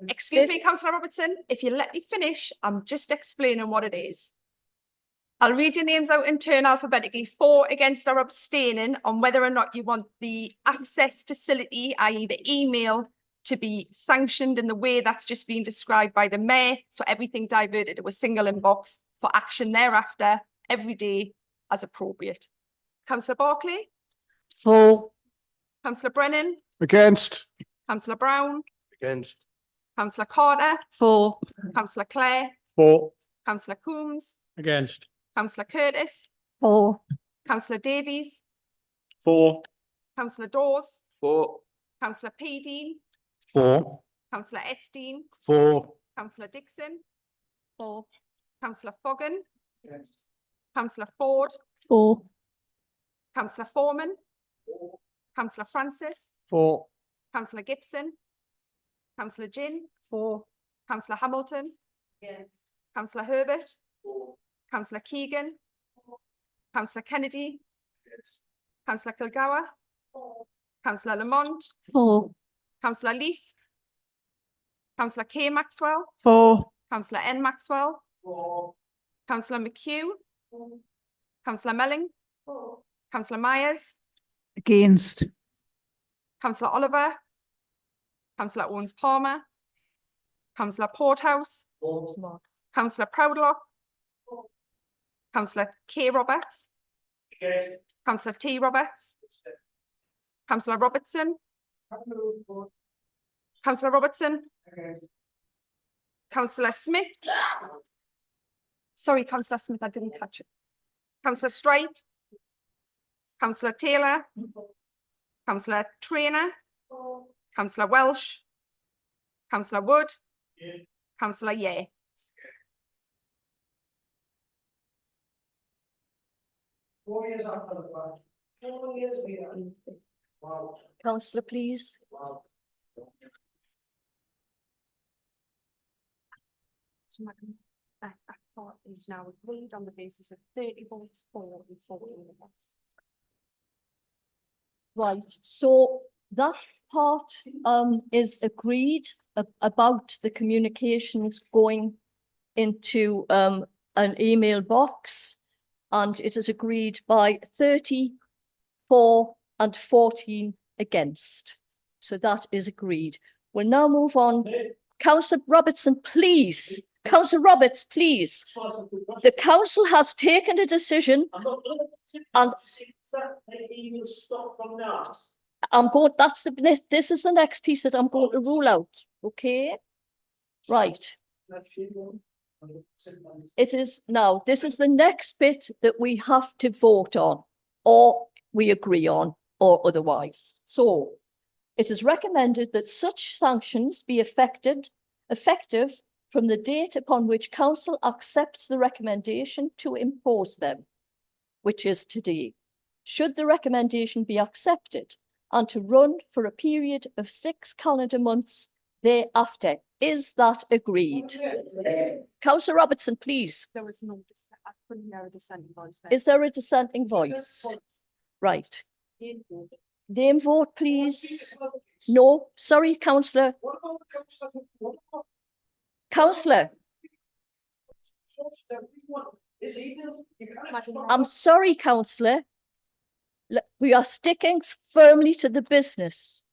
Excuse me, Councillor Robertson, if you let me finish, I'm just explaining what it is. I'll read your names out in turn alphabetically, for, against or abstaining on whether or not you want the access facility, i.e. the email, to be sanctioned in the way that's just been described by the Mayor, so everything diverted to a single inbox for action thereafter, every day as appropriate. Councillor Barclay? For. Councillor Brennan? Against. Councillor Brown? Against. Councillor Carter? For. Councillor Clare? For. Councillor Coombs? Against. Councillor Curtis? For. Councillor Davies? For. Councillor Dawes? For. Councillor Paydeen? For. Councillor Esteen? For. Councillor Dixon? For. Councillor Foggan? Councillor Ford? For. Councillor Foreman? Councillor Francis? For. Councillor Gibson? Councillor Ginn? For. Councillor Hamilton? Yes. Councillor Herbert? For. Councillor Keegan? Councillor Kennedy? Yes. Councillor Kilgour? For. Councillor Lamont? For. Councillor Lees? Councillor K Maxwell? For. Councillor N Maxwell? Councillor McHugh. Councillor Melling. Councillor Myers. Against. Councillor Oliver. Councillor Owens Palmer. Councillor Porthouse. Councillor Proudlock. Councillor K Roberts. Councillor T Roberts. Councillor Robertson. Councillor Robertson. Councillor Smith. Sorry, Councillor Smith, I didn't catch it. Councillor Strike. Councillor Taylor. Councillor Trainer. Councillor Welsh. Councillor Wood. Councillor Yeh. Councillor, please. So, Madam, that part is now agreed on the basis of 30 votes for and 14 against. Right, so that part is agreed about the communications going into an email box, and it is agreed by 30 for and 14 against. So that is agreed. We'll now move on. Councillor Robertson, please. Councillor Roberts, please. The council has taken a decision, and I'm going, that's the, this is the next piece that I'm going to rule out, okay? Right. It is now, this is the next bit that we have to vote on, or we agree on, or otherwise. So, it is recommended that such sanctions be effective from the date upon which council accepts the recommendation to impose them, which is today. Should the recommendation be accepted, and to run for a period of 6 calendar months thereafter. Is that agreed? Councillor Robertson, please. There was no dissent. I couldn't hear a dissenting voice there. Is there a dissenting voice? Right. Name vote, please. No, sorry, councillor. Councillor. I'm sorry, councillor. We are sticking firmly to the business.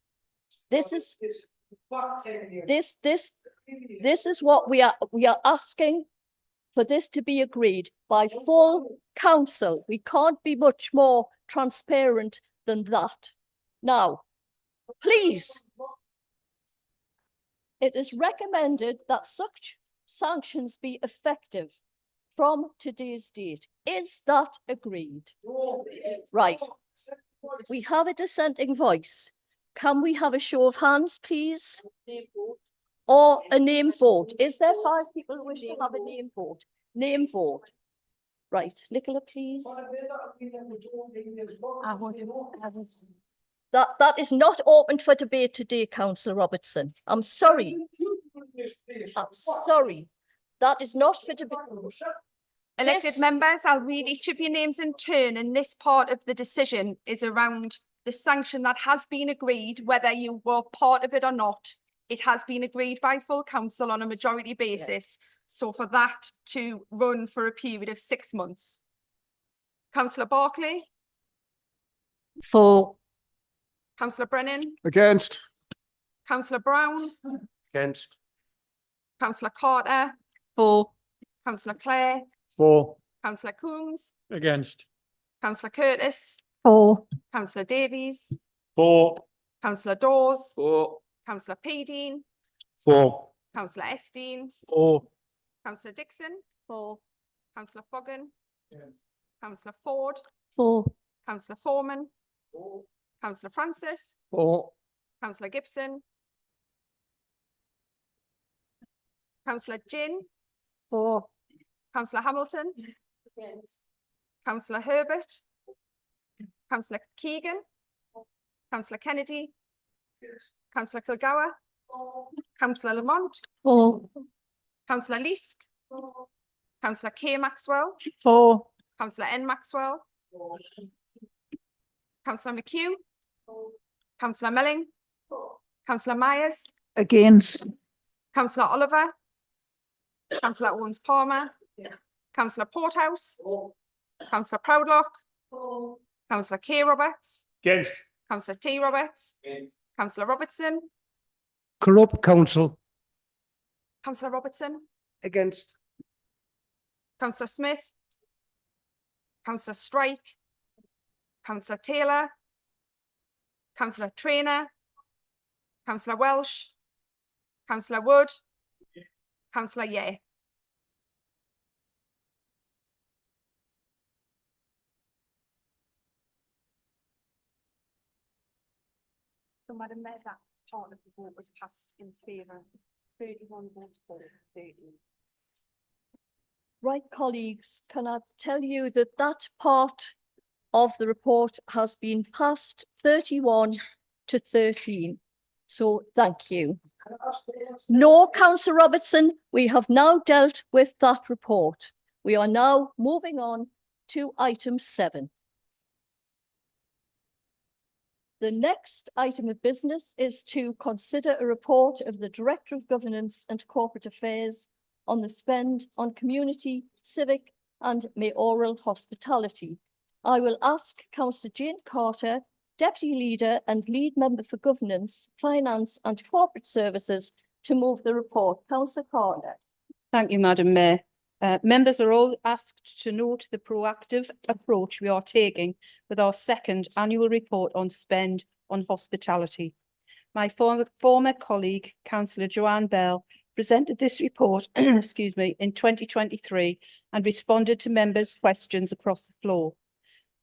This is this is what we are asking for, this to be agreed by full council. We can't be much more transparent than that. Now, please, it is recommended that such sanctions be effective from today's date. Is that agreed? Right. We have a dissenting voice. Can we have a show of hands, please? Or a name vote? Is there 5 people who wish to have a name vote? Name vote. Right, Nicola, please. That is not open for debate today, Councillor Robertson. I'm sorry. I'm sorry. That is not for debate. Elected members, I'll read each of your names in turn, and this part of the decision is around the sanction that has been agreed, whether you were part of it or not. It has been agreed by full council on a majority basis. So for that to run for a period of 6 months. Councillor Barclay. For. Councillor Brennan. Against. Councillor Brown. Against. Councillor Carter. For. Councillor Clare. For. Councillor Coombs. Against. Councillor Curtis. For. Councillor Davies. For. Councillor Dawes. For. Councillor Paydean. For. Councillor Esteen. For. Councillor Dixon. For. Councillor Foggan. Councillor Ford. For. Councillor Foreman. Councillor Francis. For. Councillor Gibson. Councillor Ginn. For. Councillor Hamilton. Councillor Herbert. Councillor Keegan. Councillor Kennedy. Councillor Kilgour. Councillor Lamont. For. Councillor Leask. Councillor K Maxwell. For. Councillor N Maxwell. Councillor McHugh. Councillor Melling. Councillor Myers. Against. Councillor Oliver. Councillor Owens Palmer. Councillor Porthouse. Councillor Proudlock. Councillor K Roberts. Against. Councillor T Roberts. Councillor Robertson. Corrupt council. Councillor Robertson. Against. Councillor Smith. Councillor Strike. Councillor Taylor. Councillor Trainer. Councillor Welsh. Councillor Wood. Councillor Yeh. So Madam Mayor, that part of the vote was passed in favour. 31 votes for, 30. Right, colleagues, can I tell you that that part of the report has been passed 31 to 13. So thank you. No, Councillor Robertson, we have now dealt with that report. We are now moving on to item 7. The next item of business is to consider a report of the Director of Governance and Corporate Affairs on the spend on community, civic and mayoral hospitality. I will ask Councillor Jane Carter, Deputy Leader and Lead Member for Governance, Finance and Corporate Services, to move the report. Councillor Carter. Thank you, Madam Mayor. Members are all asked to note the proactive approach we are taking with our second annual report on spend on hospitality. My former colleague, Councillor Joanne Bell, presented this report excuse me, in 2023 and responded to members' questions across the floor.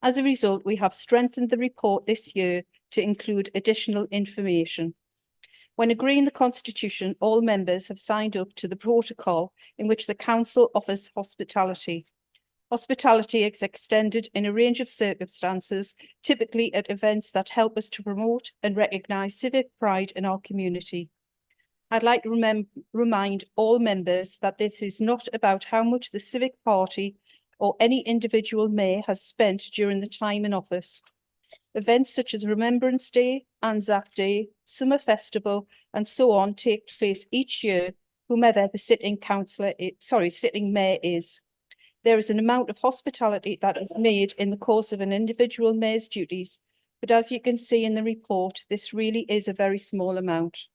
As a result, we have strengthened the report this year to include additional information. When agreeing the Constitution, all members have signed up to the protocol in which the Council offers hospitality. Hospitality is extended in a range of circumstances, typically at events that help us to promote and recognise civic pride in our community. I'd like to remind all members that this is not about how much the civic party or any individual mayor has spent during the time in office. Events such as Remembrance Day, Anzac Day, Summer Festival, and so on take place each year, whomever the sitting mayor is. There is an amount of hospitality that is made in the course of an individual mayor's duties, but as you can see in the report, this really is a very small amount.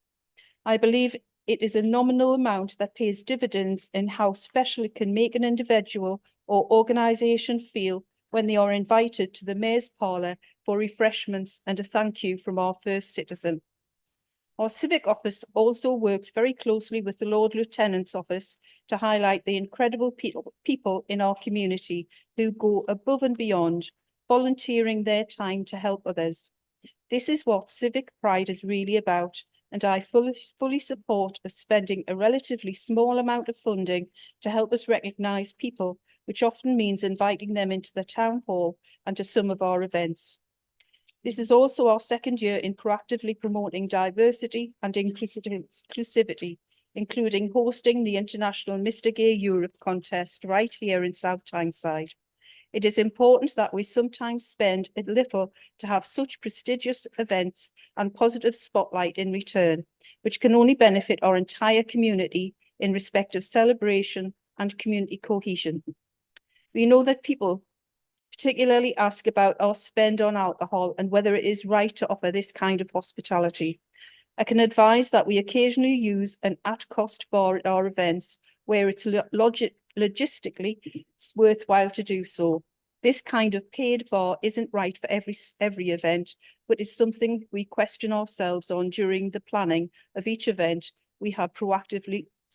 I believe it is a nominal amount that pays dividends in how special it can make an individual or organisation feel when they are invited to the Mayor's Parlour for refreshments and a thank you from our first citizen. Our Civic Office also works very closely with the Lord Lieutenant's Office to highlight the incredible people in our community who go above and beyond, volunteering their time to help others. This is what civic pride is really about, and I fully support us spending a relatively small amount of funding to help us recognise people, which often means inviting them into the town hall and to some of our events. This is also our second year in proactively promoting diversity and inclusivity, including hosting the International Mr. Gay Europe contest right here in South Tyneside. It is important that we sometimes spend a little to have such prestigious events and positive spotlight in return, which can only benefit our entire community in respect of celebration and community cohesion. We know that people particularly ask about our spend on alcohol and whether it is right to offer this kind of hospitality. I can advise that we occasionally use an at-cost bar at our events where it's logistically worthwhile to do so. This kind of paid bar isn't right for every event, but is something we question ourselves on during the planning of each event.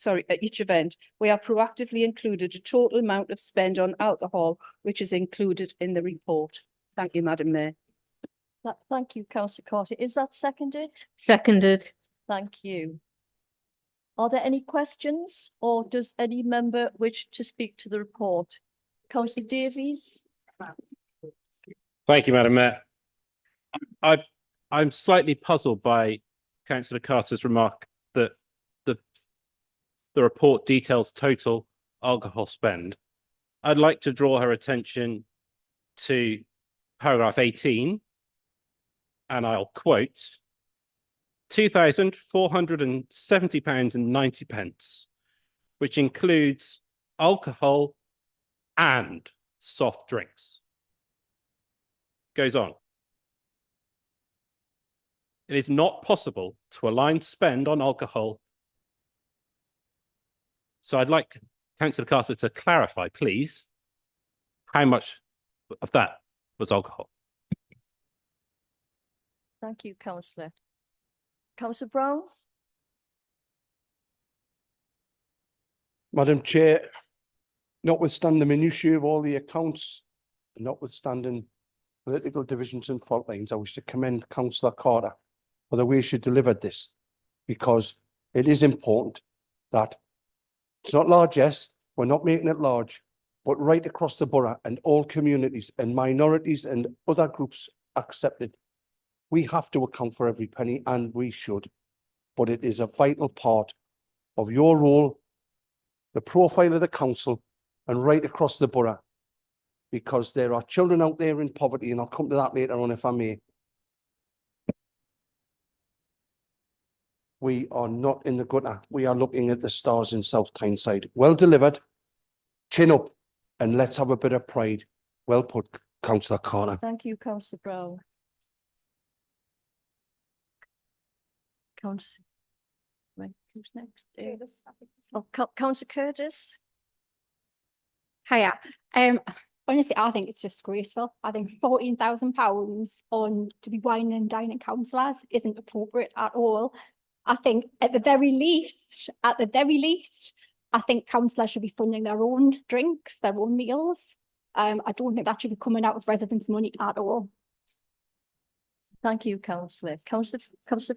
At each event, we have proactively included a total amount of spend on alcohol, which is included in the report. Thank you, Madam Mayor. Thank you, Councillor Carter. Is that seconded? Seconded. Thank you. Are there any questions, or does any member wish to speak to the report? Councillor Davies. Thank you, Madam Mayor. I'm slightly puzzled by Councillor Carter's remark that the report details total alcohol spend. I'd like to draw her attention to paragraph 18, and I'll quote, £2,470.90, which includes alcohol and soft drinks. Goes on. It is not possible to align spend on alcohol. So I'd like Councillor Castle to clarify, please, how much of that was alcohol? Thank you, councillor. Councillor Brown? Madam Chair, notwithstanding the minutiae of all the accounts, notwithstanding political divisions and fault lines, I wish to commend Councillor Carter for the way she delivered this, because it is important that it's not large, yes, we're not making it large, but right across the borough and all communities and minorities and other groups accepted. We have to account for every penny, and we should, but it is a vital part of your role, the profile of the council, and right across the borough, because there are children out there in poverty, and I'll come to that later on if I may. We are not in the gutter. We are looking at the stars in South Tyneside. Well delivered, chin up, and let's have a bit of pride. Well put, Councillor Carter. Thank you, Councillor Brown. Councillor, right, who's next? Oh, Councillor Curtis? Hiya. Honestly, I think it's disgraceful. I think £14,000 on to be wining and dining councillors isn't appropriate at all. I think at the very least, I think councillors should be funding their own drinks, their own meals. I don't think that should be coming out of residents' money at all. Thank you, councillor. Councillor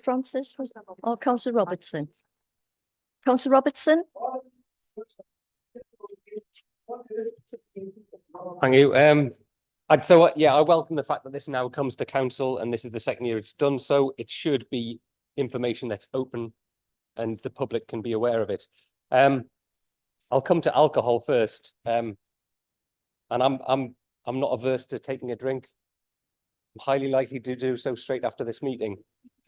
Francis, was that, or Councillor Robertson? Councillor Robertson? Thank you. I welcome the fact that this now comes to council, and this is the second year it's done so. It should be information that's open and the public can be aware of it. I'll come to alcohol first. And I'm not averse to taking a drink. I'm highly likely to do so straight after this meeting.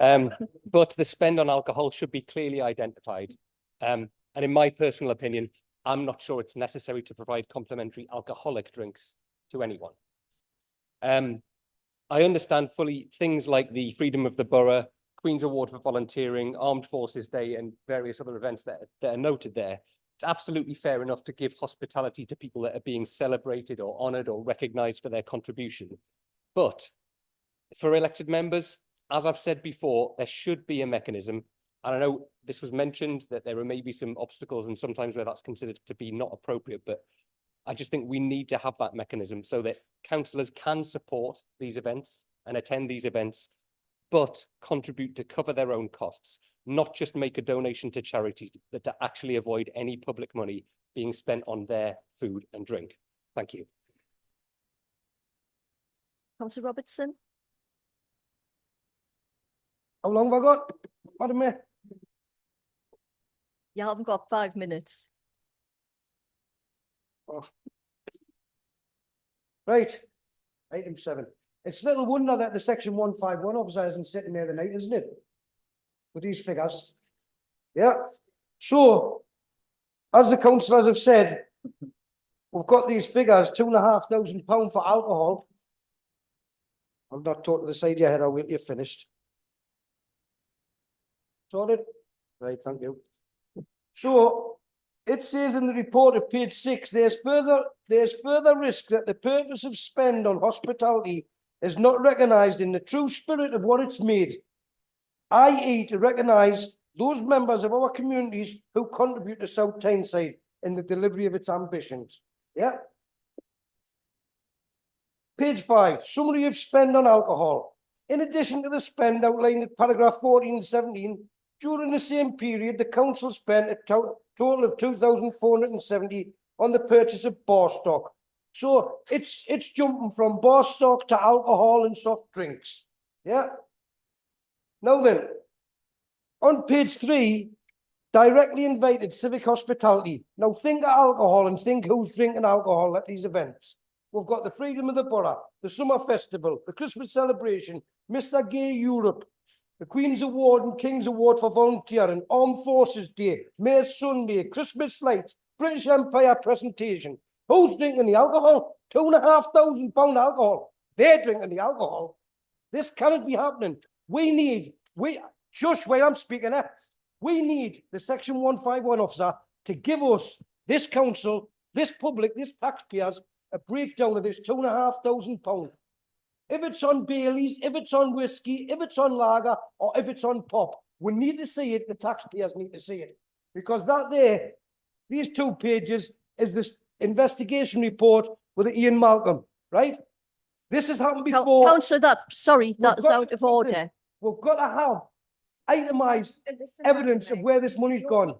But the spend on alcohol should be clearly identified. And in my personal opinion, I'm not sure it's necessary to provide complimentary alcoholic drinks to anyone. I understand fully things like the Freedom of the Borough, Queen's Award for Volunteering, Armed Forces Day, and various other events that are noted there. It's absolutely fair enough to give hospitality to people that are being celebrated or honoured or recognised for their contribution. But for elected members, as I've said before, there should be a mechanism. And I know this was mentioned that there are maybe some obstacles and sometimes where that's considered to be not appropriate, but I just think we need to have that mechanism so that councillors can support these events and attend these events, but contribute to cover their own costs, not just make a donation to charity, but to actually avoid any public money being spent on their food and drink. Thank you. Councillor Robertson? How long have I got, Madam Mayor? You haven't got 5 minutes. Oh. Right, item 7. It's little wonder that the section 151 officer isn't sitting there tonight, isn't it? With these figures. Yeah. So, as the councillors have said, we've got these figures, £2,500 for alcohol. I'll not talk to the side of your head, I'll wait till you're finished. Sorted? Right, thank you. So, it says in the report at page 6, there's further risk that the purpose of spend on hospitality is not recognised in the true spirit of what it's made, i.e. to recognise those members of our communities who contribute to South Tyneside in the delivery of its ambitions. Yeah. Page 5, summary of spend on alcohol. In addition to the spend outlined in paragraph 14 and 17, during the same period, the council spent a total of 2,470 on the purchase of bar stock. So it's jumping from bar stock to alcohol and soft drinks. Yeah. Now then, on page 3, directly invited civic hospitality. Now think of alcohol and think who's drinking alcohol at these events. We've got the Freedom of the Borough, the Summer Festival, the Christmas celebration, Mr. Gay Europe, the Queen's Award and King's Award for Volunteering, Armed Forces Day, Mayor's Sunday, Christmas lights, British Empire presentation. Who's drinking the alcohol? £2,500 alcohol. They're drinking the alcohol. This cannot be happening. Shush, where I'm speaking at. We need the Section 151 officer to give us, this council, this public, this taxpayers, a breakdown of this £2,500. If it's on Baileys, if it's on whiskey, if it's on lager, or if it's on pop, we need to see it. The taxpayers need to see it. Because that there, these 2 pages, is this investigation report with Ian Malcolm, right? This has happened before. Councillor, that's out of order. We've got to have itemised evidence of where this money's gone.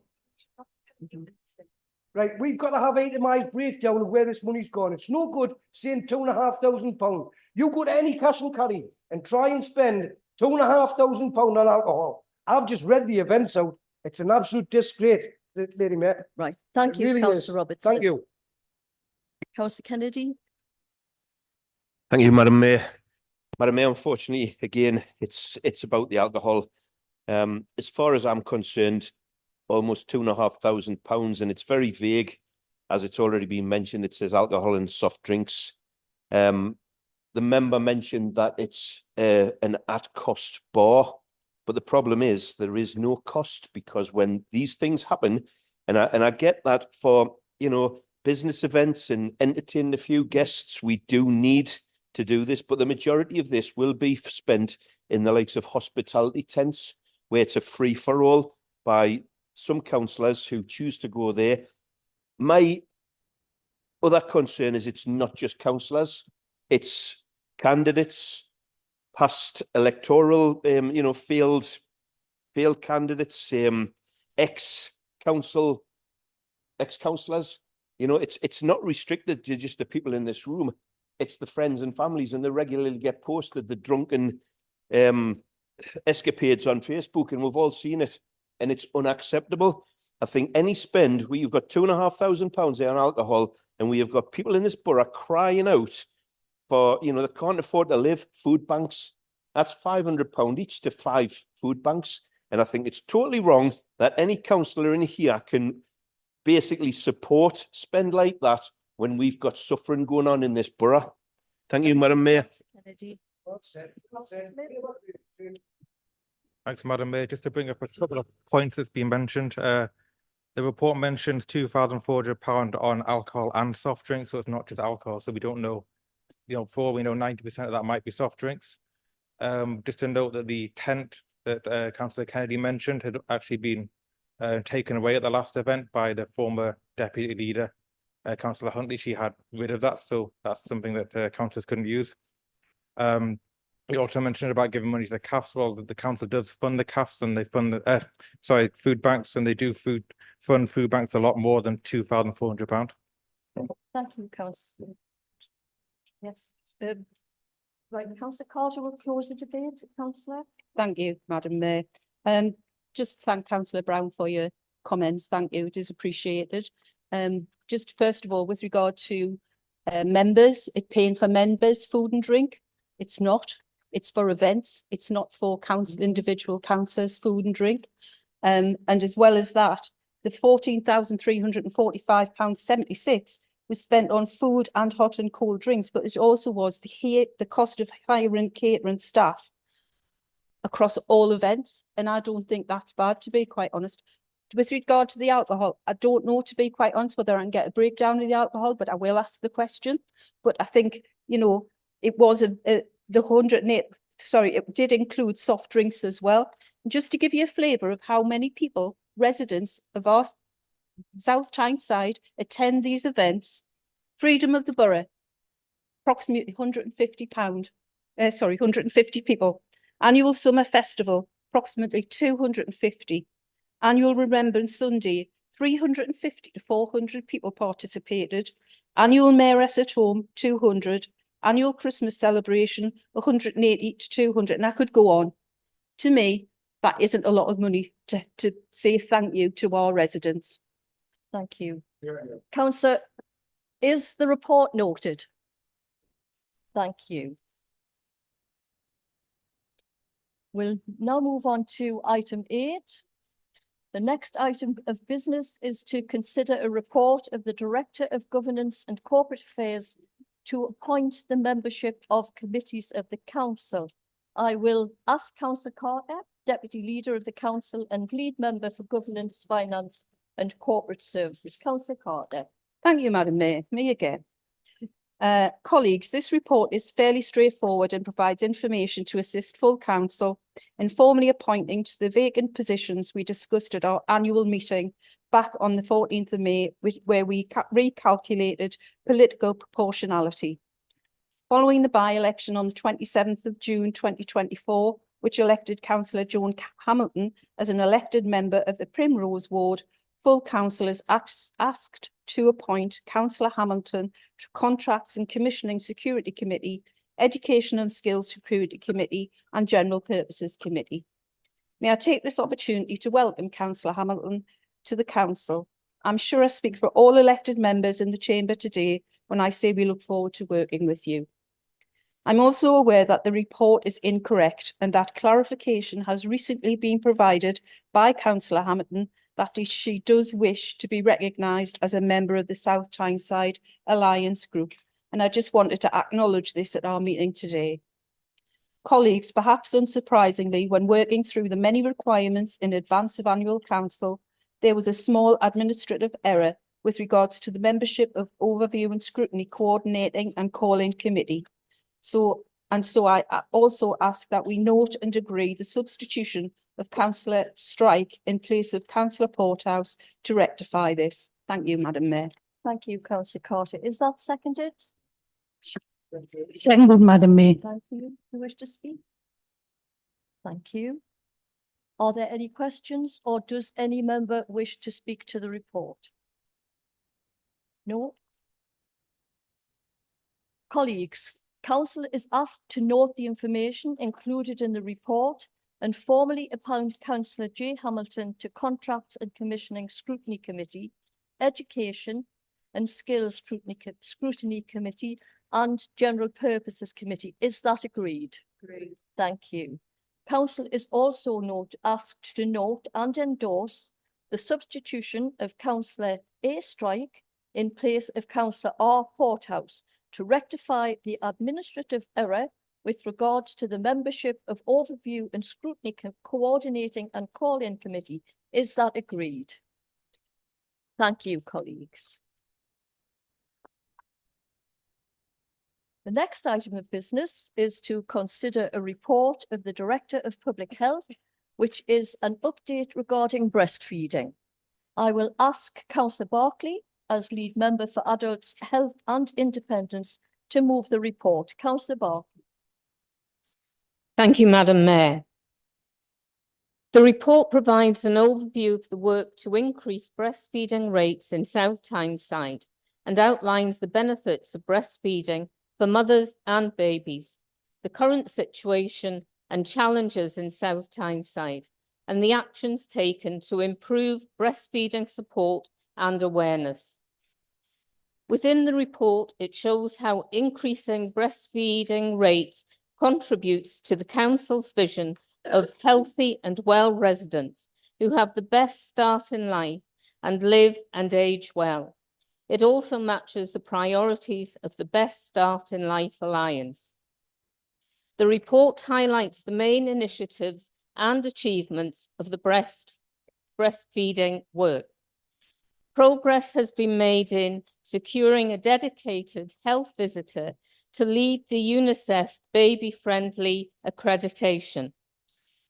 Right, we've got to have itemised breakdown of where this money's gone. It's no good saying £2,500. You go to any cash and carry and try and spend £2,500 on alcohol. I've just read the events out. It's an absolute disgrace, Lady Mayor. Right, thank you, really Councillor is. Robertson. Thank you. Councillor Kennedy. Thank you, Madam Mayor. Madam Mayor, unfortunately, again, it's about the alcohol. As far as I'm concerned, almost £2,500, and it's very vague, as it's already been mentioned. It says alcohol and soft drinks. The member mentioned that it's an at-cost bar, but the problem is there is no cost, because when these things happen, and I get that for, you know, business events and entertaining a few guests, we do need to do this, but the majority of this will be spent in the likes of hospitality tents, where it's a free-for-all by some councillors who choose to go there. My other concern is it's not just councillors, it's candidates, past electoral, you know, failed candidates, ex-councillors. You know, it's not restricted to just the people in this room. It's the friends and families, and they regularly get posted the drunken escapades on Facebook, and we've all seen it, and it's unacceptable. I think any spend, we've got £2,500 there on alcohol, and we have got people in this borough crying out for, you know, they can't afford to live. Food banks, that's £500 each to 5 food banks. And I think it's totally wrong that any councillor in here can basically support spend like that when we've got suffering going on in this borough. Thank you, Madam Mayor. Thanks, Madam Mayor. Just to bring up a couple of points that's been mentioned. The report mentions £2,400 on alcohol and soft drinks, so it's not just alcohol. So we don't know, you know, for we know 90% of that might be soft drinks. Just to note that the tent that Councillor Kennedy mentioned had actually been taken away at the last event by the former deputy leader, Councillor Huntley. She had rid of that, so that's something that councillors couldn't use. We also mentioned about giving money to the CAFs. Well, the council does fund the CAFs, and they fund food banks, and they do fund food banks a lot more than £2,400. Thank you, Councillor. Yes. Right, Councillor Carter will close the debate. Councillor. Thank you, Madam Mayor. Just thank Councillor Brown for your comments. Thank you, it is appreciated. Just first of all, with regard to members, paying for members' food and drink, it's not. It's for events. It's not for individual councillors' food and drink. And as well as that, the £14,345.76 was spent on food and hot and cold drinks, but it also was the cost of hiring catering staff across all events. And I don't think that's bad, to be quite honest. With regard to the alcohol, I don't know, to be quite honest, whether I can get a breakdown of the alcohol, but I will ask the question. But I think, you know, it was the 108, sorry, it did include soft drinks as well. And just to give you a flavour of how many people, residents of our South Tyneside, attend these events, Freedom of the Borough, approximately £150 people. Annual Summer Festival, approximately 250. Annual Remembrance Sunday, 350 to 400 people participated. Annual Mayoress at Home, 200. Annual Christmas celebration, 180 to 200. And I could go on. To me, that isn't a lot of money to say thank you to our residents. Thank you. Councillor, is the report noted? Thank you. We'll now move on to item 8. The next item of business is to consider a report of the Director of Governance and Corporate Affairs to appoint the membership of committees of the council. I will ask Councillor Carter, Deputy Leader of the Council and Lead Member for Governance, Finance and Corporate Services. Councillor Carter. Thank you, Madam Mayor. Me again. Colleagues, this report is fairly straightforward and provides information to assist full council in formally appointing to the vacant positions we discussed at our annual meeting back on the 14th of May, where we recalculated political proportionality. Following the by-election on the 27th of June 2024, which elected Councillor Joan Hamilton as an elected member of the Primrose Ward, full council is asked to appoint Councillor Hamilton to Contracts and Commissioning Security Committee, Education and Skills Security Committee and General Purposes Committee. May I take this opportunity to welcome Councillor Hamilton to the council. I'm sure I speak for all elected members in the chamber today when I say we look forward to working with you. I'm also aware that the report is incorrect and that clarification has recently been provided by Councillor Hamilton that she does wish to be recognised as a member of the South Tyneside Alliance Group, and I just wanted to acknowledge this at our meeting today. Colleagues, perhaps unsurprisingly, when working through the many requirements in advance of annual council, there was a small administrative error with regards to the membership of Overview and Scrutiny Coordinating and Call-in Committee. So I also ask that we note and agree the substitution of Councillor Strike in place of Councillor Porthouse to rectify this. Thank you, Madam Mayor. Thank you, Councillor Carter. Is that seconded? Seconded, Madam Mayor. Thank you. You wish to speak? Thank you. Are there any questions or does any member wish to speak to the report? No? Colleagues, Council is asked to note the information included in the report and formally appoint Councillor J. Hamilton to Contracts and Commissioning Scrutiny Committee, Education and Skills Scrutiny Committee and General Purposes Committee. Is that agreed? Agreed. Thank you. Council is also asked to note and endorse the substitution of Councillor A. Strike in place of Councillor R. Porthouse to rectify the administrative error with regards to the membership of Overview and Scrutiny Coordinating and Call-in Committee. Is that agreed? Thank you, colleagues. The next item of business is to consider a report of the Director of Public Health, which is an update regarding breastfeeding. I will ask Councillor Barclay, as lead member for Adults, Health and Independence, to move the report. Councillor Barclay. Thank you, Madam Mayor. The report provides an overview of the work to increase breastfeeding rates in South Tyneside and outlines the benefits of breastfeeding for mothers and babies, the current situation and challenges in South Tyneside, and the actions taken to improve breastfeeding support and awareness. Within the report, it shows how increasing breastfeeding rates contributes to the Council's vision of healthy and well residents who have the best start in life and live and age well. It also matches the priorities of the Best Start in Life Alliance. The report highlights the main initiatives and achievements of the breastfeeding work. Progress has been made in securing a dedicated health visitor to lead the UNICEF baby-friendly accreditation,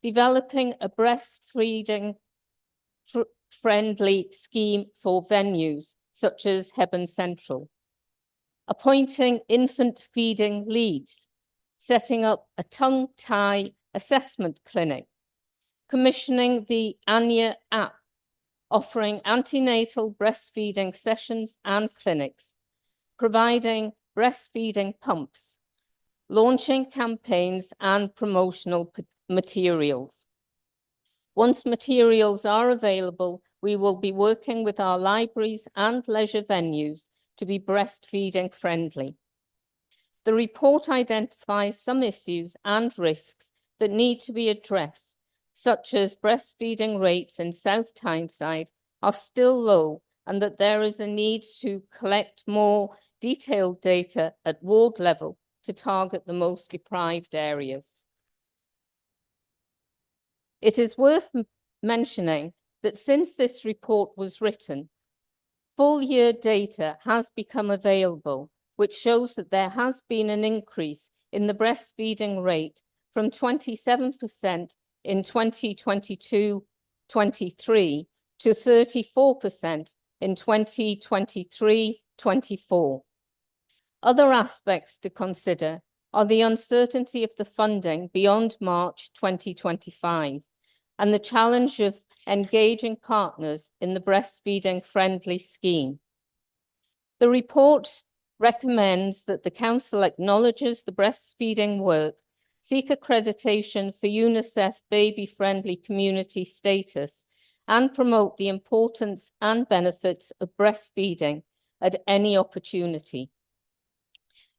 developing a breastfeeding friendly scheme for venues such as Hebburn Central, appointing infant feeding leads, setting up a tongue tie assessment clinic, commissioning the Anya app, offering antenatal breastfeeding sessions and clinics, providing breastfeeding pumps, launching campaigns and promotional materials. Once materials are available, we will be working with our libraries and leisure venues to be breastfeeding friendly. The report identifies some issues and risks that need to be addressed, such as breastfeeding rates in South Tyneside, are still low, and that there is a need to collect more detailed data at ward level to target the most deprived areas. It is worth mentioning that since this report was written, full year data has become available, which shows that there has been an increase in the breastfeeding rate from 27% in 2022-23 to 34% in 2023-24. Other aspects to consider are the uncertainty of the funding beyond March 2025 and the challenge of engaging partners in the breastfeeding friendly scheme. The report recommends that the Council acknowledges the breastfeeding work, seek accreditation for UNICEF baby-friendly community status, and promote the importance and benefits of breastfeeding at any opportunity.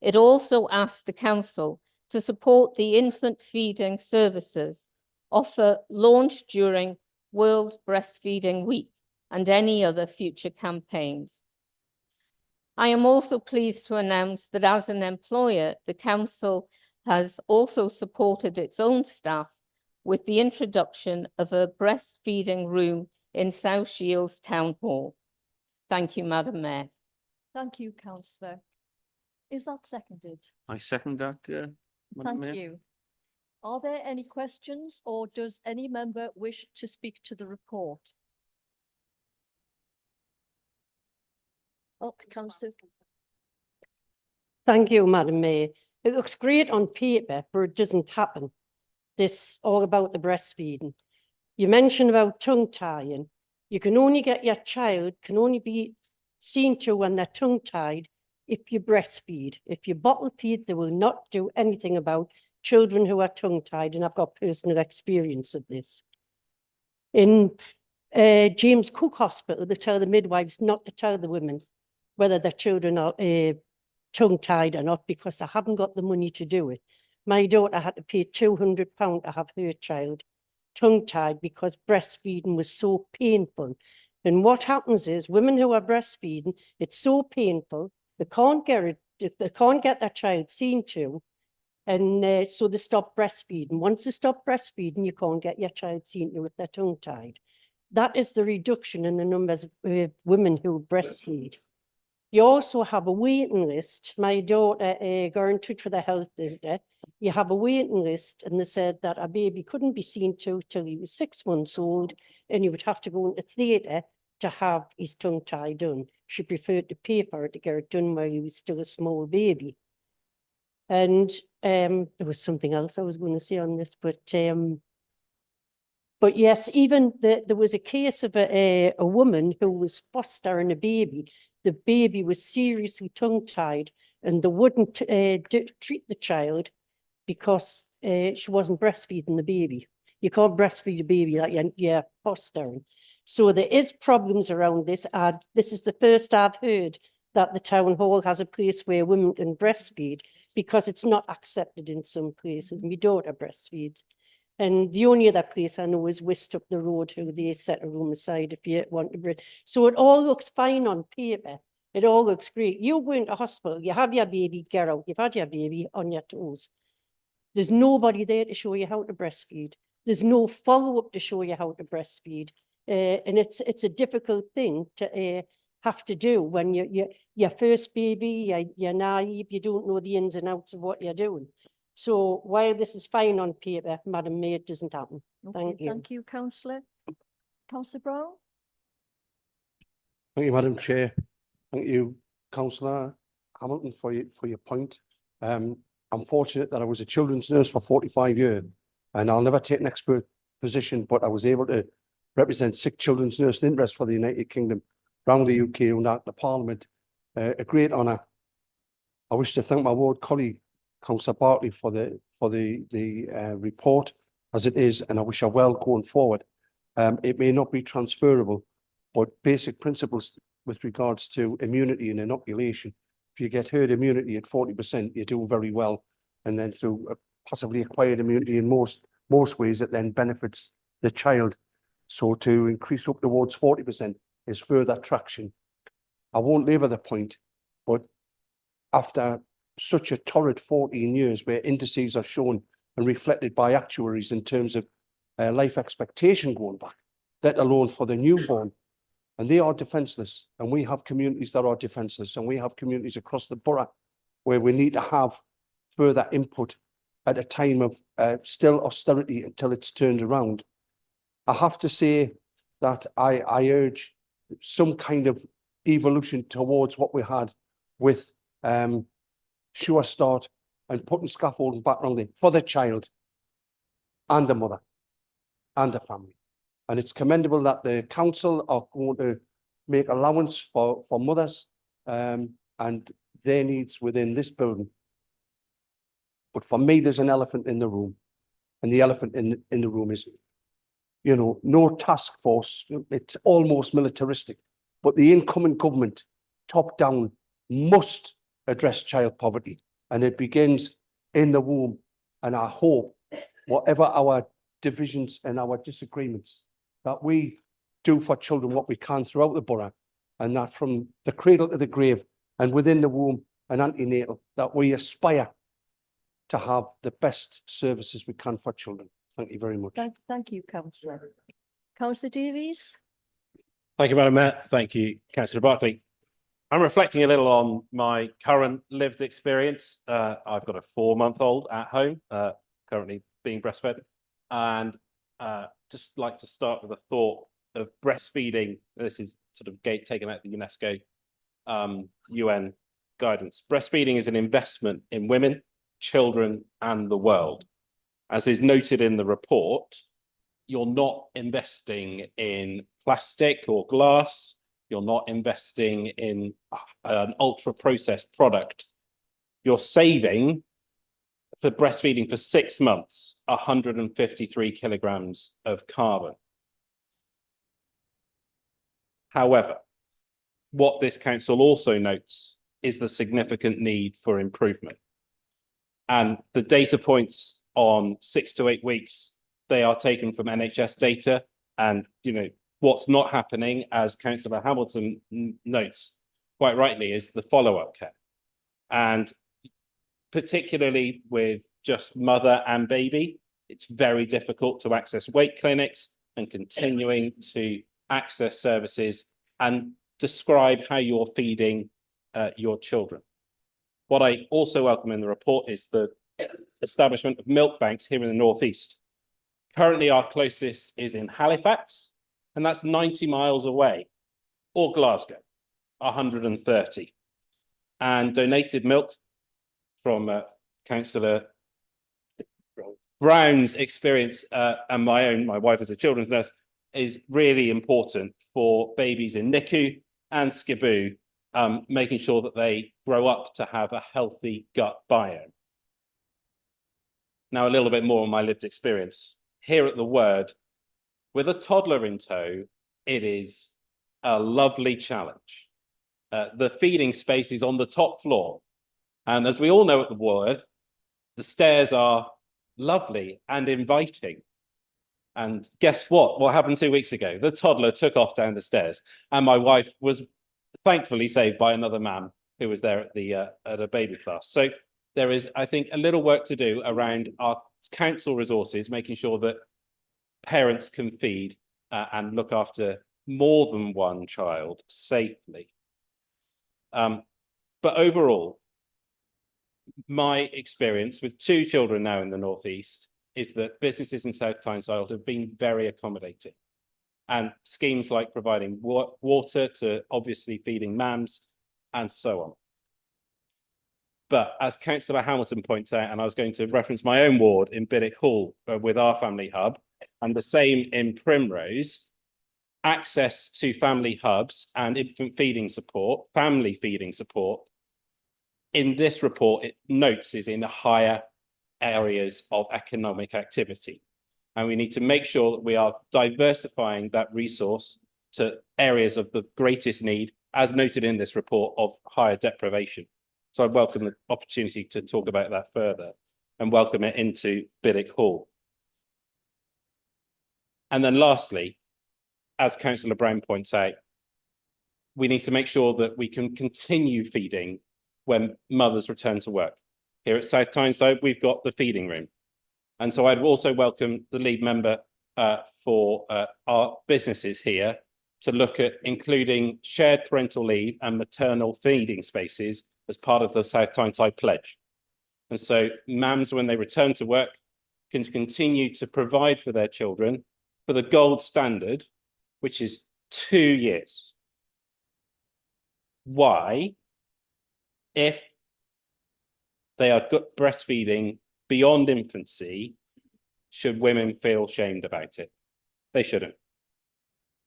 It also asks the Council to support the infant feeding services offer launched during World Breastfeeding Week and any other future campaigns. I am also pleased to announce that as an employer, the Council has also supported its own staff with the introduction of a breastfeeding room in South Shields Town Hall. Thank you, Madam Mayor. Thank you, councillor. Is that seconded? I second that, Madam Mayor. Thank you. Are there any questions, or does any member wish to speak to the report? Oh, councillor. Thank you, Madam Mayor. It looks great on paper, but it doesn't happen. This all about the breastfeeding. You mentioned about tongue tying. You can only get your child, can only be seen to when they're tongue tied if you breastfeed. If you bottle feed, they will not do anything about children who are tongue tied, and I've got personal experience of this. In James Cook Hospital, they tell the midwives not to tell the women whether their children are tongue tied or not, because I haven't got the money to do it. My daughter had to pay £200 to have her child tongue tied because breastfeeding was so painful. And what happens is women who are breastfeeding, it's so painful, they can't get it, they can't get their child seen to, and so they stop breastfeeding. Once they stop breastfeeding, you can't get your child seen to with their tongue tied. That is the reduction in the numbers of women who breastfeed. You also have a waiting list. My daughter got in touch with the health visitor. You have a waiting list, and they said that a baby couldn't be seen to till he was 6 months old, and you would have to go into theatre to have his tongue tie done. She preferred to pay for it to get it done while he was still a small baby. And there was something else I was going to say on this, but yes, even there was a case of a woman who was fostering a baby. The baby was seriously tongue-tied, and they wouldn't treat the child because she wasn't breastfeeding the baby. You can't breastfeed a baby like you're fostering. So there is problems around this. This is the first I've heard that the town hall has a place where women can breastfeed, because it's not accepted in some places. My daughter breastfeeds. And the only other place I know is West up the road, who they set a room aside if you want to breastfeed. So it all looks fine on paper. It all looks great. You go into hospital, you have your baby, get out. You've had your baby on your toes. There's nobody there to show you how to breastfeed. There's no follow-up to show you how to breastfeed. And it's a difficult thing to have to do when your first baby, you're naive, you don't know the ins and outs of what you're doing. So while this is fine on paper, Madam Mayor, it doesn't happen. Thank you. Thank you, councillor. Councillor Brown? Thank you, Madam Chair. Thank you, Councillor Hamilton, for your point. I'm fortunate that I was a children's nurse for 45 years, and I'll never take an expert position, but I was able to represent 6 children's nurse interests for the United Kingdom around the UK and out in the Parliament. A great honour. I wish to thank my ward colleague, Councillor Bartley, for the report as it is, and I wish her well going forward. It may not be transferable, but basic principles with regards to immunity and inoculation. If you get herd immunity at 40%, you're doing very well, and then through possibly acquired immunity in most ways, it then benefits the child. So to increase up towards 40% is further traction. I won't labour the point, but after such a torrid 14 years where indices are shown and reflected by actuaries in terms of life expectation going back, let alone for the newborn, and they are defenceless, and we have communities that are defenceless, and we have communities across the borough where we need to have further input at a time of still austerity until it's turned around. I have to say that I urge some kind of evolution towards what we had with Sure Start and putting scaffolding back on there for the child and the mother and the family. And it's commendable that the council are going to make allowance for mothers and their needs within this building. But for me, there's an elephant in the room. And the elephant in the room is, you know, no task force. It's almost militaristic. But the incoming government, top down, must address child poverty. And it begins in the womb. And I hope, whatever our divisions and our disagreements, that we do for children what we can throughout the borough, and that from the cradle to the grave and within the womb and antenatal, that we aspire to have the best services we can for children. Thank you very much. Thank you, Councillor. Councillor Davies? Thank you, Madam Mayor. Thank you, Councillor Barclay. I'm reflecting a little on my current lived experience. I've got a 4-month-old at home, currently being breastfed, and just like to start with a thought of breastfeeding. This is sort of taken out the UNESCO UN guidance. Breastfeeding is an investment in women, children, and the world. As is noted in the report, you're not investing in plastic or glass. You're not investing in an ultra-processed product. You're saving, for breastfeeding for 6 months, 153 kilograms of carbon. However, what this council also notes is the significant need for improvement. And the data points on 6 to 8 weeks, they are taken from NHS data. And, you know, what's not happening, as Councillor Hamilton notes quite rightly, is the follow-up care. And particularly with just mother and baby, it's very difficult to access weight clinics and continuing to access services and describe how you're feeding your children. What I also welcome in the report is the establishment of milk banks here in the northeast. Currently, our closest is in Halifax, and that's 90 miles away, or Glasgow, 130. And donated milk from Councillor Brown's experience and my own, my wife as a children's nurse, is really important for babies in NICU and SCIBU, making sure that they grow up to have a healthy gut biome. Now, a little bit more on my lived experience. Here at the Word, with a toddler in tow, it is a lovely challenge. The feeding space is on the top floor. And as we all know at the Word, the stairs are lovely and inviting. And guess what? What happened 2 weeks ago? The toddler took off down the stairs, and my wife was thankfully saved by another man who was there at a baby class. So there is, I think, a little work to do around our council resources, making sure that parents can feed and look after more than one child safely. But overall, my experience with 2 children now in the northeast is that businesses in South Tyneside have been very accommodating, and schemes like providing water to obviously feeding mums and so on. But as Councillor Hamilton points out, and I was going to reference my own ward in Biddick Hall with our family hub, and the same in Primrose, access to family hubs and infant feeding support, family feeding support, in this report, it notes is in higher areas of economic activity. And we need to make sure that we are diversifying that resource to areas of the greatest need, as noted in this report, of higher deprivation. So I welcome the opportunity to talk about that further and welcome it into Biddick Hall. And then lastly, as Councillor Brown points out, we need to make sure that we can continue feeding when mothers return to work. Here at South Tyneside, we've got the feeding room. And so I'd also welcome the lead member for our businesses here to look at including shared parental leave and maternal feeding spaces as part of the South Tyneside pledge. And so mums, when they return to work, can continue to provide for their children for the gold standard, which is 2 years. Why, if they are breastfeeding beyond infancy, should women feel shamed about it? They shouldn't.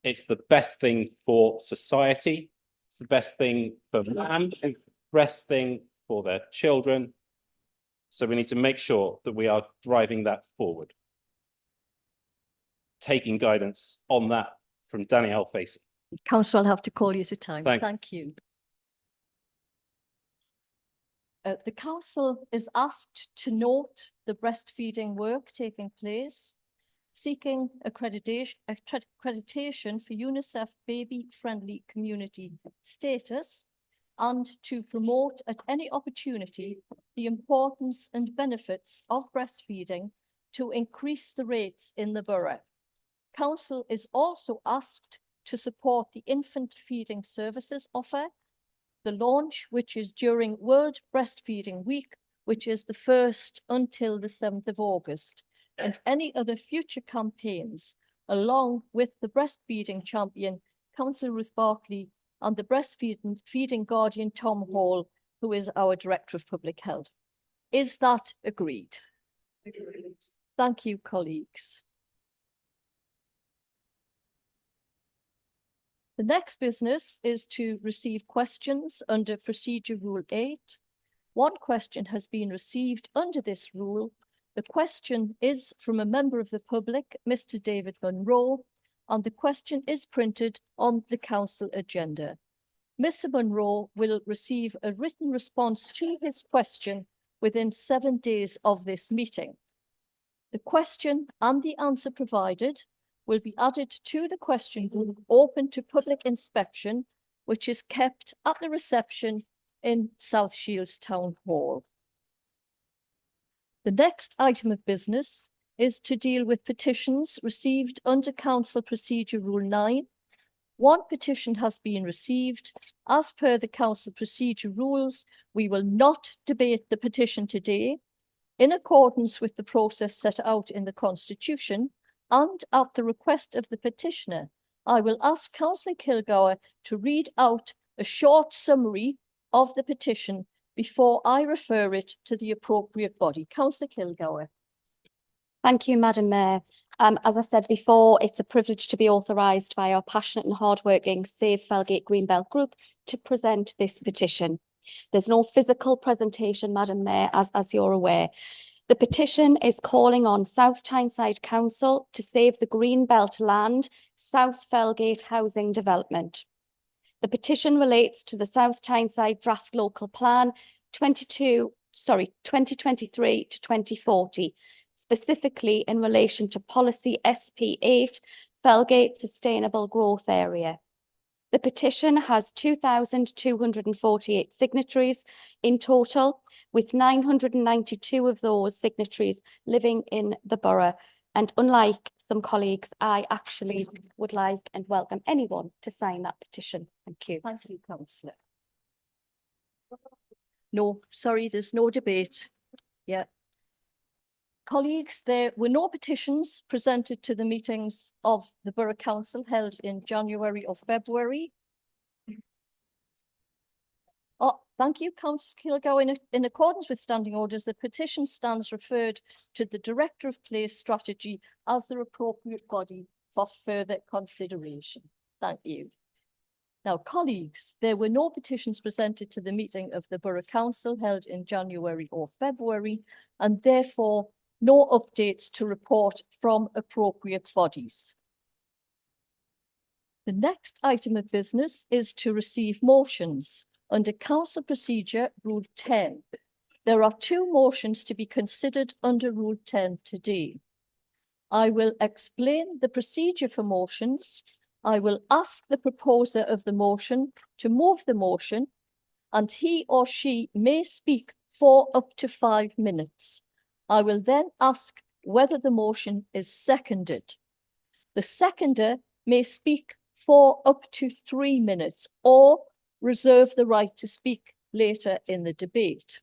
It's the best thing for society. It's the best thing for man, and best thing for their children. So we need to make sure that we are driving that forward. Taking guidance on that from Danielle Facey. Councillor, I'll have to call you to time. Thank you. The council is asked to note the breastfeeding work taking place, seeking accreditation for UNICEF baby-friendly community status, and to promote at any opportunity the importance and benefits of breastfeeding to increase the rates in the borough. Council is also asked to support the infant feeding services offer, the launch, which is during World Breastfeeding Week, which is the 1st until the 7th of August, and any other future campaigns, along with the breastfeeding champion, Councillor Ruth Barkley, and the breastfeeding guardian, Tom Hall, who is our Director of Public Health. Is that agreed? Agreed. Thank you, colleagues. The next business is to receive questions under Procedure Rule 8. One question has been received under this rule. The question is from a member of the public, Mr. David Munro, and the question is printed on the council agenda. Mr. Munro will receive a written response to his question within 7 days of this meeting. The question and the answer provided will be added to the question book open to public inspection, which is kept at the reception in South Shields Town Hall. The next item of business is to deal with petitions received under Council Procedure Rule 9. One petition has been received. As per the Council Procedure Rules, we will not debate the petition today. In accordance with the process set out in the Constitution, and at the request of the petitioner, I will ask Councillor Kilgour to read out a short summary of the petition before I refer it to the appropriate body. Councillor Kilgour. Thank you, Madam Mayor. As I said before, it's a privilege to be authorised by our passionate and hardworking Save Felgate Greenbelt group to present this petition. There's no physical presentation, Madam Mayor, as you're aware. The petition is calling on South Tyneside Council to save the Greenbelt land, South Felgate housing development. The petition relates to the South Tyneside Draft Local Plan 2023 to 2040, specifically in relation to Policy SP8, Felgate Sustainable Growth Area. The petition has 2,248 signatories in total, with 992 of those signatories living in the borough. And unlike some colleagues, I actually would like and welcome anyone to sign that petition. Thank you. Thank you, Councillor. No, sorry, there's no debate. Yeah. Colleagues, there were no petitions presented to the meetings of the Borough Council held in January or February. Oh, thank you, Councillor Kilgour. In accordance with standing orders, the petition stands referred to the Director of Place Strategy as the appropriate body for further consideration. Thank you. Now, colleagues, there were no petitions presented to the meeting of the Borough Council held in January or February, and therefore no updates to report from appropriate bodies. The next item of business is to receive motions under Council Procedure Rule 10. There are 2 motions to be considered under Rule 10 today. I will explain the procedure for motions. I will ask the proposer of the motion to move the motion, and he or she may speak for up to 5 minutes. I will then ask whether the motion is seconded. The seconder may speak for up to 3 minutes or reserve the right to speak later in the debate.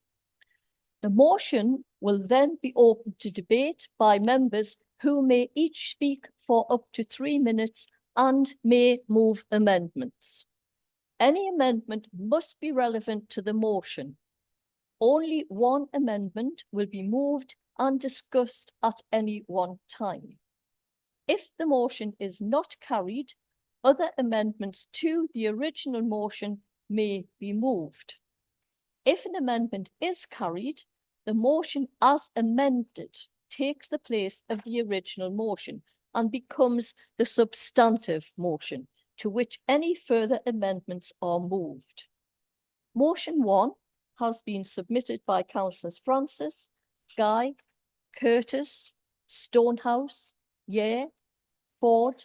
The motion will then be open to debate by members who may each speak for up to 3 minutes and may move amendments. Any amendment must be relevant to the motion. Only one amendment will be moved and discussed at any one time. If the motion is not carried, other amendments to the original motion may be moved. If an amendment is carried, the motion as amended takes the place of the original motion and becomes the substantive motion, to which any further amendments are moved. Motion 1 has been submitted by Councillors Francis, Guy, Curtis, Stonehouse, Yare, Ford,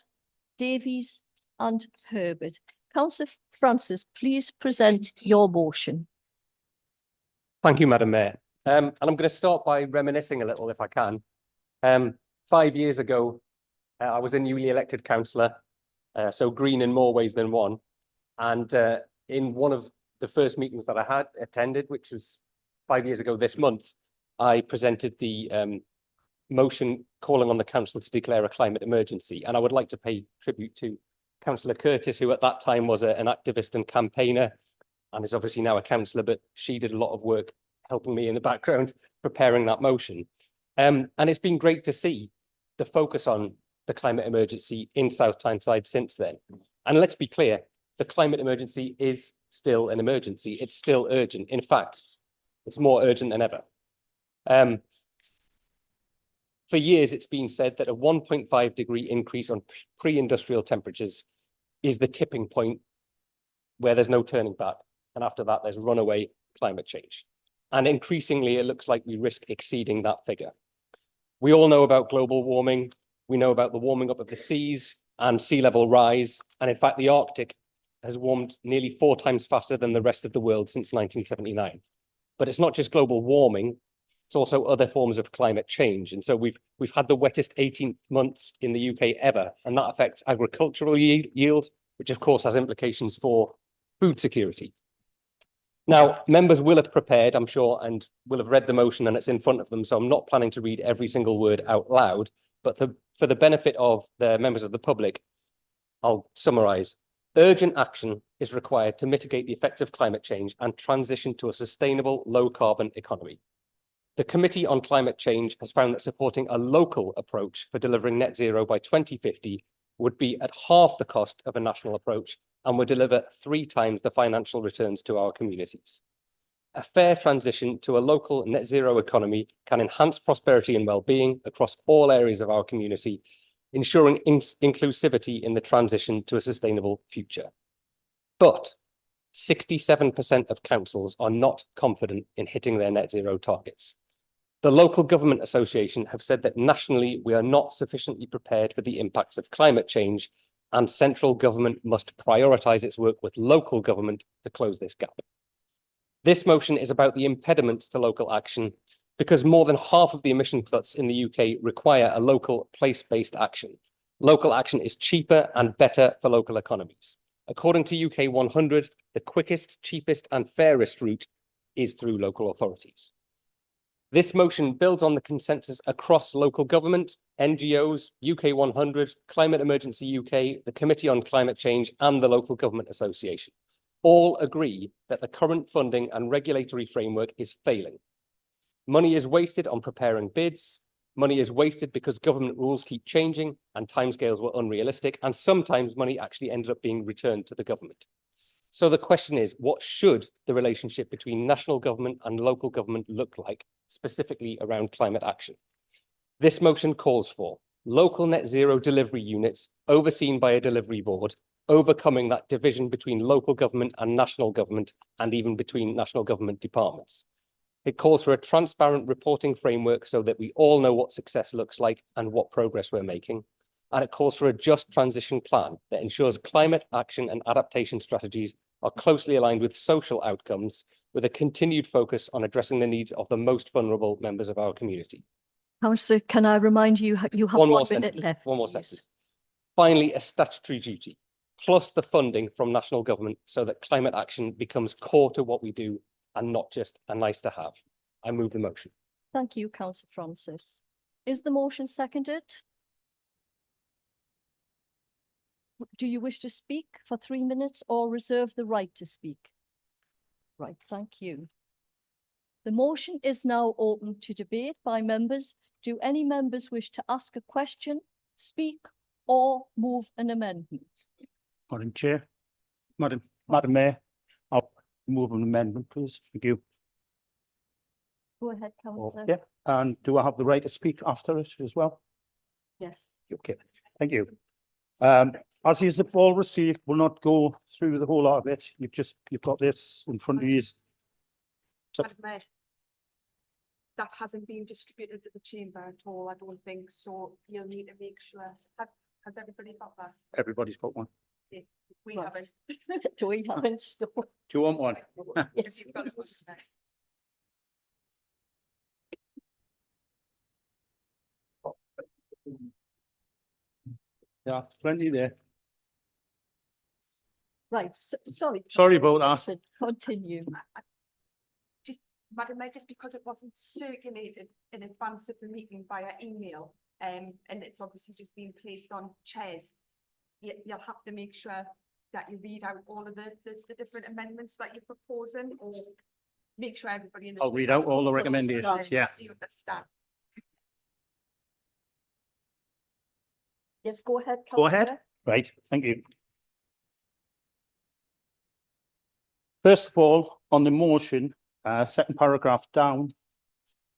Davies and Herbert. Councillor Francis, please present your motion. Thank you, Madam Mayor. And I'm going to start by reminiscing a little, if I can. 5 years ago, I was a newly elected councillor, so green in more ways than one. And in one of the first meetings that I had attended, which was 5 years ago this month, I presented the motion calling on the council to declare a climate emergency. And I would like to pay tribute to Councillor Curtis, who at that time was an activist and campaigner, and is obviously now a councillor, but she did a lot of work helping me in the background preparing that motion. And it's been great to see the focus on the climate emergency in South Tyneside since then. And let's be clear, the climate emergency is still an emergency. It's still urgent. In fact, it's more urgent than ever. For years, it's been said that a 1.5 degree increase on pre-industrial temperatures is the tipping point where there's no turning back. And after that, there's runaway climate change. And increasingly, it looks like we risk exceeding that figure. We all know about global warming. We know about the warming up of the seas and sea level rise. And in fact, the Arctic has warmed nearly 4 times faster than the rest of the world since 1979. But it's not just global warming, it's also other forms of climate change. And so we've had the wettest 18 months in the UK ever, and that affects agricultural yield, which of course has implications for food security. Now, members will have prepared, I'm sure, and will have read the motion and it's in front of them, so I'm not planning to read every single word out loud, but for the benefit of the members of the public, I'll summarise. Urgent action is required to mitigate the effects of climate change and transition to a sustainable low-carbon economy. The Committee on Climate Change has found that supporting a local approach for delivering net zero by 2050 would be at half the cost of a national approach and would deliver 3 times the financial returns to our communities. A fair transition to a local net zero economy can enhance prosperity and well-being across all areas of our community, ensuring inclusivity in the transition to a sustainable future. But 67% of councils are not confident in hitting their net zero targets. The Local Government Association have said that nationally we are not sufficiently prepared for the impacts of climate change, and central government must prioritise its work with local government to close this gap. This motion is about the impediments to local action because more than half of the emission cuts in the UK require a local place-based action. Local action is cheaper and better for local economies. According to UK 100, the quickest, cheapest and fairest route is through local authorities. This motion builds on the consensus across local government, NGOs, UK 100, Climate Emergency UK, the Committee on Climate Change and the Local Government Association. All agree that the current funding and regulatory framework is failing. Money is wasted on preparing bids, money is wasted because government rules keep changing and timescales were unrealistic, and sometimes money actually ended up being returned to the government. So the question is, what should the relationship between national government and local government look like, specifically around climate action? This motion calls for local net zero delivery units overseen by a delivery board, overcoming that division between local government and national government, and even between national government departments. It calls for a transparent reporting framework so that we all know what success looks like and what progress we're making. And it calls for a just transition plan that ensures climate action and adaptation strategies are closely aligned with social outcomes, with a continued focus on addressing the needs of the most vulnerable members of our community. Councillor, can I remind you, you have One more 1 minute sentence, left. one more please. sentence. Finally, a statutory duty, plus the funding from national government so that climate action becomes core to what we do and not just a nice to have. I move the motion. Thank you, Councillor Francis. Is the motion seconded? Do you wish to speak for 3 minutes or reserve the right to speak? Right, thank you. The motion is now open to debate by members. Do any members wish to ask a question, speak, or move an amendment? Madam Chair, Madam Mayor, I'll move an amendment, please. Thank you. Go ahead, Councillor. Yeah, and do I have the right to speak after it as well? Yes. Okay, thank you. As you have all received, we'll not go through the whole lot of it. You've got this in front of you. So, Madam Mayor, that hasn't been distributed to the chamber at all, I don't think, so you'll need to make sure. Has everybody got that? everybody's got one. Yeah, we have it. Do we haven't? Do you want one? Yes, you've got it. Yeah, plenty there. Right, sorry. Sorry about that. Councillor, continue. Just, Madam Mayor, just because it wasn't circulated in advance of the meeting via email, and it's obviously just been placed on chairs, you'll have to make sure that you read out all of the different amendments that you're proposing, or make sure everybody in the. I'll read out all the recommendations, yeah. You understand. Yes, go ahead, Go ahead. Councillor. Right, thank you. First of all, on the motion, second paragraph down,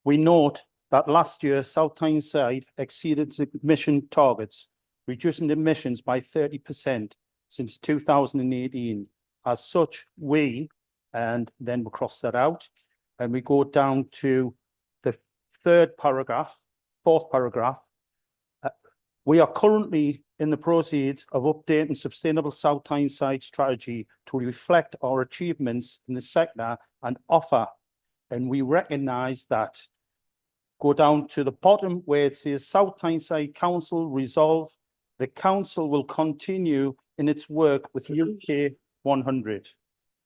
we note that last year South Tyneside exceeded its emission targets, reducing emissions by 30% since 2018. As such, and then we'll cross that out, and we go down to the fourth paragraph. We are currently in the proceeds of updating Sustainable South Tyneside strategy to reflect our achievements in the sector and offer, and we recognise that. Go down to the bottom where it says South Tyneside Council resolve. The council will continue in its work with UK 100.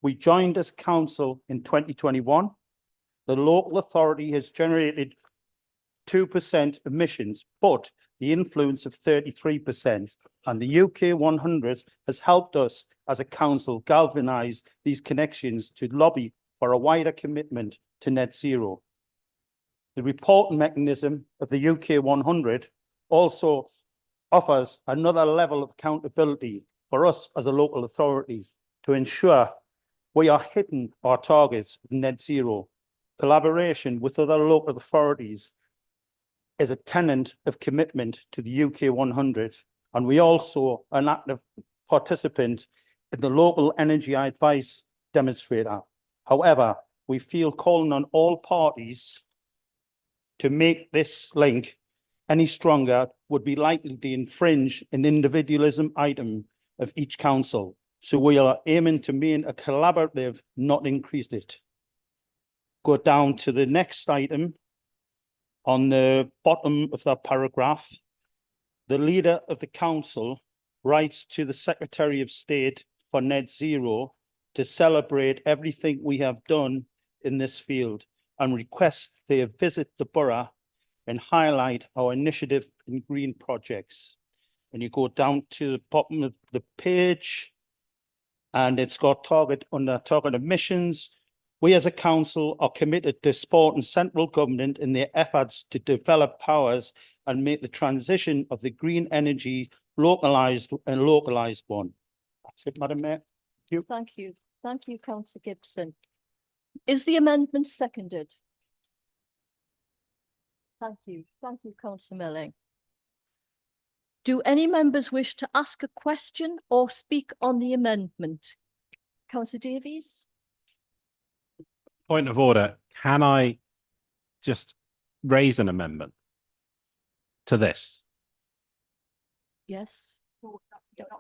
We joined as council in 2021. The local authority has generated 2% emissions, but the influence of 33%, and the UK 100 has helped us as a council galvanise these connections to lobby for a wider commitment to net zero. The reporting mechanism of the UK 100 also offers another level of accountability for us as a local authority to ensure we are hitting our targets of net zero. Collaboration with other local authorities is a tenet of commitment to the UK 100, and we also are an active participant in the local energy advice demonstrator. However, we feel calling on all parties to make this link any stronger would be likely to infringe an individualism item of each council. So we are aiming to maintain a collaborative, not increase it. Go down to the next item. On the bottom of that paragraph, the leader of the council writes to the Secretary of State for Net Zero to celebrate everything we have done in this field and request they visit the borough and highlight our initiative in green projects. And you go down to the bottom of the page and it's got target emissions. We as a council are committed to supporting central government in their efforts to develop powers and make the transition of the green energy localised one. That's it, Madam Mayor. Thank you. Thank you. Thank you, Councillor Gibson. Is the amendment seconded? Thank you. Thank you, Councillor Milling. Do any members wish to ask a question or speak on the amendment? Councillor Davies? Point of order, can I just raise an amendment to this? Yes.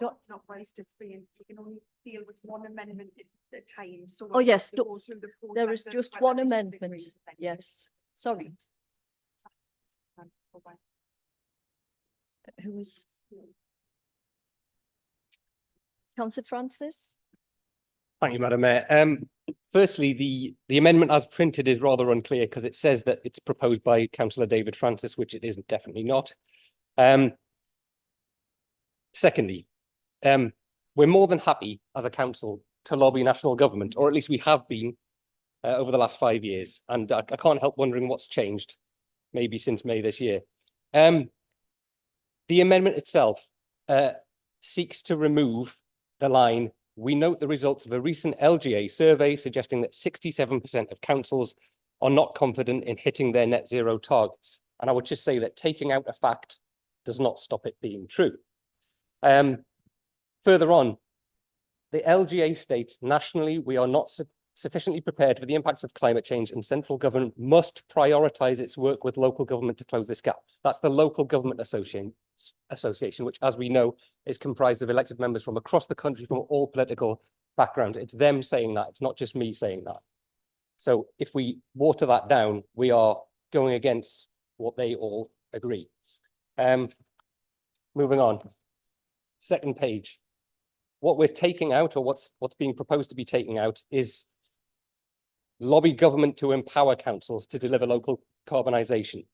Not raised as being, you can only deal with one amendment at a time, so. Oh, yes, we'll go through the there is process of just whether one this is amendment. agreed with them. Yes, sorry. Who's? Councillor Francis? Thank you, Madam Mayor. Firstly, the amendment as printed is rather unclear because it says that it's proposed by Councillor David Francis, which it isn't, definitely not. Secondly, we're more than happy as a council to lobby national government, or at least we have been over the last 5 years. And I can't help wondering what's changed, maybe since May this year. The amendment itself seeks to remove the line, "We note the results of a recent LGA survey suggesting that 67% of councils are not confident in hitting their net zero targets." And I would just say that taking out a fact does not stop it being true. Further on, the LGA states nationally we are not sufficiently prepared for the impacts of climate change, and central government must prioritise its work with local government to close this gap. That's the Local Government Association, which, as we know, is comprised of elected members from across the country from all political backgrounds. It's them saying that, it's not just me saying that. So if we water that down, we are going against what they all agree. Moving on, second page. What we're taking out, or what's being proposed to be taken out, is lobby government to empower councils to deliver local carbonisation,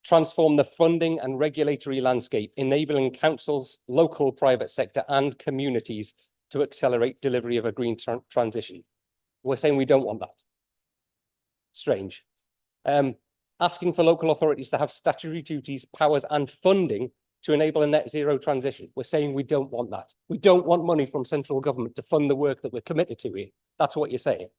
transform the funding and regulatory landscape, enabling councils, local private sector and communities to accelerate delivery of a green transition. We're saying we don't want that. Strange. Asking for local authorities to have statutory duties, powers and funding to enable a net zero transition. We're saying we don't want that. We don't want money from central government to fund the work that we're committed to here. That's what you're saying.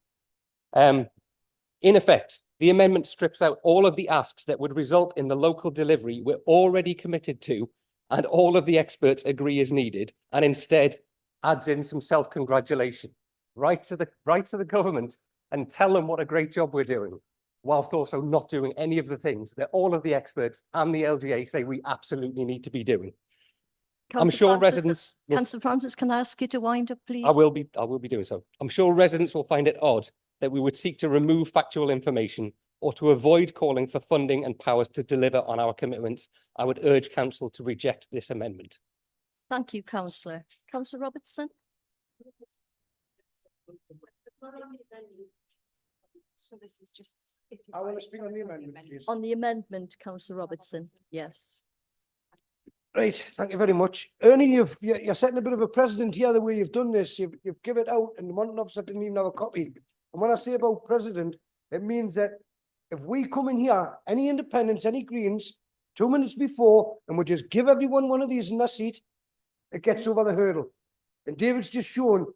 In effect, the amendment strips out all of the asks that would result in the local delivery we're already committed to and all of the experts agree is needed, and instead adds in some self-congratulation right to the government and tell them what a great job we're doing, whilst also not doing any of the things that all of the experts and the LGA say we absolutely need to be doing. I'm sure residents. Councillor Francis, can I ask you to wind up, please? I will be doing so. I'm sure residents will find it odd that we would seek to remove factual information or to avoid calling for funding and powers to deliver on our commitments. I would urge council to reject this amendment. Thank you, Councillor. Councillor Robertson? So this is just. I want to speak on the amendment, please. On the amendment, Councillor Robertson, yes. Right, thank you very much. Ernie, you're setting a bit of a precedent here the way you've done this. You've given it out and one officer didn't even have a copy. And when I say about precedent, it means that if we come in here, any independents, any Greens, 2 minutes before, and we just give everyone one of these in their seat, it gets over the hurdle. And David's just shown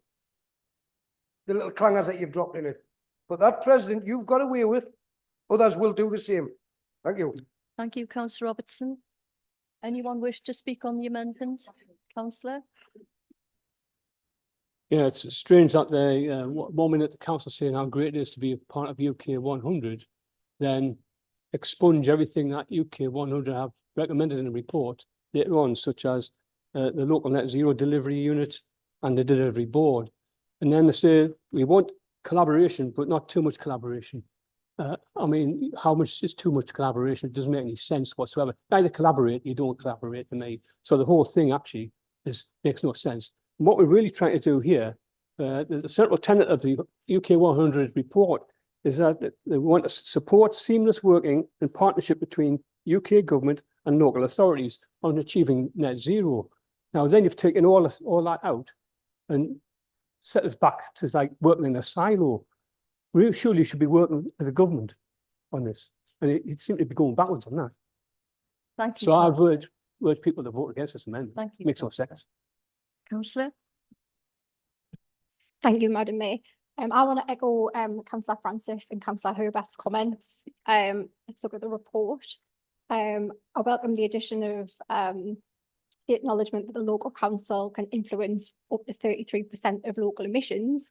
the little clangers that you've dropped in it. But that precedent you've got away with, others will do the same. Thank you. Thank you, Councillor Robertson. Anyone wish to speak on the amendment? Councillor? Yeah, it's strange that they, 1 minute the council saying how great it is to be a part of UK 100, then expunge everything that UK 100 have recommended in the report later on, such as the local net zero delivery unit and the delivery board. And then they say we want collaboration, but not too much collaboration. I mean, how much is too much collaboration? It doesn't make any sense whatsoever. Either collaborate, you don't collaborate to me. So the whole thing actually makes no sense. And what we're really trying to do here, the central tenet of the UK 100 report is that they want to support seamless working and partnership between UK government and local authorities on achieving net zero. Now, then you've taken all that out and set us back to like working in a silo. We surely should be working as a government on this. And it seems to be going backwards on that. Thank you. So I've urged people to vote against this amendment. Thank you. Makes no sense. Councillor? Thank you, Madam Mayor. I want to echo Councillor Francis and Councillor Herbert's comments. Let's look at the report. I welcome the addition of the acknowledgement that the local council can influence up to 33% of local emissions.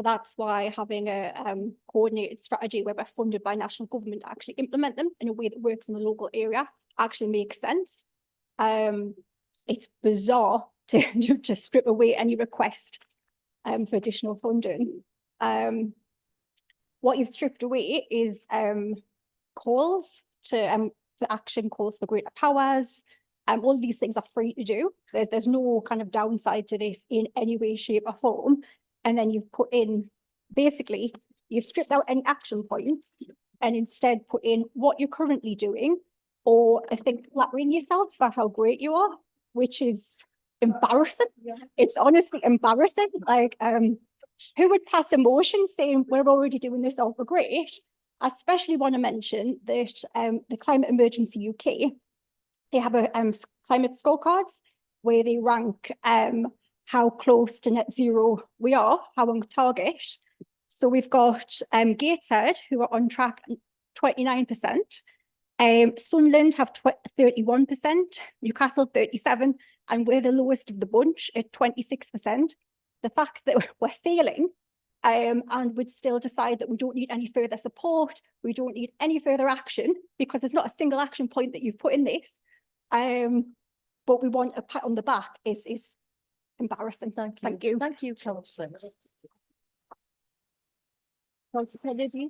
But that's why having a coordinated strategy where we're funded by national government to actually implement them in a way that works in the local area actually makes sense. It's bizarre to strip away any request for additional funding. What you've stripped away is calls to for action, calls for greater powers. All these things are free to do. There's no kind of downside to this in any way, shape or form. And then you've put in, basically, you've stripped out any action points and instead put in what you're currently doing, or I think flattering yourself about how great you are, which is embarrassing. It's honestly embarrassing. Like, who would pass a motion saying we're already doing this all for great? I especially want to mention that the Climate Emergency UK, they have a climate scorecards where they rank how close to net zero we are, how on target. So we've got Gateshead, who are on track 29%. Sunderland have 31%, Newcastle 37%, and we're the lowest of the bunch at 26%. The fact that we're failing and would still decide that we don't need any further support, we don't need any further action, because there's not a single action point that you've put in this. But we want a pat on the back is embarrassing. Thank you. Thank you. Thank you, Councillor. Councillor Kennedy.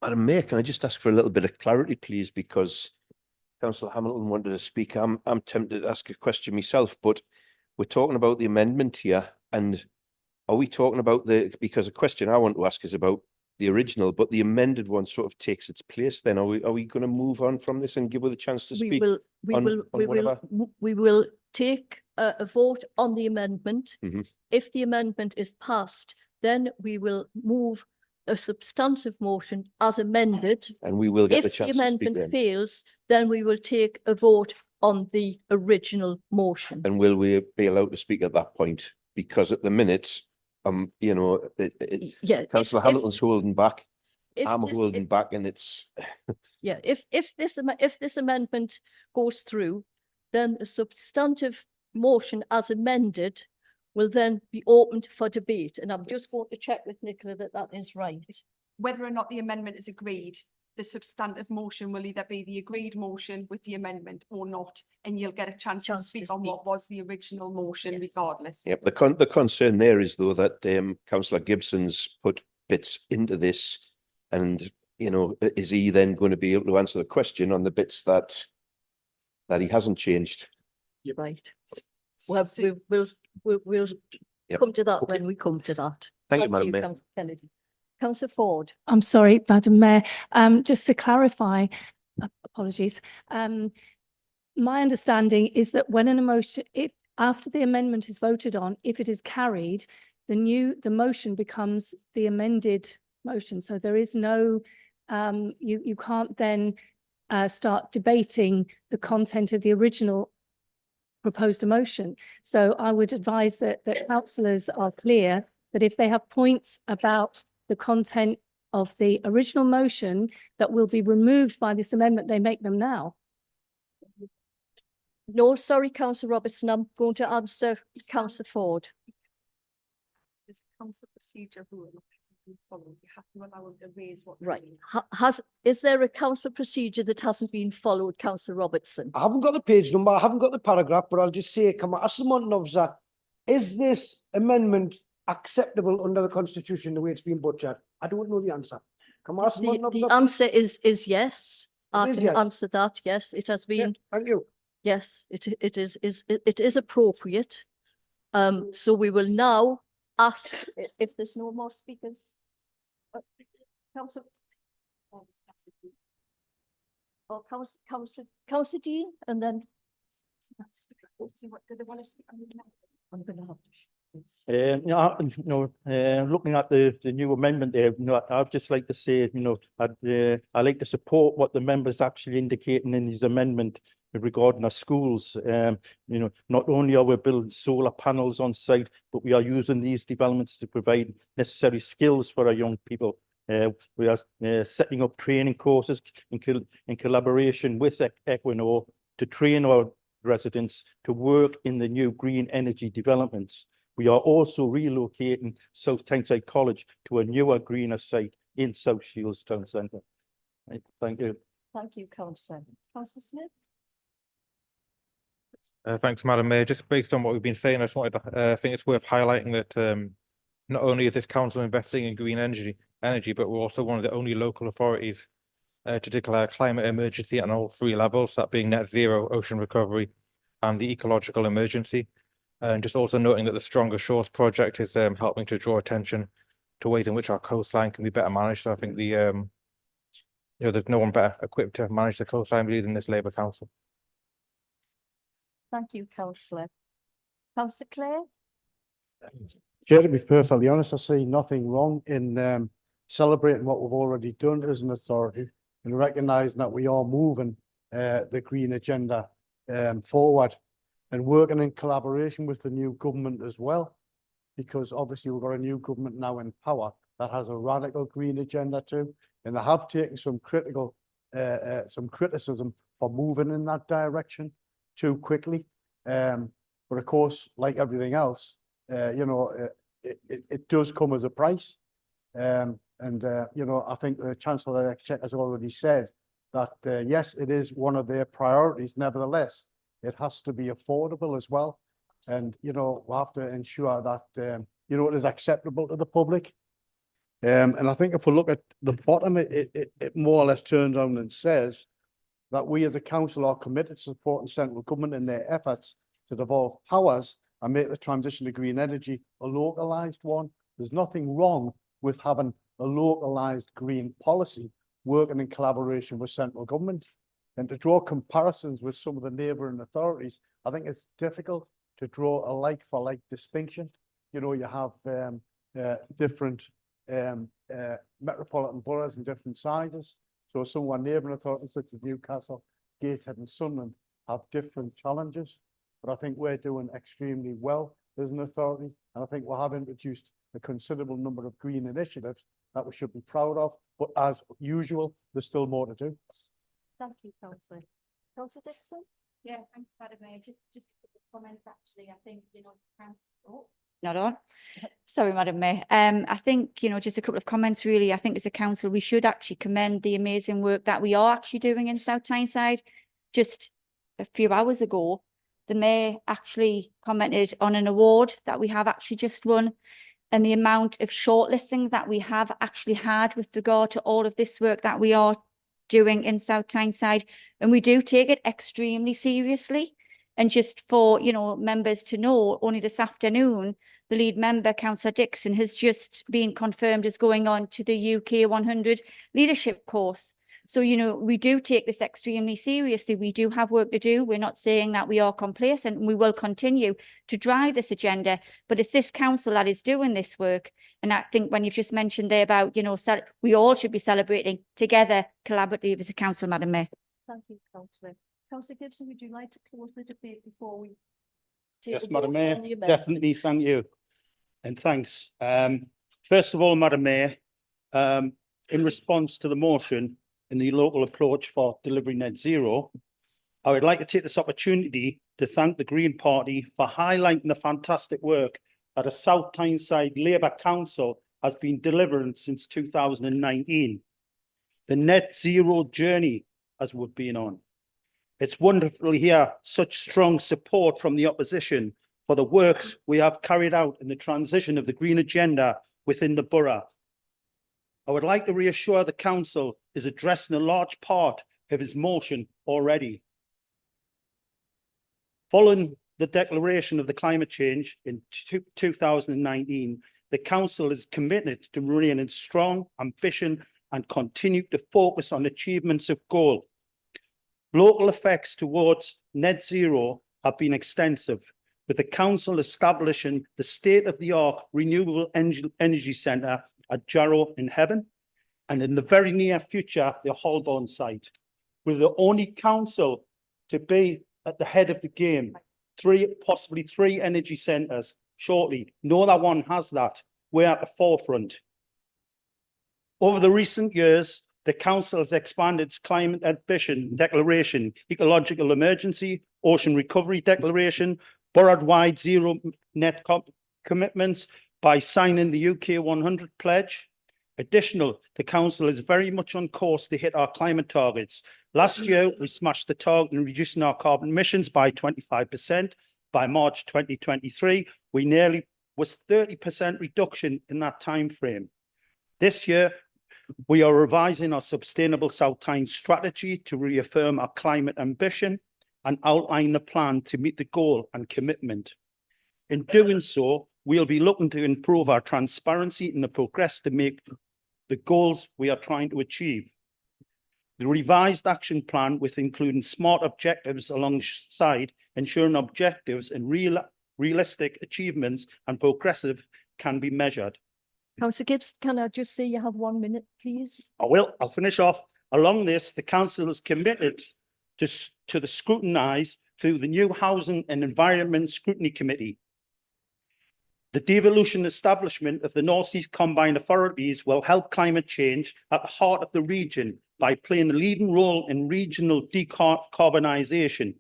Madam Mayor, can I just ask for a little bit of clarity, please? Because Councillor Hamilton wanted to speak. I'm tempted to ask a question myself, but we're talking about the amendment here, and are we talking about because a question I want to ask is about the original, but the amended one sort of takes its place then? Are we going to move on from this and give her the chance to speak? We will take a vote on the amendment. If the amendment is passed, then we will move a substantive motion as amended. And we will get the chance If the to speak amendment then. fails, then we will take a vote on the original motion. And will we be allowed to speak at that point? Because at the minute, you know, yeah, Councillor Hamilton's holding back. I'm this- holding back, and it's Yeah, if this amendment goes through, then a substantive motion as amended will then be opened for debate. And I'm just going to check with Nicola that that is right. Whether or not the amendment is agreed, the substantive motion will either be the agreed motion with the amendment or not, and you'll get a chance to speak on what was the original motion regardless. Yep. The concern there is though that Councillor Gibson's put bits into this, and you know, is he then going to be able to answer the question on the bits that he hasn't changed? You're right. Well, we'll come to that when we come to that. Thank you, Madam Mayor. Councillor Kennedy. Councillor Ford. I'm sorry, Madam Mayor. Just to clarify, apologies. My understanding is that when an emotion, if after the amendment is voted on, if it is carried, the motion becomes the amended motion. So there is no, you can't then start debating the content of the original proposed motion. So I would advise that councillors are clear that if they have points about the content of the original motion that will be removed by this amendment, they make them now. No, sorry, Councillor Robertson, I'm going to answer Councillor Ford. There's a council procedure rule that hasn't been followed. You have to allow them to raise what. Right. Is there a council procedure that hasn't been followed, Councillor Robertson? I haven't got the page number, I haven't got the paragraph, but I'll just say, come on, ask someone, officer, is this amendment acceptable under the Constitution the way it's been butchered? I don't know the answer. Come on, ask someone, The officer. answer is yes. I can yes. answer that. Yes, it has been. Thank you. Yes, it is appropriate. So we will now ask if there's no more speakers. Councillor. Or Councillor Dean, and then. What do they want to speak on? I'm going to have to. Looking at the new amendment there, I'd just like to say, I like to support what the members actually indicating in his amendment regarding our schools. Not only are we building solar panels on site, but we are using these developments to provide necessary skills for our young people. We are setting up training courses in collaboration with Equinor to train our residents to work in the new green energy developments. We are also relocating South Tyneside College to a newer, greener site in South Shields Town Centre. Right, thank you. Thank you, Councillor. Councillor Smith? Thanks, Madam Mayor. Just based on what we've been saying, I just wanted to, I think it's worth highlighting that not only is this council investing in green energy, but we're also one of the only local authorities to declare a climate emergency on all three levels, that being net zero, ocean recovery, and the ecological emergency. And just also noting that the Stronger Shores project is helping to draw attention to ways in which our coastline can be better managed. So I think the there's no one better equipped to manage the coastline really than this Labour Council. Thank you, Councillor. Councillor Clare? Chair, to be perfectly honest, I see nothing wrong in celebrating what we've already done as an authority and recognising that we are moving the green agenda forward and working in collaboration with the new government as well, because obviously we've got a new government now in power that has a radical green agenda too, and they have taken some criticism for moving in that direction too quickly. But of course, like everything else, it does come as a price. I think the Chancellor of the Exchequer has already said that, yes, it is one of their priorities. Nevertheless, it has to be affordable as well. And, we have to ensure that, it is acceptable to the public. And I think if we look at the bottom, it more or less turns around and says that we as a council are committed to supporting central government in their efforts to devolve powers and make the transition to green energy a localised one. There's nothing wrong with having a localised green policy working in collaboration with central government. And to draw comparisons with some of the neighbouring authorities, I think it's difficult to draw a like-for-like distinction. You have different metropolitan boroughs and different sizes. So some of our neighbouring authorities such as Newcastle, Gateshead and Sunderland have different challenges. But I think we're doing extremely well as an authority. And I think we have introduced a considerable number of green initiatives that we should be proud of. But as usual, there's still more to do. Thank you, Councillor. Councillor Dixon? Yeah, thanks, Madam Mayor. Just a couple of comments, actually. I think, not on. Sorry, Madam Mayor. I think, just a couple of comments, really. I think as a council, we should actually commend the amazing work that we are actually doing in South Tyneside. Just a few hours ago, the Mayor actually commented on an award that we have actually just won, and the amount of shortlistings that we have actually had with regard to all of this work that we are doing in South Tyneside. And we do take it extremely seriously. And just for, members to know, only this afternoon, the lead member, Councillor Dixon, has just been confirmed as going on to the UK 100 leadership course. So, we do take this extremely seriously. We do have work to do. We're not saying that we are complacent, and we will continue to drive this agenda. But it's this council that is doing this work. And I think when you've just mentioned there about, we all should be celebrating together, collaboratively as a council, Madam Mayor. Thank you, Councillor. Councillor Gibson, would you like to close the debate before we take Yes, a Madam vote Mayor, on the amendment? definitely, thank you. And thanks. First of all, Madam Mayor, in response to the motion in the local approach for delivering net zero, I would like to take this opportunity to thank the Green Party for highlighting the fantastic work that a South Tyneside Labour Council has been delivering since 2019. The net zero journey as we've been on. It's wonderful to hear such strong support from the opposition for the works we have carried out in the transition of the green agenda within the borough. I would like to reassure the council is addressing a large part of his motion already. Following the declaration of the climate change in 2019, the council is committed to remaining strong ambition and continue to focus on achievements of goal. Local effects towards net zero have been extensive, with the council establishing the state-of-the-art renewable energy centre at Jarrow in Hebburn, and in the very near future, the Holborn site. We're the only council to be at the head of the game. Possibly three energy centres shortly. No other one has that. We're at the forefront. Over the recent years, the council has expanded its climate ambition declaration, ecological emergency, ocean recovery declaration, borough-wide zero net commitments by signing the UK 100 pledge. Additional, the council is very much on course to hit our climate targets. Last year, we smashed the target in reducing our carbon emissions by 25%. By March 2023, we nearly was 30% reduction in that time frame. This year, we are revising our Sustainable South Tyne strategy to reaffirm our climate ambition and outline the plan to meet the goal and commitment. In doing so, we'll be looking to improve our transparency and the progress to make the goals we are trying to achieve. The revised action plan, with including smart objectives alongside ensuring objectives and realistic achievements and progressive, can be measured. Councillor Gibbs, can I just say you have 1 minute, please? I'll finish off. Along this, the council is committed to the scrutinise through the new Housing and Environment Scrutiny Committee. The devolution establishment of the North East Combined Authorities will help climate change at the heart of the region by playing a leading role in regional decarbonisation.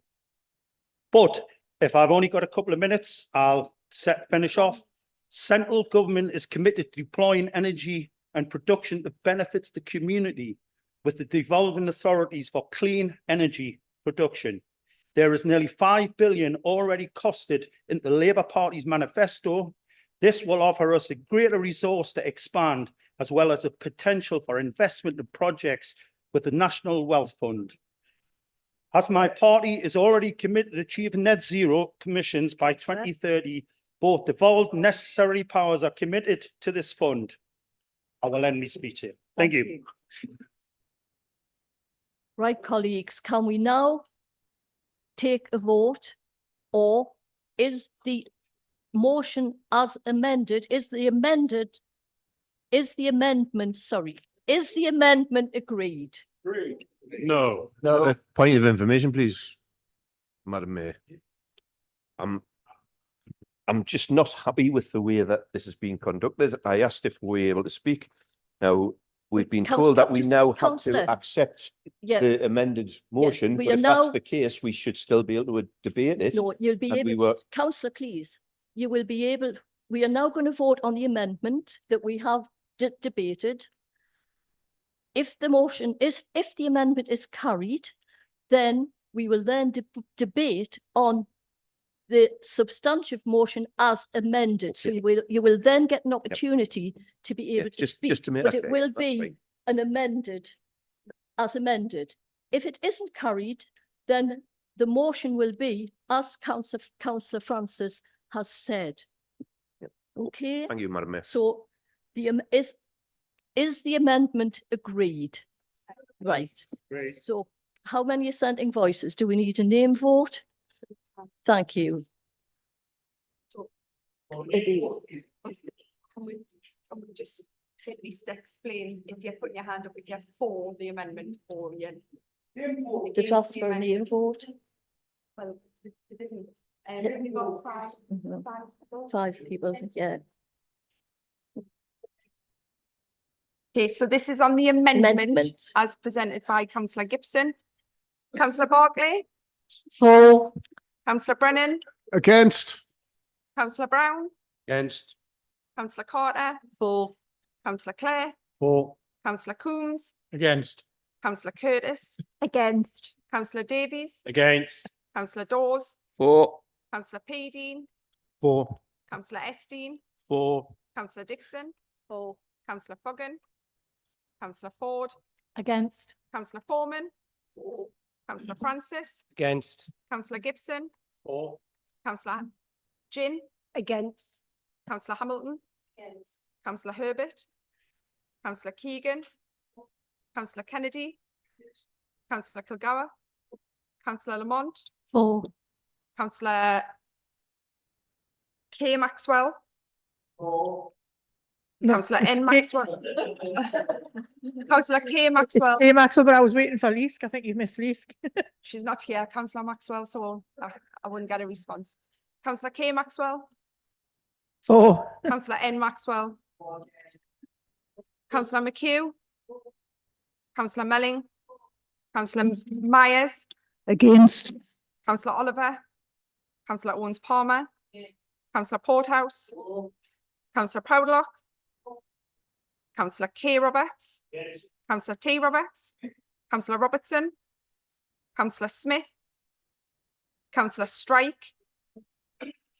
But if I've only got a couple of minutes, I'll finish off. Central government is committed to deploying energy and production that benefits the community with the devolving authorities for clean energy production. There is nearly 5 billion already costed in the Labour Party's manifesto. This will offer us a greater resource to expand, as well as a potential for investment in projects with the National Wealth Fund. As my party is already committed to achieving net zero emissions by 2030, both devolved necessary powers are committed to this fund. I will end my speech here. Thank you. Right, colleagues, can we now take a vote, or is the motion as amended, is the amendment agreed? No. Point of information, please, Madam Mayor. I'm just not happy with the way that this is being conducted. I asked if we were able to speak. Now, we've been told that we now have to accept the amended motion, but if that's the case, we should still be able to debate it. No, you'll be able, Councillor, please, you will be able, we are now going to vote on the amendment that we have debated. If the motion is, if the amendment is carried, then we will then debate on the substantive motion as amended. So you will then get an opportunity to be able to speak, but it will be an amended, as amended. If it isn't carried, then the motion will be as Councillor Francis has said. Okay. Thank you, Madam Mayor. So the is the amendment agreed? Right. So how many assenting voices? Do we need a name vote? Thank you. Can we just at least explain if you're putting your hand up, if you're for the amendment or you're They've asked for a name vote. Well, they didn't. We've got Five people, yeah. Okay, so this is on the amendment as presented by Councillor Gibson. Councillor Barclay? For. Councillor Brennan? Against. Councillor Brown? Against. Councillor Carter? For. Councillor Clare? For. Councillor Coombs? Against. Councillor Curtis? Against. Councillor Davies? Against. Councillor Dawes? For. Councillor Paydeen? For. Councillor Esteen? For. Councillor Dixon? For. Councillor Foggan? Councillor Ford? Against. Councillor Foreman? For. Councillor Francis? Against. Councillor Gibson? For. Councillor Ginn? Against. Councillor Hamilton? Against. Councillor Herbert? Councillor Keegan? Councillor Kennedy? Councillor Kilgour? Councillor Lamont? For. Councillor K Maxwell? No, Councillor N it's Maxwell? Councillor K Maxwell? K Maxwell, but I was waiting for Leask. I think you've missed Leask. She's not here, Councillor Maxwell, so I wouldn't get a response. Councillor K Maxwell? For. Councillor N Maxwell? Councillor McHugh? Councillor Melling? Councillor Myers? Against. Councillor Oliver? Councillor Owens Palmer? Councillor Porthouse. Councillor Proudlock. Councillor K Roberts. Yes. Councillor T Roberts. Councillor Robertson. Councillor Smith. Councillor Strike.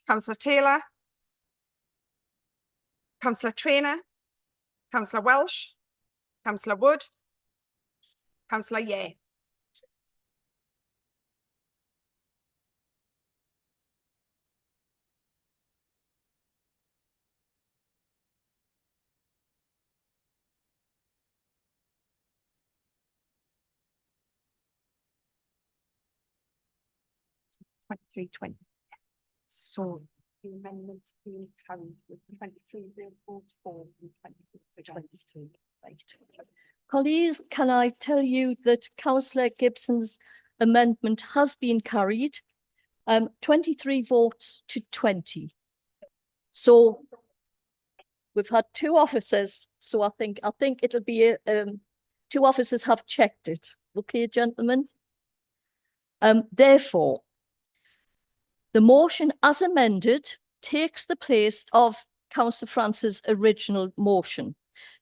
Councillor Taylor. Councillor Traynor. Councillor Welsh. Councillor Wood. Councillor Yeh. 23-20. So the amendments being carried with 23 votes for and 23. Right. Colleagues, can I tell you that Councillor Gibson's amendment has been carried? 23 votes to 20. So we've had two officers, so I think it'll be two officers have checked it. Okay, gentlemen. Therefore, the motion as amended takes the place of Councillor Francis' original motion.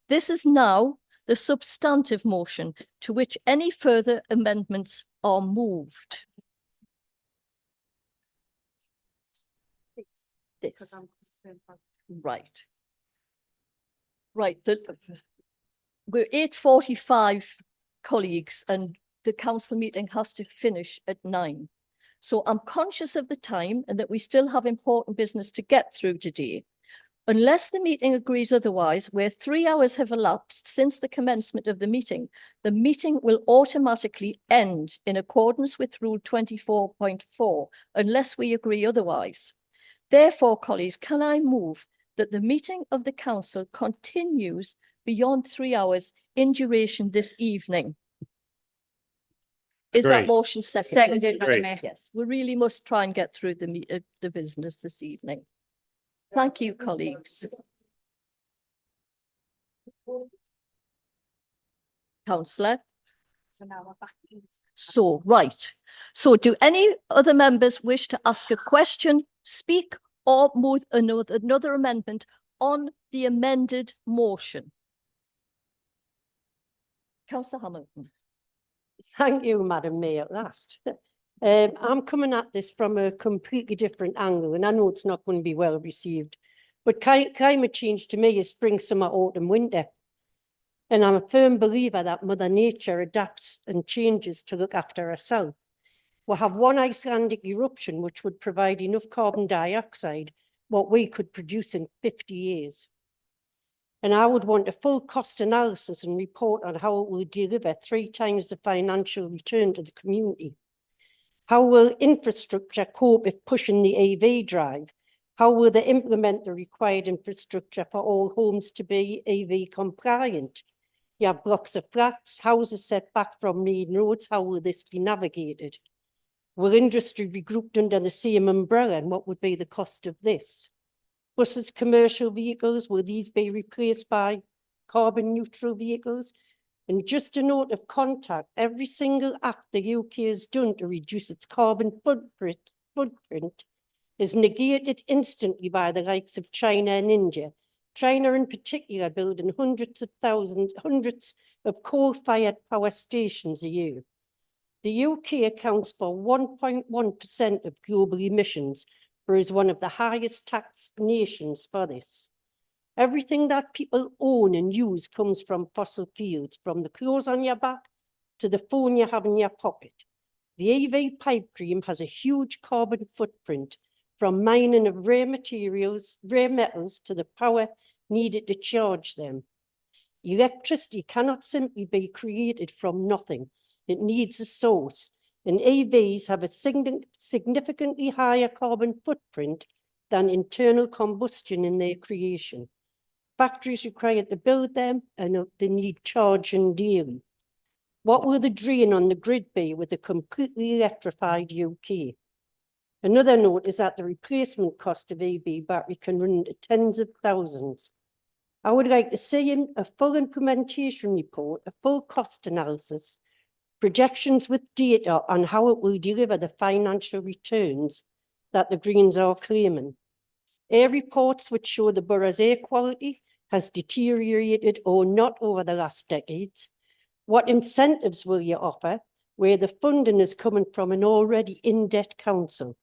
This is now the substantive motion to which any further amendments are moved. This. Right. Right. We're 8:45, colleagues, and the council meeting has to finish at 9. So I'm conscious of the time and that we still have important business to get through today. Unless the meeting agrees otherwise, where 3 hours have elapsed since the commencement of the meeting will automatically end in accordance with Rule 24.4, unless we agree otherwise. Therefore, colleagues, can I move that the meeting of the council continues beyond 3 hours in duration this evening? Is that Agreed. motion seconded? Seconded, Madam Mayor. Yes, we really must try and get through the business this evening. Thank you, colleagues. Councillor. So now we're back. So, right. So do any other members wish to ask a question, speak, or move another amendment on the amended motion? Councillor Hamilton. Thank you, Madam Mayor, at last. I'm coming at this from a completely different angle, and I know it's not going to be well received, but climate change to me is spring, summer, autumn, winter. And I'm a firm believer that Mother Nature adapts and changes to look after herself. We'll have one Icelandic eruption, which would provide enough carbon dioxide, what we could produce in 50 years. And I would want a full cost analysis and report on how it will deliver 3 times the financial return to the community. How will infrastructure cope with pushing the EV drive? How will they implement the required infrastructure for all homes to be EV compliant? You have blocks of flats, houses set back from main roads. How will this be navigated? Will industry be grouped under the same umbrella, and what would be the cost of this? Buses, commercial vehicles, will these be replaced by carbon neutral vehicles? And just a note of contact, every single act the UK has done to reduce its carbon footprint is negated instantly by the likes of China and India. China in particular building hundreds of coal-fired power stations a year. The UK accounts for 1.1% of global emissions, but is one of the highest taxed nations for this. Everything that people own and use comes from fossil fuels, from the clothes on your back to the phone you have in your pocket. The EV pipe dream has a huge carbon footprint, from mining of rare metals to the power needed to charge them. Electricity cannot simply be created from nothing. It needs a source, and EVs have a significantly higher carbon footprint than internal combustion in their creation. Factories required to build them, and they need charging daily. What will the drain on the grid be with a completely electrified UK? Another note is that the replacement cost of EV battery can run into tens of thousands. I would like to see a full implementation report, a full cost analysis, projections with data on how it will deliver the financial returns that the Greens are claiming. Air reports which show the borough's air quality has deteriorated or not over the last decades. What incentives will you offer where the funding is coming from an already in-debt council?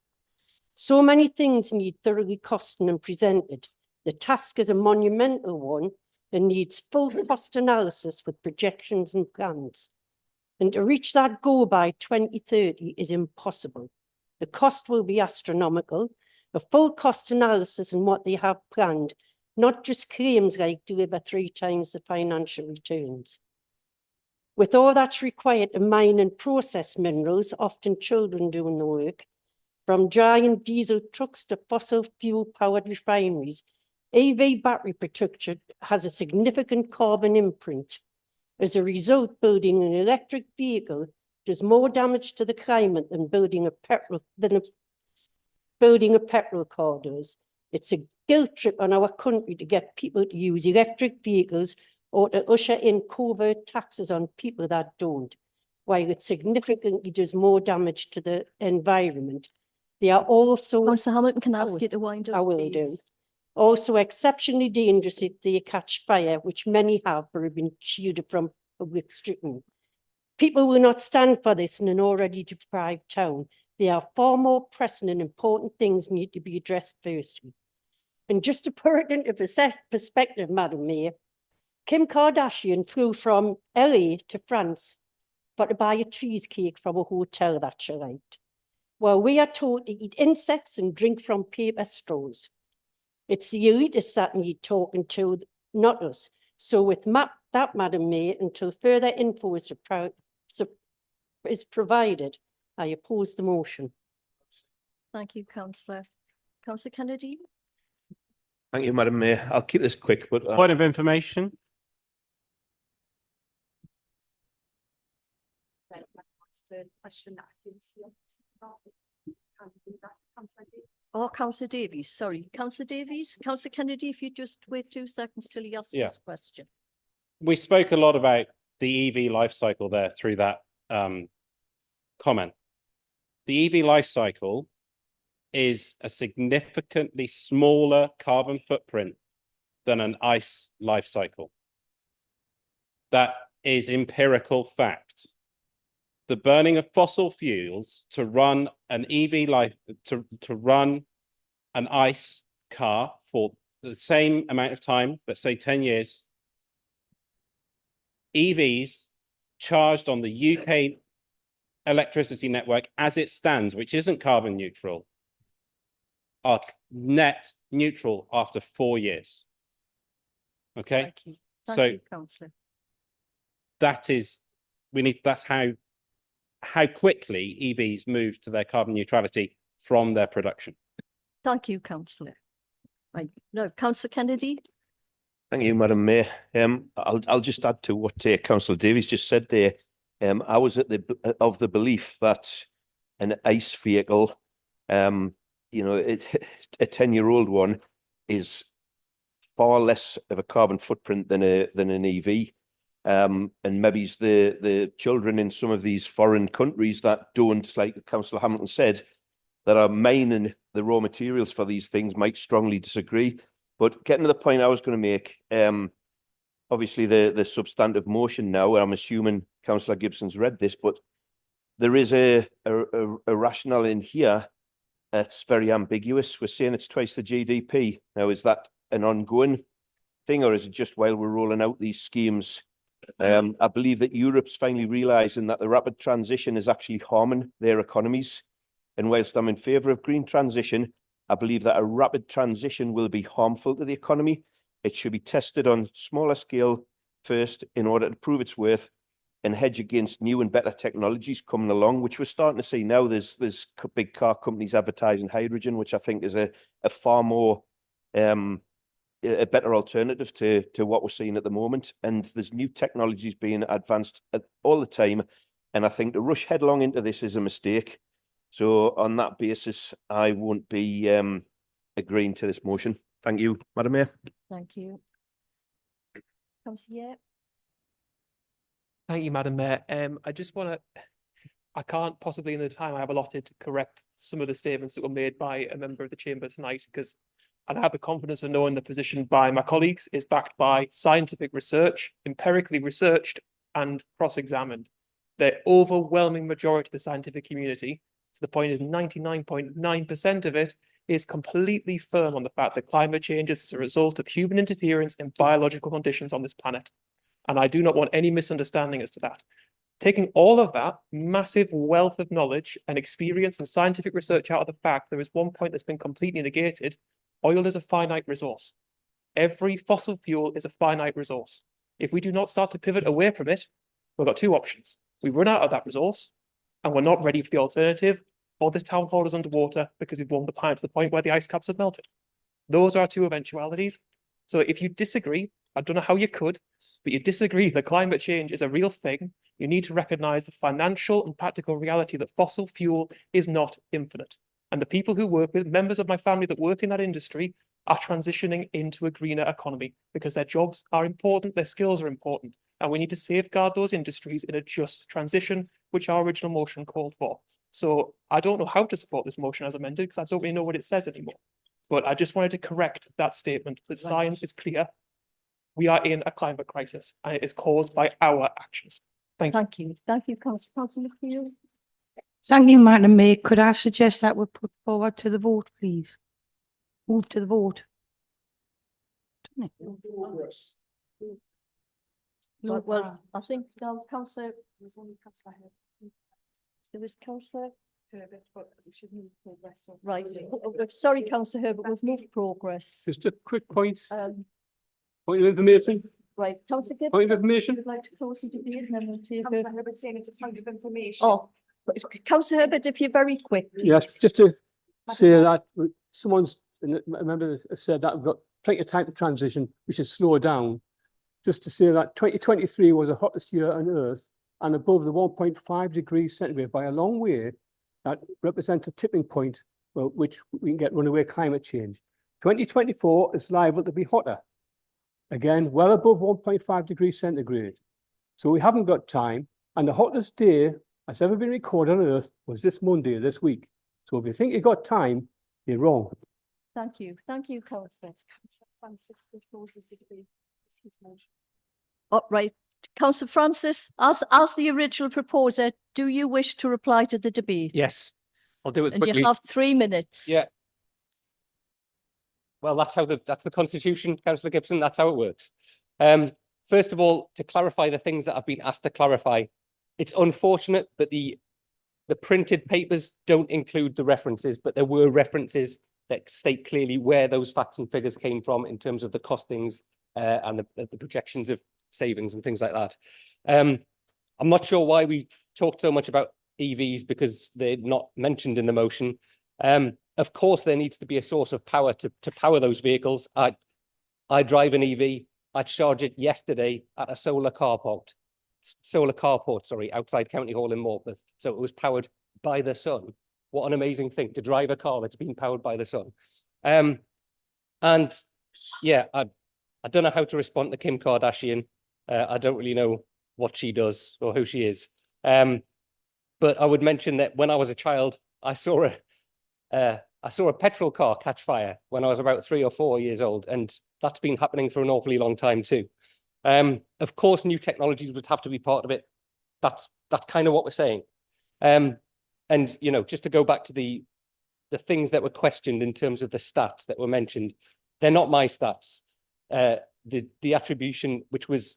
So many things need thoroughly costing and presented. The task is a monumental one and needs full cost analysis with projections and plans. And to reach that goal by 2030 is impossible. The cost will be astronomical. A full cost analysis and what they have planned, not just claims like deliver 3 times the financial returns. With all that's required to mine and process minerals, often children doing the work, from giant diesel trucks to fossil fuel powered refineries, EV battery production has a significant carbon imprint. As a result, building an electric vehicle does more damage to the climate than building a petrol car does. It's a guilt trip on our country to get people to use electric vehicles or to usher in covert taxes on people that don't, while it significantly does more damage to the environment. They are also— Councillor Hamilton, can I ask you to wind up, I will please? do. Also exceptionally dangerous if they catch fire, which many have or have been shielded from public scrutiny. People will not stand for this in an already deprived town. There are far more pressing and important things need to be addressed firstly. And just to put it into perspective, Madam Mayor, Kim Kardashian flew from LA to France for to buy a cheesecake from a hotel that she liked. Well, we are told to eat insects and drink from paper straws. It's the elitists that need talking to, not us. So with that, Madam Mayor, until further info is provided, I oppose the motion. Thank you, Councillor. Councillor Kennedy? Thank you, Madam Mayor. I'll keep this quick, but Point of information. Or Councillor Davies, sorry. Councillor Davies, Councillor Kennedy, if you just wait 2 seconds till he asks his question. We spoke a lot about the EV life cycle there through that comment. The EV life cycle is a significantly smaller carbon footprint than an ICE life cycle. That is empirical fact. The burning of fossil fuels to run an to run an ICE car for the same amount of time, let's say 10 years, EVs charged on the UK electricity network as it stands, which isn't carbon neutral, are net neutral after 4 years. Okay. Thank you. Thank you, Councillor. That is, that's how quickly EVs move to their carbon neutrality from their production. Thank you, Councillor. Right. No, Councillor Kennedy? thank you, Madam Mayor. I'll just add to what Councillor Davies just said there. I was of the belief that an ICE vehicle, you know, a 10-year-old one is far less of a carbon footprint than an EV. And maybe it's the children in some of these foreign countries that don't, like Councillor Hamilton said, that are mining the raw materials for these things might strongly disagree. But getting to the point I was going to make, obviously the substantive motion now, I'm assuming Councillor Gibson's read this, but there is a rationale in here that's very ambiguous. We're saying it's twice the GDP. Now, is that an ongoing thing, or is it just while we're rolling out these schemes? I believe that Europe's finally realising that the rapid transition is actually harming their economies. And whilst I'm in favour of green transition, I believe that a rapid transition will be harmful to the economy. It should be tested on smaller scale first in order to prove its worth and hedge against new and better technologies coming along, which we're starting to see now. There's big car companies advertising hydrogen, which I think is a far more a better alternative to what we're seeing at the moment. And there's new technologies being advanced all the time. And I think to rush headlong into this is a mistake. So on that basis, I won't be agreeing to this motion. Thank you, Madam Mayor. Thank you. Councillor, Thank you, Madam Mayor. I can't possibly in the time I have allotted correct some of the statements that were made by a member of the chamber tonight, because and I have the confidence of knowing the position by my colleagues is backed by scientific research, empirically researched and cross-examined. The overwhelming majority of the scientific community, to the point is 99.9% of it, is completely firm on the fact that climate change is as a result of human interference in biological conditions on this planet. And I do not want any misunderstanding as to that. Taking all of that massive wealth of knowledge and experience and scientific research out of the fact, there is one point that's been completely negated. Oil is a finite resource. Every fossil fuel is a finite resource. If we do not start to pivot away from it, we've got two options. We run out of that resource and we're not ready for the alternative, or this town hall is underwater because we've warmed the planet to the point where the ice caps have melted. Those are our two eventualities. So if you disagree, I don't know how you could, but you disagree that climate change is a real thing, you need to recognize the financial and practical reality that fossil fuel is not infinite. And the people who work with, members of my family that work in that industry, are transitioning into a greener economy because their jobs are important, their skills are important, and we need to safeguard those industries in a just transition, which our original motion called for. So I don't know how to support this motion as amended because I don't really know what it says anymore. But I just wanted to correct that statement that science is clear. We are in a climate crisis and it is caused by our actions. Thank you. Thank you. Thank you, Councillor McNeil. Thank you, Madam Mayor. Could I suggest that we put forward to the vote, please? Move to the vote. Well, I think now Councillor, there's only Councillor Herbert. There was Councillor Herbert, but we should move progress. Right. Sorry, Councillor Herbert, we've moved progress. Just a quick point. Point of information. Right, Councillor Gibbs. Point of information. Would like to close the debate and then we'll take. Councillor Herbert saying it's a point of information. Oh, Councillor Herbert, if you're very quick. Yes, just to say that someone's, a member has said that we've got plenty of time to transition, we should slow down. Just to say that 2023 was the hottest year on Earth and above the 1.5 degrees centigrade by a long way. That represents a tipping point, which we can get runaway climate change. 2024 is liable to be hotter. Again, well above 1.5 degrees centigrade. So we haven't got time. And the hottest day that's ever been recorded on Earth was this Monday, this week. So if you think you've got time, you're wrong. Thank you. Thank you, Councillor. Oh, right. Councillor Francis, as the original proposer, do you wish to reply to the debate? Yes, I'll do it And quickly. you have 3 minutes. Yeah. Well, that's the Constitution, Councillor Gibson. That's how it works. First of all, to clarify the things that I've been asked to clarify, it's unfortunate that the printed papers don't include the references, but there were references that state clearly where those facts and figures came from in terms of the costings and the projections of savings and things like that. I'm not sure why we talked so much about EVs because they're not mentioned in the motion. Of course, there needs to be a source of power to power those vehicles. I drive an EV. I charged it yesterday at a solar carport, outside County Hall in Morpeth. So it was powered by the sun. What an amazing thing to drive a car that's been powered by the sun. And yeah, I don't know how to respond to Kim Kardashian. I don't really know what she does or who she is. But I would mention that when I was a child, I saw a petrol car catch fire when I was about 3 or 4 years old, and that's been happening for an awfully long time too. Of course, new technologies would have to be part of it. That's kind of what we're saying. And you know, just to go back to the things that were questioned in terms of the stats that were mentioned, they're not my stats. The attribution which was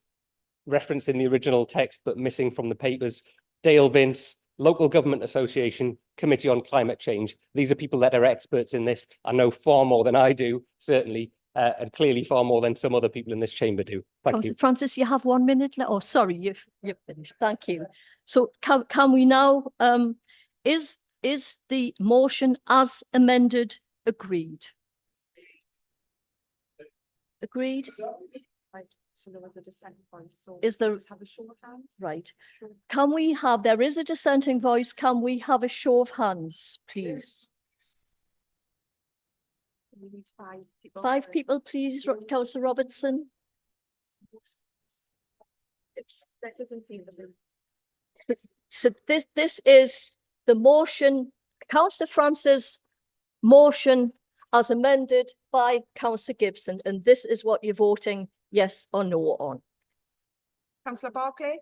referenced in the original text but missing from the papers, Dale Vince, Local Government Association, Committee on Climate Change. These are people that are experts in this. I know far more than I do, certainly, and clearly far more than some other people in this chamber do. Thank you. Francis, you have 1 minute left. Oh, sorry, you've finished. Thank you. So can we now, is the motion as amended agreed? Agreed? Right. So there was a dissenting voice. So Is there- just have a show of hands? Right. Can we have, there is a dissenting voice. Can we have a show of hands, please? We need 5 people. 5 people, please. Councillor Robertson. This isn't feasible. So this is the motion, Councillor Francis' motion as amended by Councillor Gibson, and this is what you're voting yes or no on. Councillor Barclay,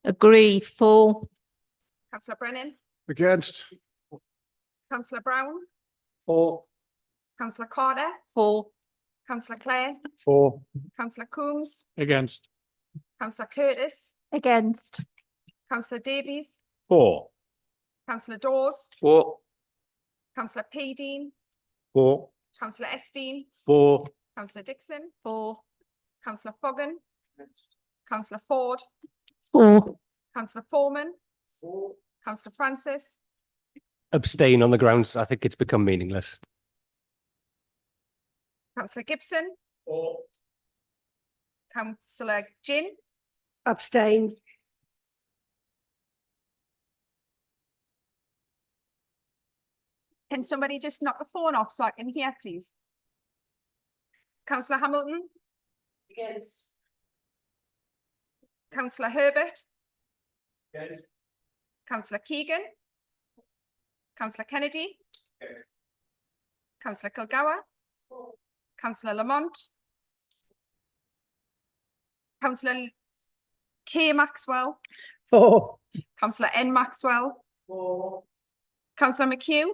Agree, 4. Councillor Brennan, Against. Councillor Brown, 4. Councillor Carter, 4. Councillor Clare, 4. Councillor Coombs, Against. Councillor Curtis, Against. Councillor Davies, 4. Councillor Dawes, 4. Councillor P Dean, 4. Councillor Esteem, 4. Councillor Dixon, 4. Councillor Foggan, Councillor Ford, 4. Councillor Foreman, Councillor Francis, Abstain on the grounds I think it's become meaningless. Councillor Gibson, Councillor Ginn, Abstain. can somebody just knock the phone off so I can hear, please? Councillor Hamilton, Against. Councillor Herbert, Yes. Councillor Keegan, Councillor Kennedy, Councillor Kilgour, Councillor Lamont, Councillor K Maxwell, 4. Councillor N Maxwell, Councillor McHugh,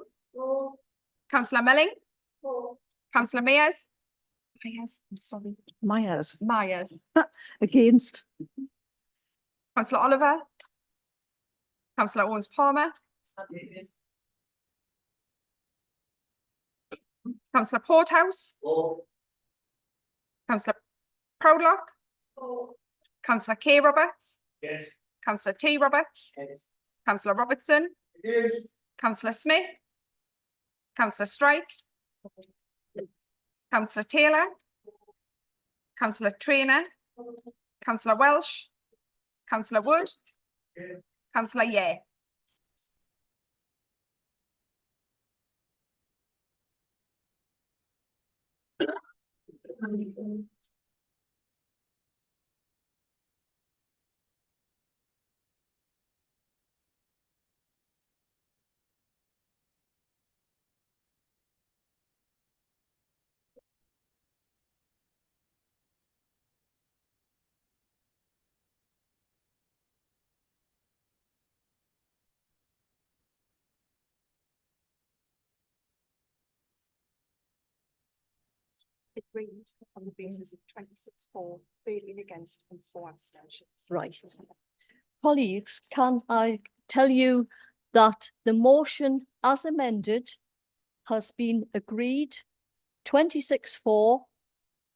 Councillor Melling, Councillor Myers, I'm sorry, Myers. Myers, Against. Councillor Oliver, Councillor Owens Palmer, Councillor Porthouse, Councillor Proudlock, Councillor K Roberts, Yes. Councillor T Roberts, Councillor Robertson, Councillor Smith, Councillor Strike, Councillor Taylor, Councillor Trainer, Councillor Welsh, Councillor Wood, Councillor Yeh. Agreed on the basis of 26 for, 13 against and 4 abstentions. Right. Colleagues, can I tell you that the motion as amended has been agreed, 26 for,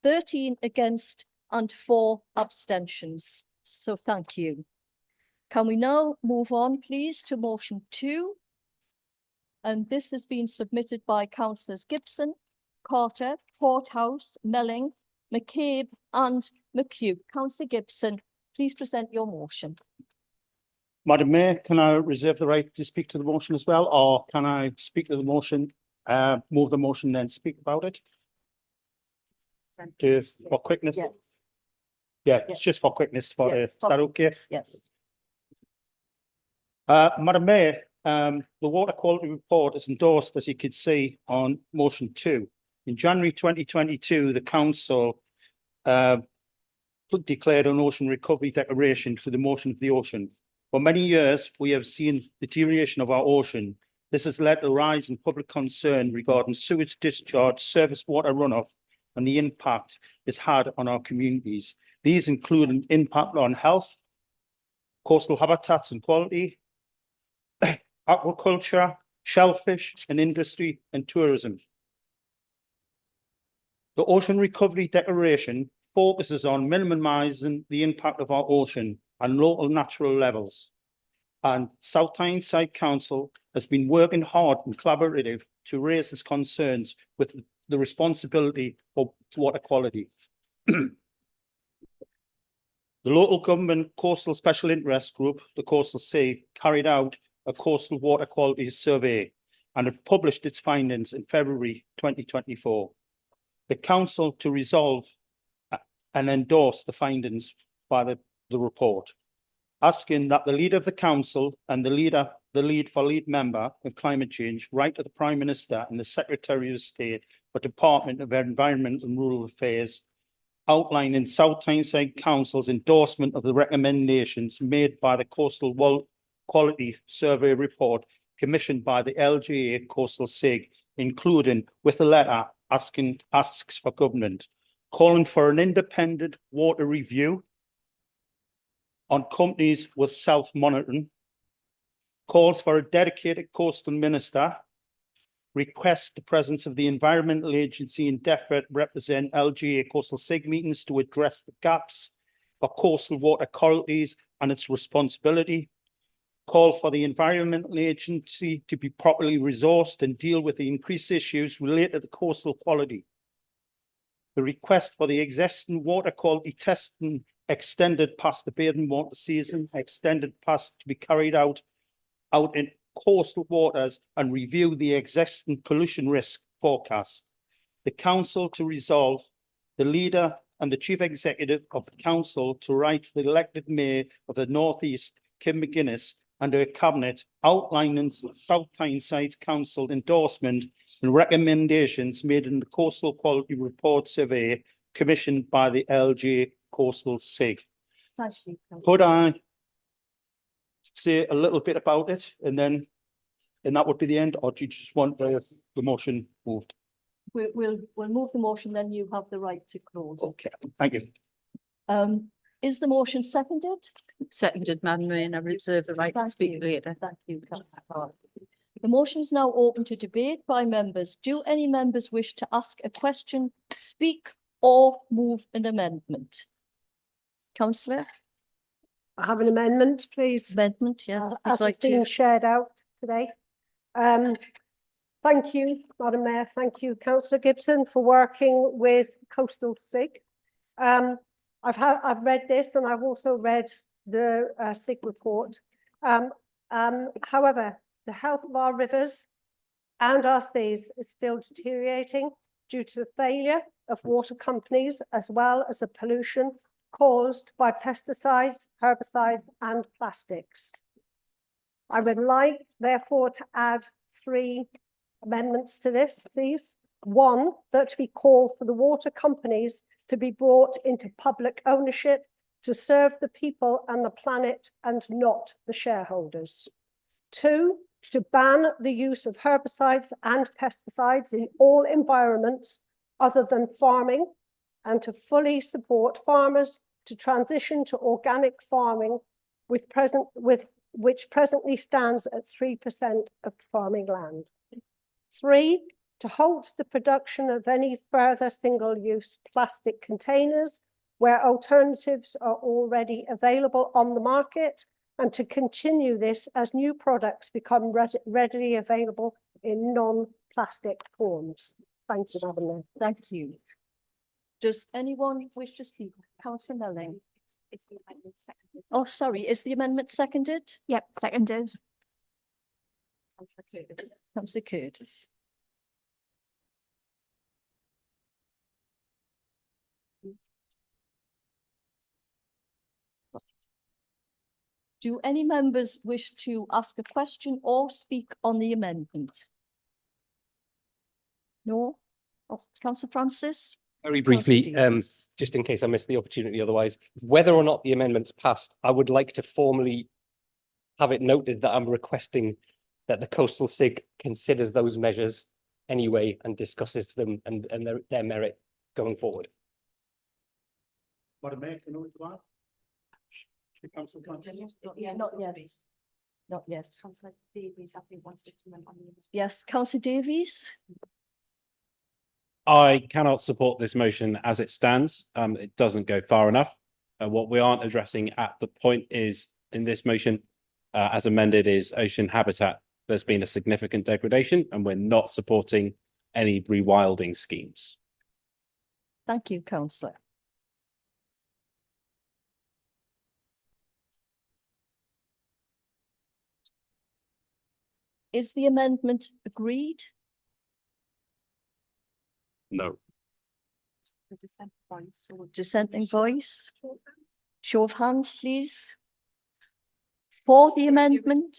13 against and 4 abstentions. So thank you. Can we now move on, please, to motion 2? And this has been submitted by Councillors Gibson, Carter, Porthouse, Melling, McCabe and McHugh. Councillor Gibson, please present your motion. Madam Mayor, can I reserve the right to speak to the motion as well, or can I speak to the motion, move the motion, then speak about it? For quickness? Yes. Yeah, it's just for quickness, is that okay? Yes. Madam Mayor, the water quality report is endorsed, as you can see, on motion 2. In January 2022, the council declared an ocean recovery declaration for the motion of the ocean. For many years, we have seen deterioration of our ocean. This has led to a rise in public concern regarding sewage discharge, surface water runoff, and the impact it's had on our communities. These include an impact on health, coastal habitats and quality, aquaculture, shellfish and industry and tourism. The Ocean Recovery Declaration focuses on minimising the impact of our ocean and local natural levels. And South Tyneside Council has been working hard and collaborative to raise these concerns with the responsibility for water quality. The local government coastal special interest group, the Coastal Sea, carried out a coastal water quality survey and it published its findings in February 2024. The council to resolve and endorse the findings by the report. asking that the leader of the council and the lead member of climate change write to the Prime Minister and the Secretary of State for Department of Environment and Rural Affairs, outlining South Tyneside Council's endorsement of the recommendations made by the Coastal Quality Survey report commissioned by the LGA Coastal SIG, including with a letter asks for government, calling for an independent water review on companies with self-monitoring, calls for a dedicated coastal minister, requests the presence of the Environmental Agency and DEFRA represent LGA Coastal SIG meetings to address the gaps for coastal water qualities and its responsibility, call for the Environmental Agency to be properly resourced and deal with the increased issues related to coastal quality. The request for the existing water quality testing extended past the bathing water season, extended past to be carried out in coastal waters and review the existing pollution risk forecast. The council to resolve the leader and the chief executive of the council to write to the elected mayor of the North East, Kim McGuinness, and her cabinet outlining South Tyneside Council endorsement and recommendations made in the Coastal Quality Report Survey commissioned by the LG Coastal SIG. Thank you. Could I say a little bit about it and that would be the end, or do you just want the motion moved? We'll move the motion, then you have the right to close. Okay, thank you. Is the motion seconded? Seconded, Madam Mayor, and I reserve the right to Thank speak you. later. Thank you, Councillor Clark. The motion is now open to debate by members. Do any members wish to ask a question, speak, or move an amendment? Councillor? I have an amendment, please. Amendment, yes. As it's been shared out today. Thank you, Madam Mayor. Thank you, Councillor Gibson, for working with Coastal SIG. I've read this and I've also read the SIG report. However, the health of our rivers and our seas is still deteriorating due to the failure of water companies as well as the pollution caused by pesticides, herbicides and plastics. I would like, therefore, to add 3 amendments to this, please. 1, that we call for the water companies to be brought into public ownership to serve the people and the planet and not the shareholders. 2, to ban the use of herbicides and pesticides in all environments other than farming, and to fully support farmers to transition to organic farming which presently stands at 3% of farming land. 3, to halt the production of any further single-use plastic containers where alternatives are already available on the market, and to continue this as new products become readily available in non-plastic forms. Thank you, Madam Mayor. Thank you. Does anyone wish to speak? Councillor Melling. Is the amendment seconded? Oh, sorry, is the amendment seconded? Yep, seconded. Councillor Curtis. Councillor Curtis. Do any members wish to ask a question or speak on the amendment? No? Oh, Councillor Francis? Very Councillor briefly, Davies. just in case I missed the opportunity otherwise, whether or not the amendment's passed, I would like to formally have it noted that I'm requesting that the Coastal SIG considers those measures anyway and discusses them and their merit going forward. Madam Mayor, can I add? Councillor Francis? Yeah, not yet. Not yet. Councillor Davies, I think, wants to comment on the. Yes, Councillor Davies? I cannot support this motion as it stands. It doesn't go far enough. What we aren't addressing at the point is in this motion, as amended, is ocean habitat. There's been a significant degradation and we're not supporting any rewilding schemes. Thank you, Councillor. Is the amendment agreed? No. The dissenting voice. Dissenting voice? Show of hands, please. for the amendment?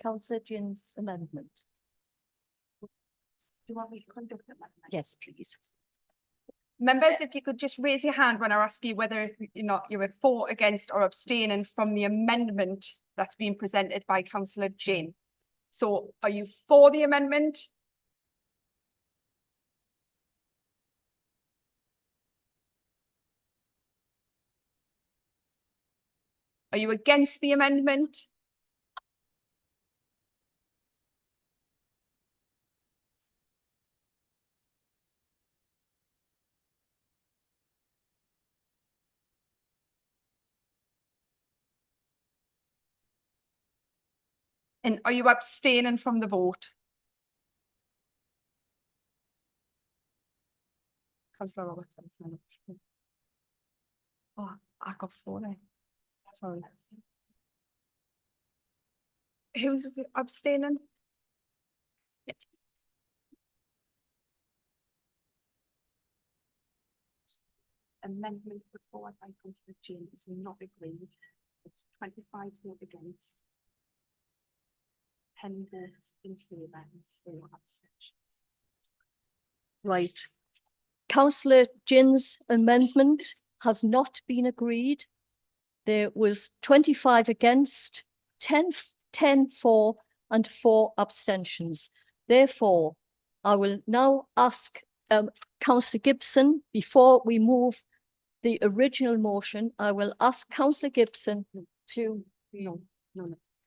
Councillor Gin's amendment. Do you want me to conduct it? Yes, please. Members, if you could just raise your hand when I ask you whether you were for, against or abstaining from the amendment that's been presented by Councillor Gin. So are you for the amendment? Are you against the amendment? And are you abstaining from the vote? Councillor Robertson. Oh, I got 4 there. Sorry. Who's abstaining? Yeah. Amendment put forward by Councillor Jane is not agreed. It's 25 vote against. 10 votes in favour and 4 abstentions. Right. Councillor Gin's amendment has not been agreed. There was 25 against, 10 for and 4 abstentions. Therefore, I will now ask Councillor Gibson, before we move the original motion, I will ask Councillor Gibson to... No.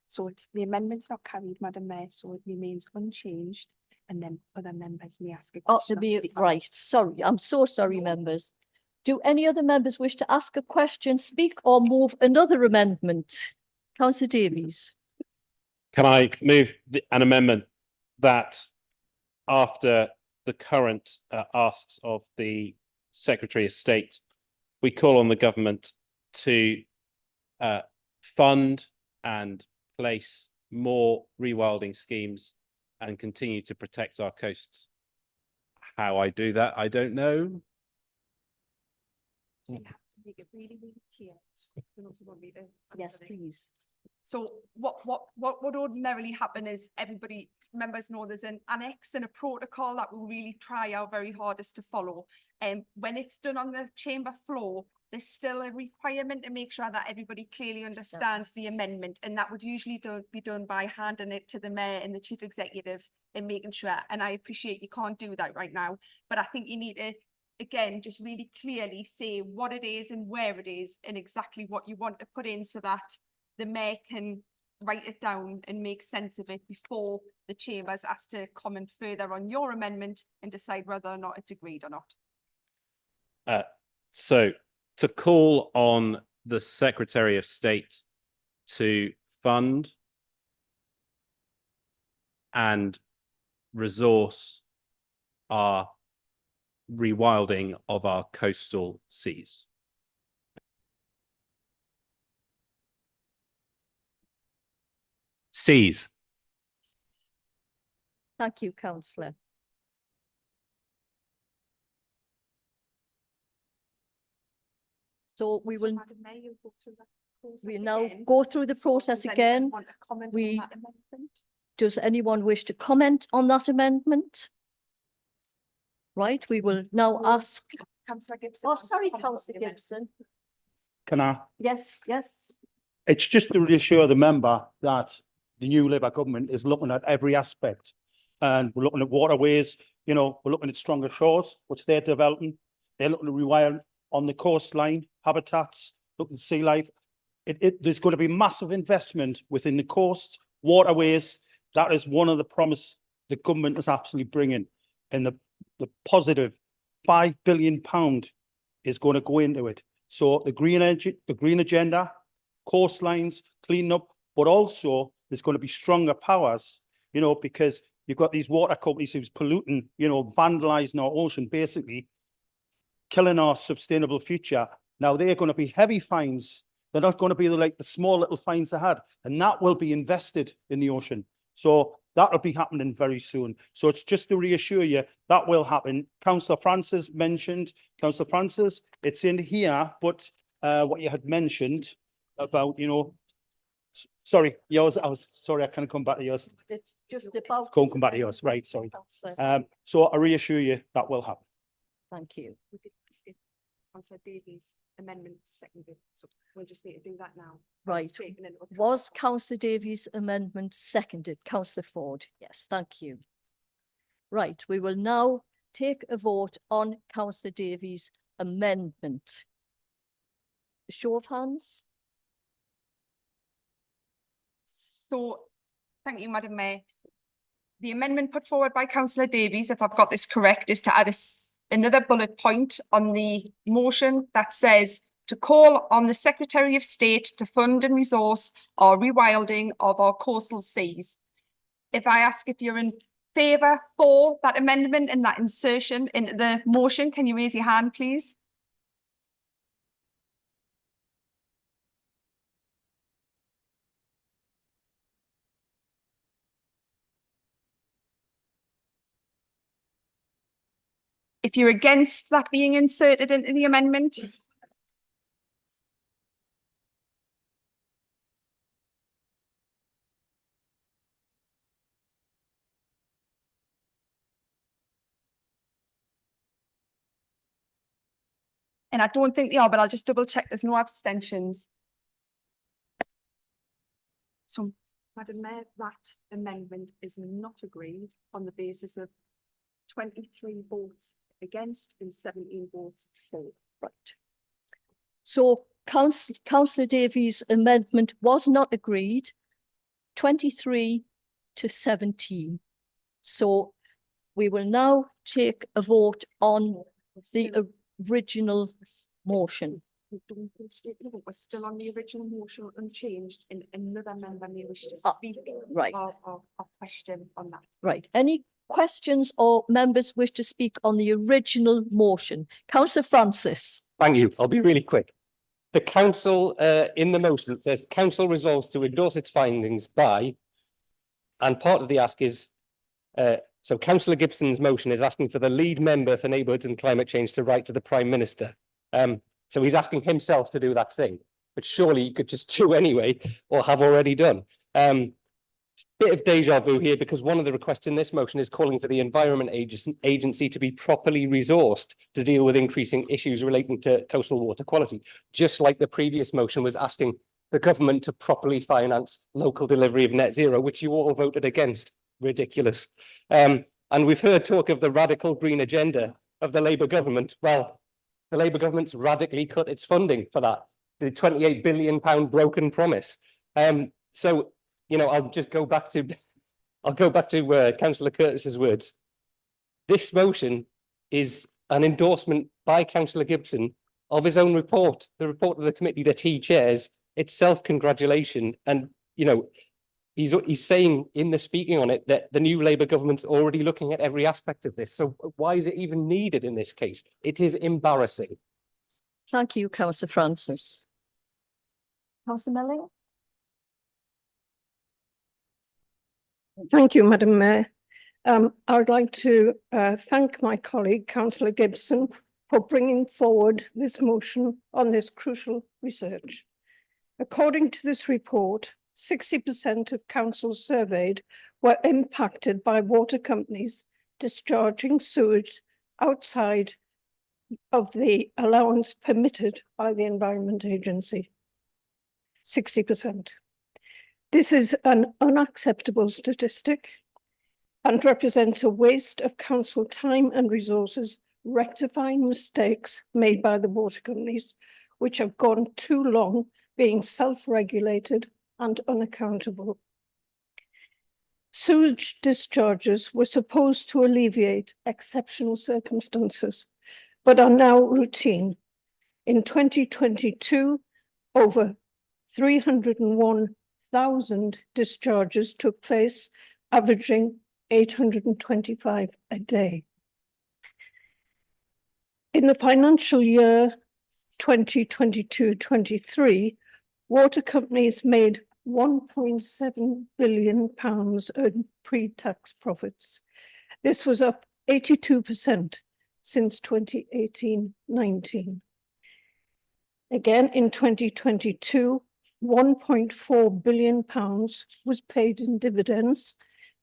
So it's the amendment's not carried, Madam Mayor, so it remains unchanged, and then other members may ask a question. Right, sorry, I'm so sorry, members. Do any other members wish to ask a question, speak or move another amendment? Councillor Davies. Can I move an amendment that after the current asks of the Secretary of State, we call on the government to fund and place more rewilding schemes and continue to protect our coasts? How I do that, I don't know. So you have to make it really, really clear. Yes, please. So what would ordinarily happen is members know there's an annex and a protocol that we'll really try our very hardest to follow. When it's done on the chamber floor, there's still a requirement to make sure that everybody clearly understands the amendment, and that would usually be done by handing it to the mayor and the chief executive and making sure, and I appreciate you can't do that right now, but I think you need to, again, just really clearly say what it is and where it is and exactly what you want to put in so that the mayor can write it down and make sense of it before the chambers asked to comment further on your amendment and decide whether or not it's agreed or not. So to call on the Secretary of State to fund and resource our rewilding of our coastal seas. Seas. Thank you, Councillor. So we will Madam Mayor, you'll go through that process we now again. go through the So process does anyone again. want to comment on We- that amendment? Does anyone wish to comment on that amendment? Right, we will now ask. Councillor Gibson. Oh, wants to sorry, comment on the Councillor amendment. Gibson. Can I? Yes, yes. It's just to reassure the member that the new Labour government is looking at every aspect. And we're looking at waterways, we're looking at stronger shores, which they're developing. They're looking to rewire on the coastline, habitats, looking at sea life. There's going to be massive investment within the coast, waterways. That is one of the promise the government is absolutely bringing. And the positive £5 billion is going to go into it. So the green energy, the green agenda, coastlines, cleaning up, but also there's going to be stronger powers, because you've got these water companies who's polluting, vandalizing our ocean, basically killing our sustainable future. Now they're going to be heavy fines. They're not going to be like the small little fines they had, and that will be invested in the ocean. So that will be happening very soon. So it's just to reassure you that will happen. Councillor Francis mentioned, Councillor Francis, it's in here, but what you had mentioned about, sorry, yours, sorry, I can't come back to yours. It's just about. Can't come back to yours, right, sorry. So I reassure you that will happen. Thank you. We did skip Councillor Davies' amendment seconded, so we'll just need to do that now. Right. Was Councillor Davies' amendment seconded? Councillor Ford? Yes, thank you. Right, we will now take a vote on Councillor Davies' amendment. Show of hands. So, thank you, Madam Mayor. The amendment put forward by Councillor Davies, if I've got this correct, is to add another bullet point on the motion that says to call on the Secretary of State to fund and resource our rewilding of our coastal seas. If I ask if you're in favour for that amendment and that insertion into the motion, can you raise your hand, please? If you're against that being inserted into the amendment? And I don't think they are, but I'll just double check there's no abstentions. So, Madam Mayor, that amendment is not agreed on the basis of 23 votes against and 17 votes for. Right. So Councillor Davies' amendment was not agreed, 23 to 17. So we will now take a vote on the original motion. We're still on the original motion unchanged, and another member may wish to speak right. or question on that. Right. Any questions or members wish to speak on the original motion? Councillor Francis. Thank you. I'll be really quick. The council, in the motion, it says council resolves to endorse its findings by, and part of the ask is, so Councillor Gibson's motion is asking for the lead member for neighbourhoods and climate change to write to the Prime Minister. So he's asking himself to do that thing, but surely he could just do anyway, or have already done. Bit of deja vu here, because one of the requests in this motion is calling for the Environment Agency to be properly resourced to deal with increasing issues relating to coastal water quality, just like the previous motion was asking the government to properly finance local delivery of net zero, which you all voted against. Ridiculous. And we've heard talk of the radical green agenda of the Labour government. Well, the Labour government's radically cut its funding for that, the £28 billion broken promise. So, I'll go back to Councillor Curtis's words. This motion is an endorsement by Councillor Gibson of his own report, the report of the committee that he chairs. It's self-congratulation, and he's saying in the speaking on it that the new Labour government's already looking at every aspect of this. So why is it even needed in this case? It is embarrassing. Thank you, Councillor Francis. Councillor Melling. Thank you, Madam Mayor. I would like to thank my colleague, Councillor Gibson, for bringing forward this motion on this crucial research. According to this report, 60% of councils surveyed were impacted by water companies discharging sewage outside of the allowance permitted by the Environment Agency. 60%. This is an unacceptable statistic and represents a waste of council time and resources rectifying mistakes made by the water companies, which have gone too long being self-regulated and unaccountable. Sewage discharges were supposed to alleviate exceptional circumstances, but are now routine. In 2022, over 301,000 discharges took place, averaging 825 a day. In the financial year 2022-23, water companies made £1.7 billion in pre-tax profits. This was up 82% since 2018-19. Again, in 2022, £1.4 billion was paid in dividends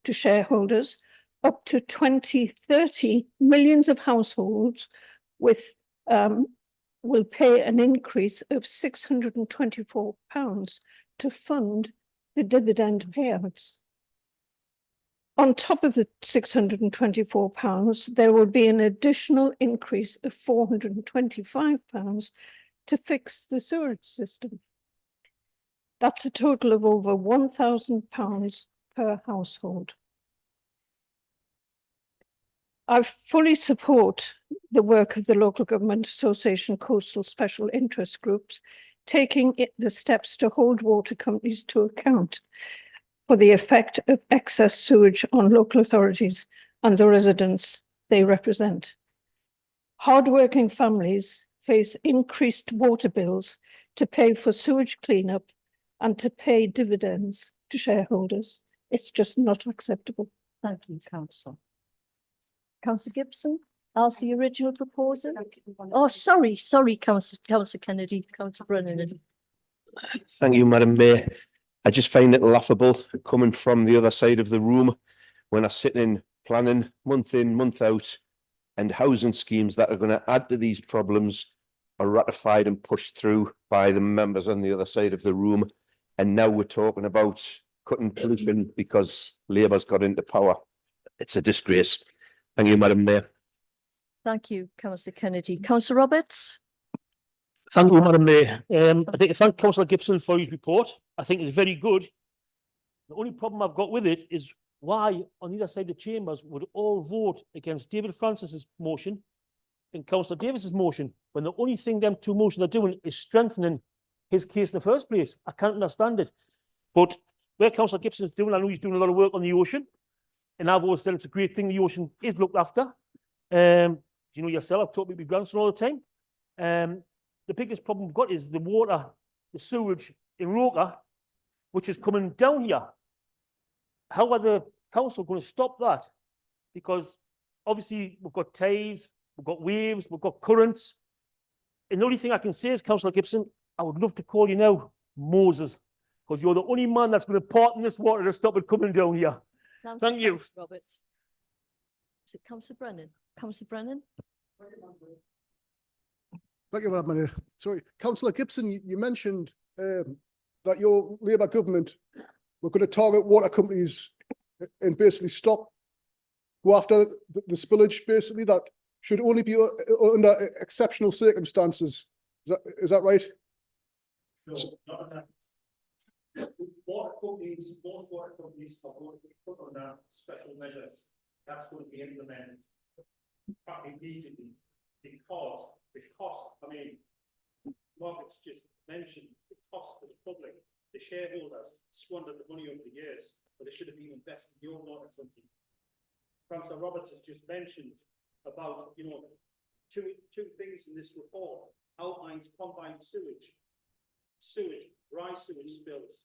to shareholders. Up to 2030, millions of households with will pay an increase of £624 to fund the dividend payouts. On top of the £624, there will be an additional increase of £425 to fix the sewerage system. That's a total of over £1,000 per household. I fully support the work of the Local Government Association Coastal Special Interest Groups, taking the steps to hold water companies to account for the effect of excess sewage on local authorities and the residents they represent. Hard-working families face increased water bills to pay for sewage cleanup and to pay dividends to shareholders. It's just not acceptable. Thank you, Councillor. Councillor Gibson, as the original proposer. Oh, sorry, Councillor Kennedy, Councillor Brennan. Thank you, Madam Mayor. I just find it laughable coming from the other side of the room when I sit in planning month in, month out, and housing schemes that are going to add to these problems are ratified and pushed through by the members on the other side of the room. And now we're talking about cutting pollution because Labour's got into power. It's a disgrace. Thank you, Madam Mayor. Thank you, Councillor Kennedy. Councillor Roberts. Thank you, Madam Mayor. I'd like to thank Councillor Gibson for his report. I think it's very good. The only problem I've got with it is why on either side of the chambers would all vote against David Francis's motion and Councillor Davis's motion, when the only thing them two motions are doing is strengthening his case in the first place. I can't understand it. But where Councillor Gibson's doing, I know he's doing a lot of work on the ocean, and I've always said it's a great thing the ocean is looked after. You know yourself, I've talked with my grandson all the time. The biggest problem we've got is the water, the sewage in Roker, which is coming down here. How are the council going to stop that? Because obviously we've got tides, we've got waves, we've got currents. And the only thing I can say is, Councillor Gibson, I would love to call you now Moses, because you're the only man that's going to part in this water to stop it coming down here. Thank you. Roberts. Is it Councillor Brennan? Councillor Brennan? Thank you, Madam Mayor. Sorry, Councillor Gibson, you mentioned that your Labour government were going to target water companies and basically go after the spillage, basically, that should only be under exceptional circumstances. Is that right? No, not that. Water companies, most water companies are going to be put under special measures. That's going to be implemented immediately because the cost, I mean, Margaret's just mentioned the cost to the public, the shareholders squandered the money over the years, but they should have been invested in your water company. Councillor Roberts has just mentioned about, you know, two things in this report outlines combined sewage, dry sewage spills.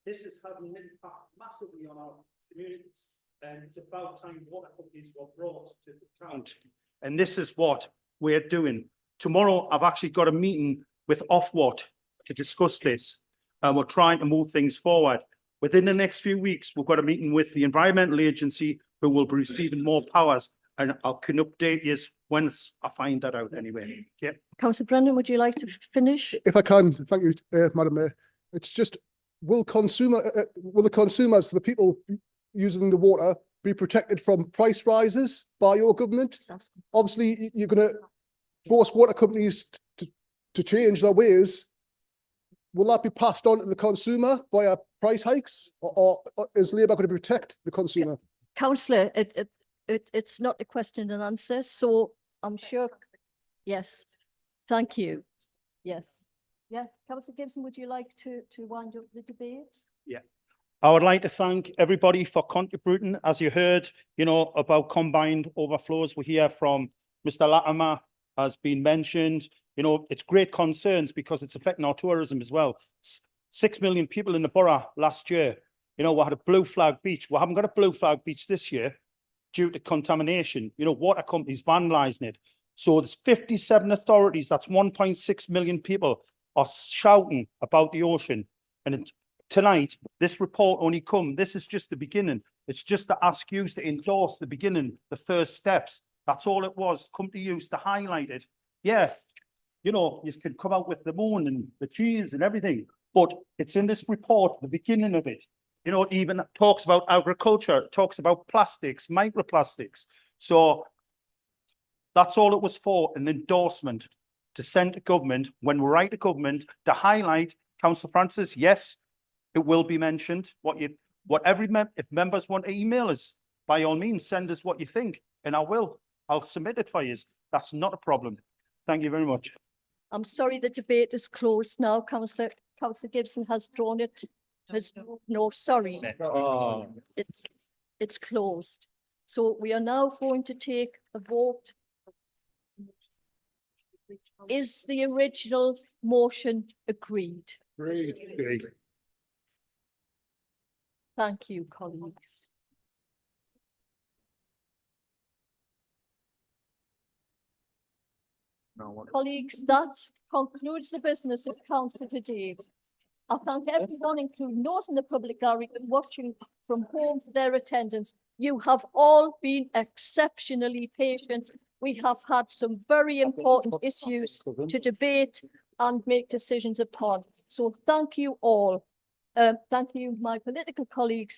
This is having an impact massively on our communities, and it's about time water companies were brought to account. And this is what we're doing. Tomorrow, I've actually got a meeting with Ofwat to discuss this, and we're trying to move things forward. Within the next few weeks, we've got a meeting with the Environmental Agency, who will be receiving more powers, and I can update you once I find that out anyway. Yeah. Councillor Brennan, would you like to finish? If I can, thank you, Madam Mayor. It's just, will the consumers, the people using the water, be protected from price rises by your government? Obviously, you're going to force water companies to change their ways. Will that be passed on to the consumer via price hikes, or is Labour going to protect the consumer? Councillor, it's not a question and answer, so I'm sure. Yes, thank you. Yes. Yeah, Councillor Gibson, would you like to wind up the debate? Yeah. I would like to thank everybody for contributing. As you heard, you know, about combined overflows, we hear from Mr. Latimer has been mentioned. You know, it's great concerns because it's affecting our tourism as well. 6 million people in the borough last year. You know, we had a blue flag beach. We haven't got a blue flag beach this year due to contamination. You know, water companies vandalising it. So there's 57 authorities, that's 1.6 million people are shouting about the ocean. And tonight, this report only this is just the beginning. It's just to ask you to endorse the beginning, the first steps. That's all it was, come to use to highlight it. Yeah, you know, you can come out with the moon and the cheese and everything, but it's in this report, the beginning of it. You know, it even talks about agriculture, it talks about plastics, microplastics. So that's all it was for, an endorsement to send to government when we write to government to highlight. Councillor Francis, yes, it will be mentioned. If members want to email us, by all means, send us what you think, and I'll submit it for you. That's not a problem. Thank you very much. I'm sorry, the debate is closed now. Councillor Gibson has drawn it. No, sorry. It's closed. So we are now going to take a vote. Is the original motion agreed? Agreed. Thank you, colleagues. Colleagues, that concludes the business of council today. I thank everyone, including those in the public gallery and watching from home, for their attendance. You have all been exceptionally patient. We have had some very important issues to debate and make decisions upon. So thank you all. Thank you, my political colleagues.